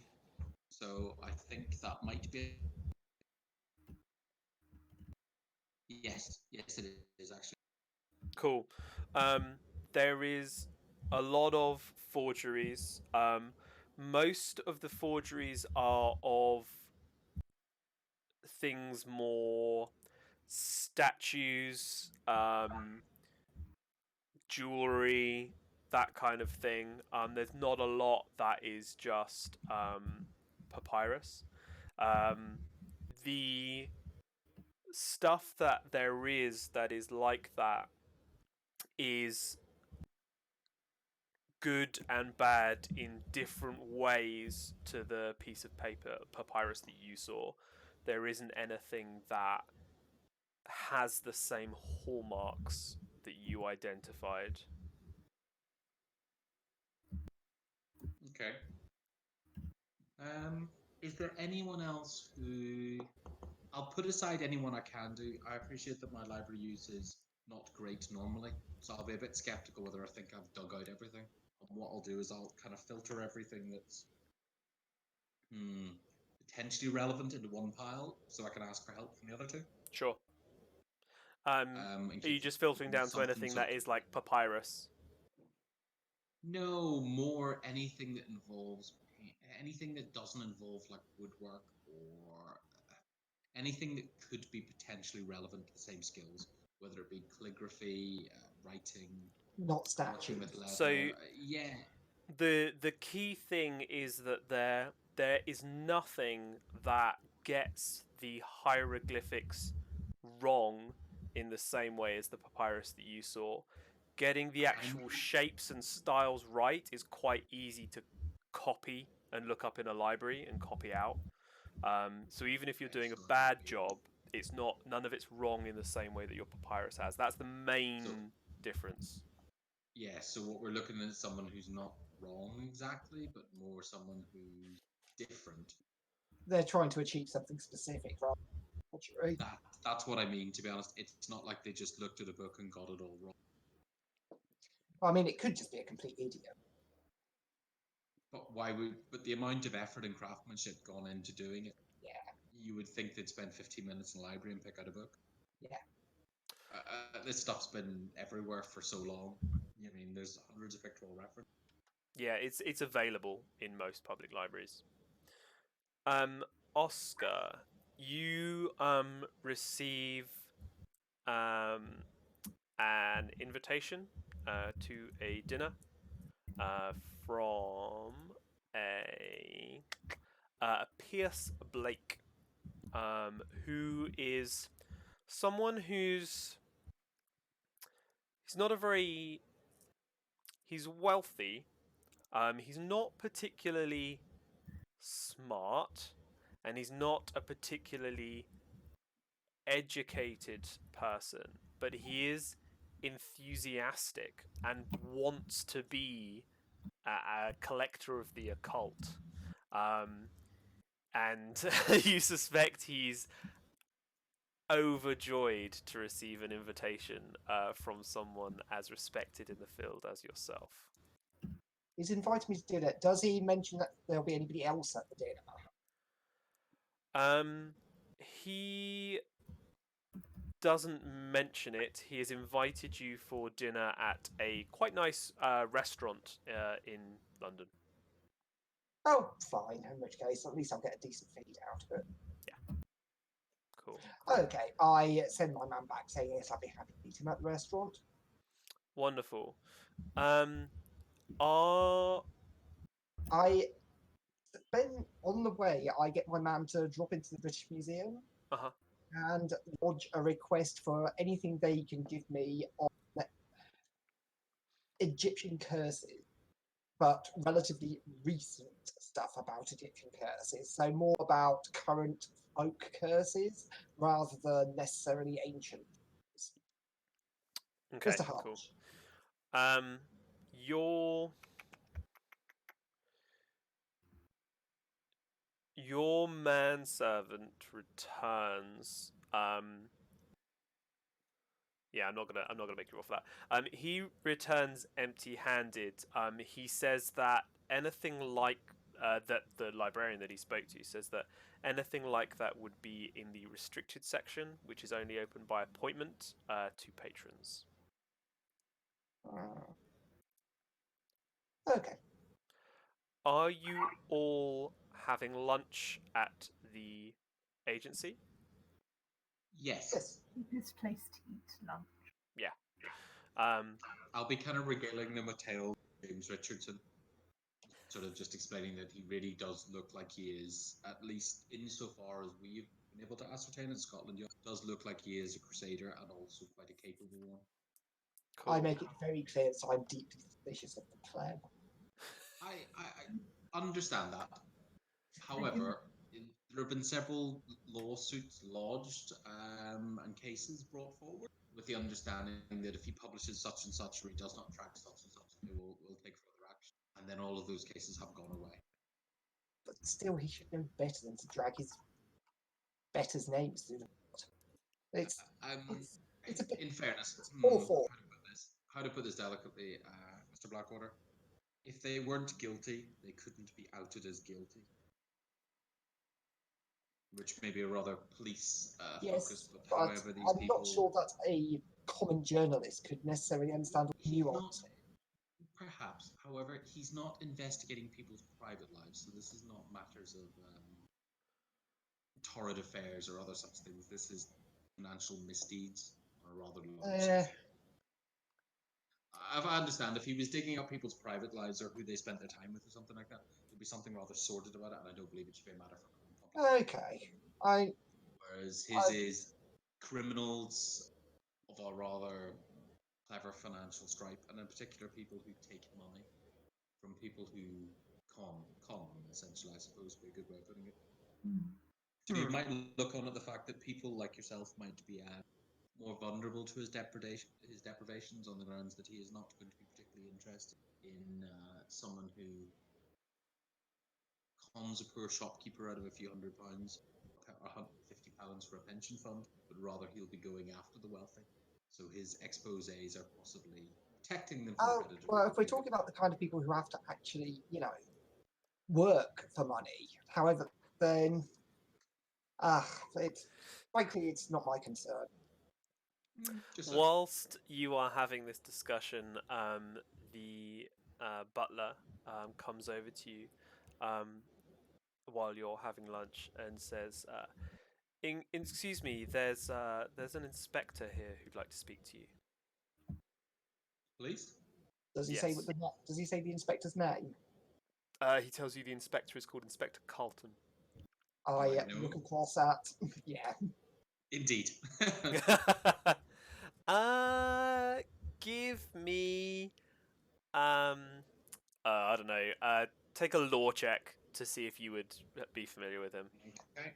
S4: So I think that might be. Yes, it is actually.
S1: Cool. There is a lot of forgeries. Most of the forgeries are of things more statues, jewelry, that kind of thing. There's not a lot that is just papyrus. The stuff that there is that is like that is good and bad in different ways to the piece of paper papyrus that you saw. There isn't anything that has the same hallmarks that you identified.
S4: Okay. Is there anyone else who? I'll put aside anyone I can do. I appreciate that my library use is not great normally, so I'll be a bit skeptical whether I think I've dug out everything. And what I'll do is I'll kind of filter everything that's potentially relevant into one pile, so I can ask for help from the other two.
S1: Sure.
S4: In
S1: Are you
S4: case
S1: just filtering down to
S4: something
S1: anything
S4: sort
S1: that is like papyrus?
S4: No, more anything that involves anything that doesn't involve like woodwork or anything that could be potentially relevant to the same skills, whether it be calligraphy, writing,
S3: Not
S4: working with
S3: statues.
S4: leather.
S1: So
S4: Yeah,
S1: the key thing is that there is nothing that gets the hieroglyphics wrong in the same way as the papyrus that you saw. Getting the
S4: I'm
S1: actual shapes and styles right is quite easy to copy and look up in a library and copy out. So even if you're
S4: okay.
S1: doing a
S4: So
S1: bad job, it's not none of it's wrong in the same way that your papyrus has. That's the
S4: so
S1: main difference.
S4: yeah. So what we're looking at is someone who's not wrong exactly, but more someone who's different.
S3: They're trying to achieve something specific, right? Right.
S4: That's what I mean. To be honest, it's not like they just looked at a book and got it all wrong.
S3: I mean, it could just be a complete idiot.
S4: But why would? But the amount of effort and craftsmanship gone into doing it,
S3: Yeah,
S4: you would think they'd spend 15 minutes in the library and pick out a book.
S3: yeah.
S4: This stuff's been everywhere for so long. I mean, there's hundreds of pictorial references.
S1: Yeah, it's available in most public libraries. Oscar, you receive um an invitation to a dinner from a Pierce Blake, who is someone who's he's not a very he's wealthy. He's not particularly smart, and he's not a particularly educated person, but he is enthusiastic and wants to be a collector of the occult. And you suspect he's overjoyed to receive an invitation from someone as respected in the field as yourself.
S3: He's invited me to dinner. Does he mention that there'll be anybody else at the dinner?
S1: He doesn't mention it. He has invited you for dinner at a quite nice restaurant in London.
S3: Oh, fine. In which case, at least I'll get a decent feed out of it.
S1: Yeah. Cool.
S3: Okay, I send my man back saying yes, I'd be happy to meet him at the restaurant.
S1: Wonderful. Are
S3: I then on the way, I get my man to drop into the British Museum
S1: Uh-huh.
S3: and lodge a request for anything they can give me on Egyptian curses, but relatively recent stuff about Egyptian curses. So more about current folk curses rather than necessarily ancient.
S1: Okay,
S3: Just a
S1: cool.
S3: hunch.
S1: Your manservant returns. Yeah, I'm not gonna make you roll for that. He returns empty-handed. He says that anything like that the librarian that he spoke to says that anything like that would be in the restricted section, which is only open by appointment to patrons.
S3: Okay.
S1: Are you all having lunch at the agency?
S4: Yes.
S3: Yes.
S2: Cheapest place to eat lunch.
S1: Yeah. Um,
S4: I'll be kind of regaling them a tale of James Richardson, sort of just explaining that he really does look like he is, at least insofar as we've been able to ascertain in Scotland Yard, does look like he is a crusader and also quite a capable one.
S1: cool.
S3: I make it very clear that I'm deeply suspicious of the pleb.
S4: I understand that. However, there have been several lawsuits lodged and cases brought forward with the understanding that if he publishes such and such or he does not track such and such, they will take further action. And then all of those cases have gone away.
S3: But still, he should know better than to drag his better's names through the pot. It's a bit
S4: In fairness,
S3: awful.
S4: how to put this delicately, Mr. Blackwater? If they weren't guilty, they couldn't be outed as guilty. Which may be a rather police
S3: Yes,
S4: focus, but
S3: but
S4: however, these
S3: I'm
S4: people.
S3: not sure that a common journalist could necessarily understand the
S4: He's not.
S3: nuance.
S4: Perhaps, however, he's not investigating people's private lives, so this is not matters of torrid affairs or other such things. This is financial misdeeds on a rather large scale. I understand if he was digging up people's private lives or who they spent their time with or something like that, there'd be something rather sordid about it, and I don't believe it should be a matter for public.
S3: Okay,
S4: Whereas his is criminals of a rather clever financial stripe, and in particular people who take money from people who con them, essentially, I suppose, would be a good way of putting it. So you might look on at the fact that people like yourself might be more vulnerable to his deprivations on the grounds that he is not going to be particularly interested in someone who cons a poor shopkeeper out of a few £100 or £50 for a pension fund, but rather he'll be going after the wealthy. So his exposés are possibly protecting them from predatory.
S3: well, if we're talking about the kind of people who have to actually, work for money, however, then, frankly, it's not my concern.
S1: Whilst you are having this discussion, the butler comes over to you while you're having lunch and says, "Excuse me, there's an inspector here who'd like to speak to you."
S4: Please?
S3: Does he
S1: Yes.
S3: say does he say the inspector's name?
S1: He tells you the inspector is called Inspector Carlton.
S3: I
S4: know
S3: look
S4: him?
S3: across at yeah.
S4: Indeed.
S1: Give me I don't know. Take a law check to see if you would be familiar with him.
S4: Okay.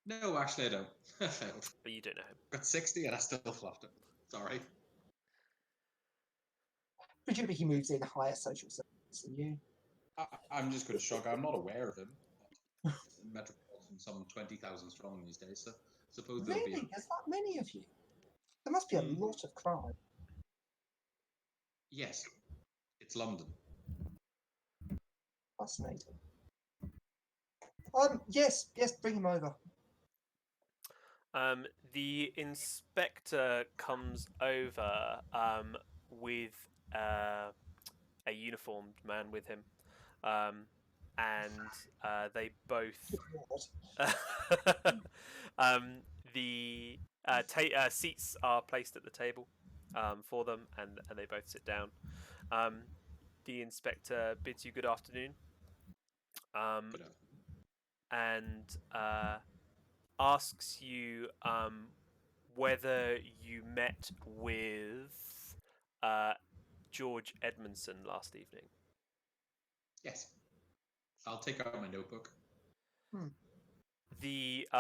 S4: No, actually, I don't. I failed.
S1: But you don't know him.
S4: Got 60 and I still fluffed it. Sorry.
S3: Presumably he moves in higher social services than you.
S4: I'm just going to shrug. I'm not aware of him. Metropolitan, some 20,000 strong these days, so suppose there'll
S3: Really?
S4: be.
S3: There's that many of you? There must be a lot of crime.
S4: Yes, it's London.
S3: Fascinating. Yes, bring him over.
S1: The inspector comes over with a uniformed man with him, and they both. The seats are placed at the table for them, and they both sit down. The inspector bids you good afternoon.
S4: Good afternoon.
S1: and asks you whether you met with George Edmondson last evening.
S4: Yes. I'll take out my notebook.
S1: The he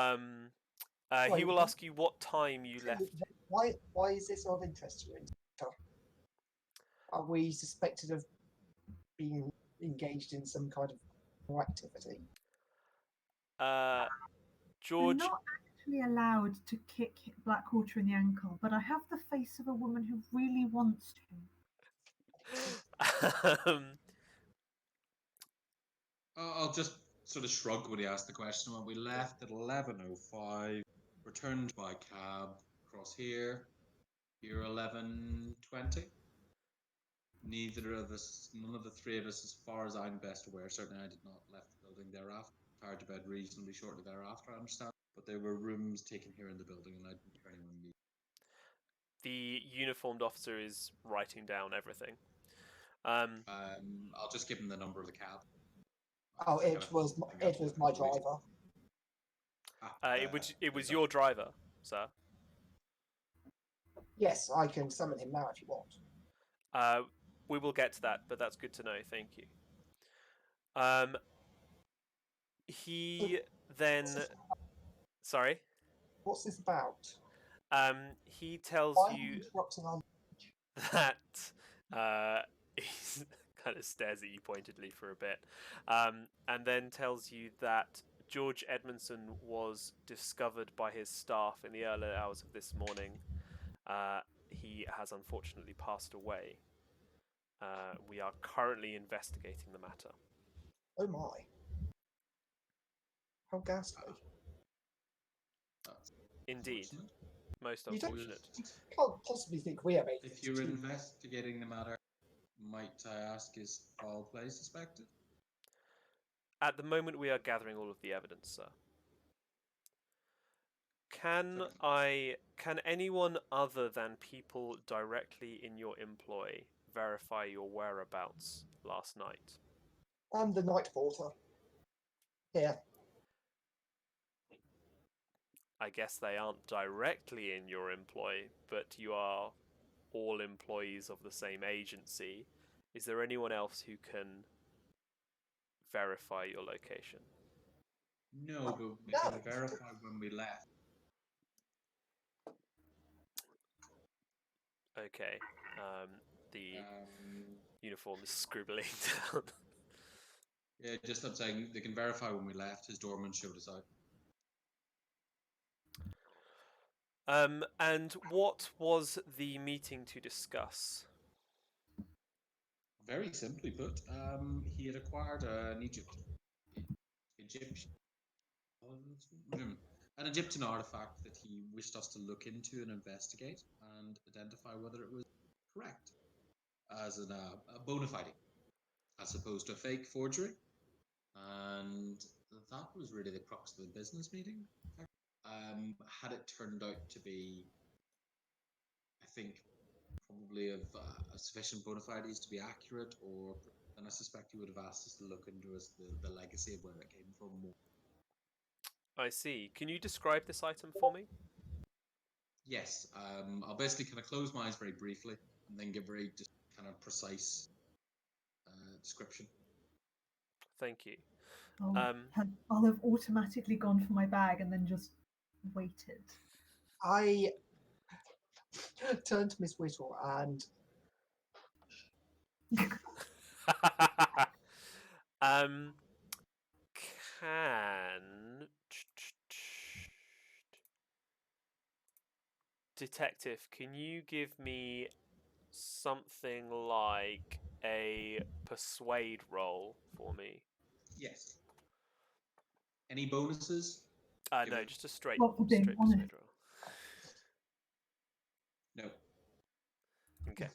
S3: Sorry,
S1: will ask you what time you left.
S3: Why is this of interest to you? Are we suspected of being engaged in some kind of activity?
S2: We're
S1: George.
S2: not actually allowed to kick Blackwater in the ankle, but I have the face of a woman who really wants to.
S4: I'll just sort of shrug when he asked the question. When we left at 11:05, returned by cab across here 11:20. None of the three of us, as far as I'm best aware, certainly I did not left the building thereafter. Retired to bed reasonably shortly thereafter, I understand. But there were rooms taken here in the building, and I didn't hear anyone leave.
S1: The uniformed officer is writing down everything.
S4: I'll just give him the number of the cab.
S3: Oh, it was my driver.
S1: It was your driver, sir.
S3: Yes, I can summon him now if you want.
S1: We will get to that, but that's good to know. Thank you. He then. Sorry.
S3: What's this about?
S1: He tells
S3: Why are
S1: you
S3: you interrupting our...
S1: that he kind of stares at you pointedly for a bit, and then tells you that George Edmondson was discovered by his staff in the early hours of this morning. He has unfortunately passed away. We are currently investigating the matter.
S3: Oh my. How ghastly.
S1: Indeed. Most
S3: You
S1: unfortunate.
S3: can't possibly think we have anything
S4: If you're
S3: to do.
S4: investigating the matter, might I ask, is foul play suspected?
S1: At the moment, we are gathering all of the evidence, sir. Can anyone other than people directly in your employ verify your whereabouts last night?
S3: I'm the night porter. Here.
S1: I guess they aren't directly in your employ, but you are all employees of the same agency. Is there anyone else who can verify your location?
S4: No, but we can verify when we left.
S1: Okay. The uniform is scribbling down.
S4: Yeah, just I'm saying they can verify when we left. His doorman showed us out.
S1: And what was the meeting to discuss?
S4: Very simply put, he had acquired an Egyptian artifact that he wished us to look into and investigate and identify whether it was correct as a bona fide, as opposed to a fake forgery. And that was really the crux of the business meeting. Had it turned out to be, I think, probably of sufficient bona fides to be accurate, or then I suspect he would have asked us to look into the legacy of where it came from more.
S1: I see. Can you describe this item for me?
S4: Yes, I'll basically kind of close my eyes very briefly and then give very just kind of precise description.
S1: Thank you.
S2: I'll have automatically gone for my bag and then just waited.
S3: I turned to Miss Whittle and
S1: Can Detective, can you give me something like a persuade roll for me?
S4: Yes. Any bonuses?
S1: No, just a straight
S2: Well, for being
S1: persuade
S2: honest.
S1: roll.
S4: No.
S1: Okay.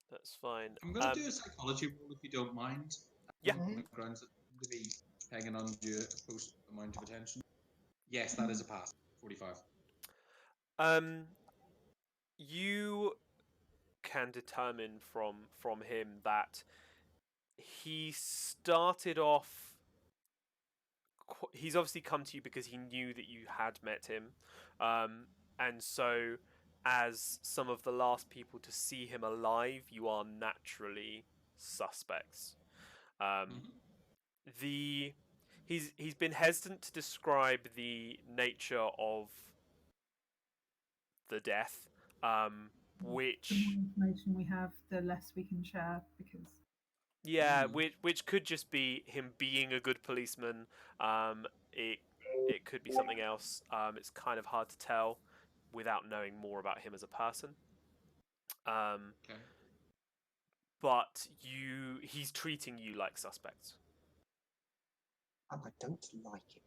S1: That's fine.
S4: I'm going to do a psychology roll if you don't mind.
S1: Yeah.
S4: On the grounds that seem to be paying an undue amount of attention. Yes, that is a pass. 45.
S1: You can determine from him that he started off. He's obviously come to you because he knew that you had met him, and so as some of the last people to see him alive, you are naturally suspects. Um, the he's been hesitant to describe the nature of the death,
S2: The more
S1: which
S2: information we have, the less we can share because
S1: yeah, which could just be him being a good policeman. It it could be something else. It's kind of hard to tell without knowing more about him as a person.
S4: Okay.
S1: But he's treating you like suspects.
S3: And I don't like it.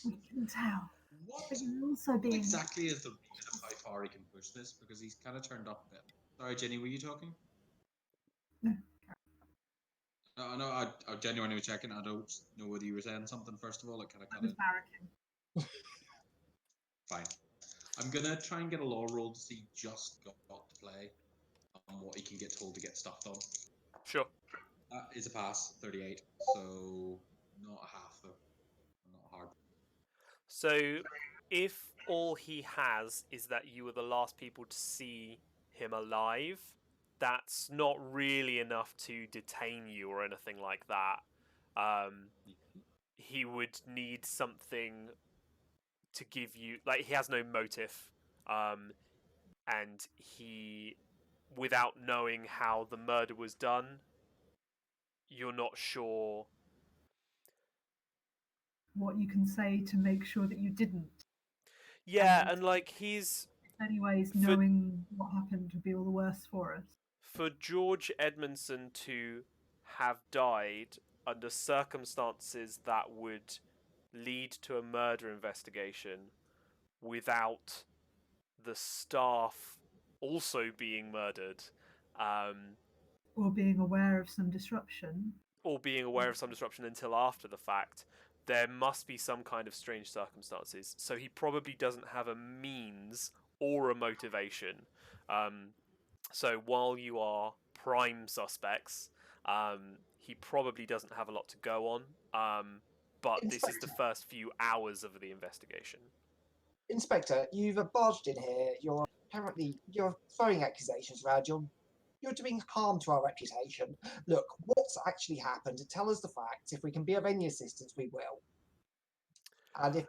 S2: we can tell.
S4: What
S2: But you're also being
S4: exactly is the remit of how far he can push this? Because he's kind of turned up a bit. Sorry, Jenny, were you talking?
S2: No.
S4: No, I genuinely was checking. I don't know whether you were saying something first of all. It kind of
S2: I
S4: cut
S2: was
S4: it.
S2: barracking.
S4: Fine. I'm gonna try and get a law roll to see just got to play on what he can get told to get stuff done.
S1: Sure.
S4: That is a pass, 38. So not a half though. Not hard.
S1: So if all he has is that you were the last people to see him alive, that's not really enough to detain you or anything like that. He would need something to give you, like, he has no motive, and he, without knowing how the murder was done, you're not sure.
S2: What you can say to make sure that you didn't.
S1: Yeah, and like he's
S2: Anyways,
S1: For-
S2: knowing what happened would be all the worse for us.
S1: for George Edmondson to have died under circumstances that would lead to a murder investigation without the staff also being murdered,
S2: Or being aware of some disruption.
S1: or being aware of some disruption until after the fact, there must be some kind of strange circumstances. So he probably doesn't have a means or a motivation. So while you are prime suspects, he probably doesn't have a lot to go on. But this is the
S3: Inspector.
S1: first few hours of the investigation.
S3: Inspector, you've barged in here. You're throwing accusations around. You're doing harm to our reputation. Look, what's actually happened? Tell us the facts. If we can be of any assistance, we will. And if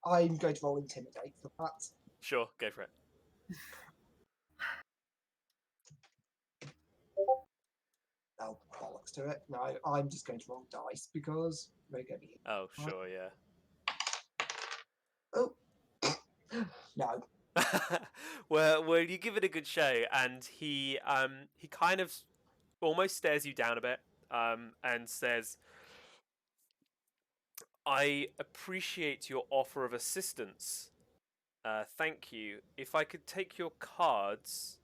S3: I'm going to roll intimidate for that.
S1: Sure, go for it.
S3: Oh, bollocks to it. No, I'm just going to roll dice because we're going to be.
S1: Oh, sure, yeah.
S3: Oh, no.
S1: well, you give it a good show, and he kind of almost stares you down a bit, and says, "I appreciate your offer of assistance. Thank you. If I could take your cards,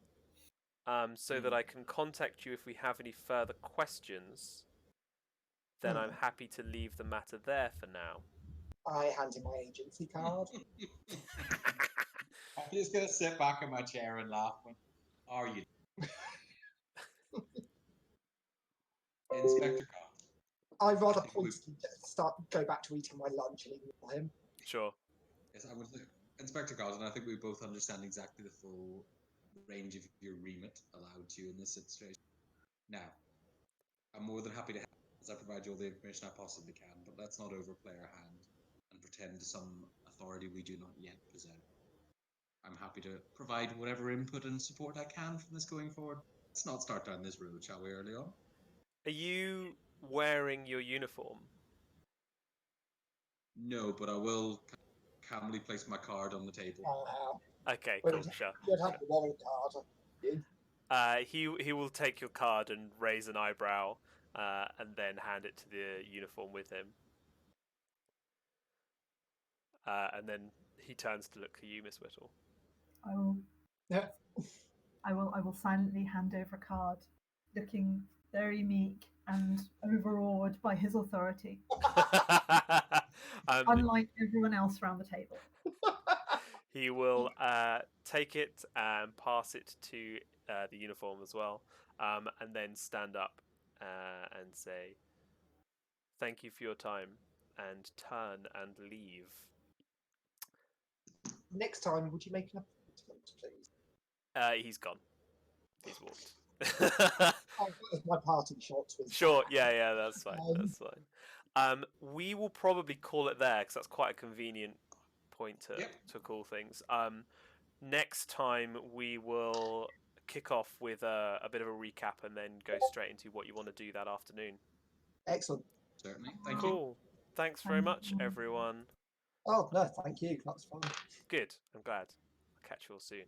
S1: so that I can contact you if we have any further questions, then I'm happy to leave the matter there for now."
S3: I hand him my agency card.
S4: I'm just gonna sit back in my chair and laugh. Are you, Inspector Cobb?
S3: I rather
S4: I think we-
S3: pointedly go back to eating my lunch and ignore him.
S1: Sure.
S4: Yes, I would. Inspector Cobb, and I think we both understand exactly the full range of your remit allowed to you in this situation. Now, I'm more than happy to help as I provide you all the information I possibly can, but let's not overplay our hand and pretend some authority we do not yet possess. I'm happy to provide whatever input and support I can from this going forward. Let's not start down this road, shall we, early on?
S1: Are you wearing your uniform?
S4: No, but I will calmly place my card on the table.
S1: Okay,
S3: Well,
S1: cool, sure.
S3: You'd have the wallet card.
S1: He will take your card and raise an eyebrow, and then hand it to the uniform with him. And then he turns to look at you, Miss Whittle.
S2: I will.
S3: Yeah.
S2: I will silently hand over a card, looking very meek and overawed by his authority, unlike everyone else around the table.
S1: He will take it and pass it to the uniform as well, and then stand up and say, "Thank you for your time," and turn and leave.
S3: Next time, would you make an appointment, please?
S1: He's gone. He's walked.
S3: Oh, that was my party shot.
S1: Sure. Yeah. That's fine.
S3: Um,
S1: That's fine. We will probably call it there because that's quite a convenient point
S4: Yep.
S1: to call things. Next time we will kick off with a bit of a recap and then go straight into what you want to do that afternoon.
S3: Excellent.
S4: Certainly. Thank you.
S1: Cool. Thanks very much, everyone.
S3: Oh, no, thank you. That's fine.
S1: Good. I'm glad. I'll catch you all soon.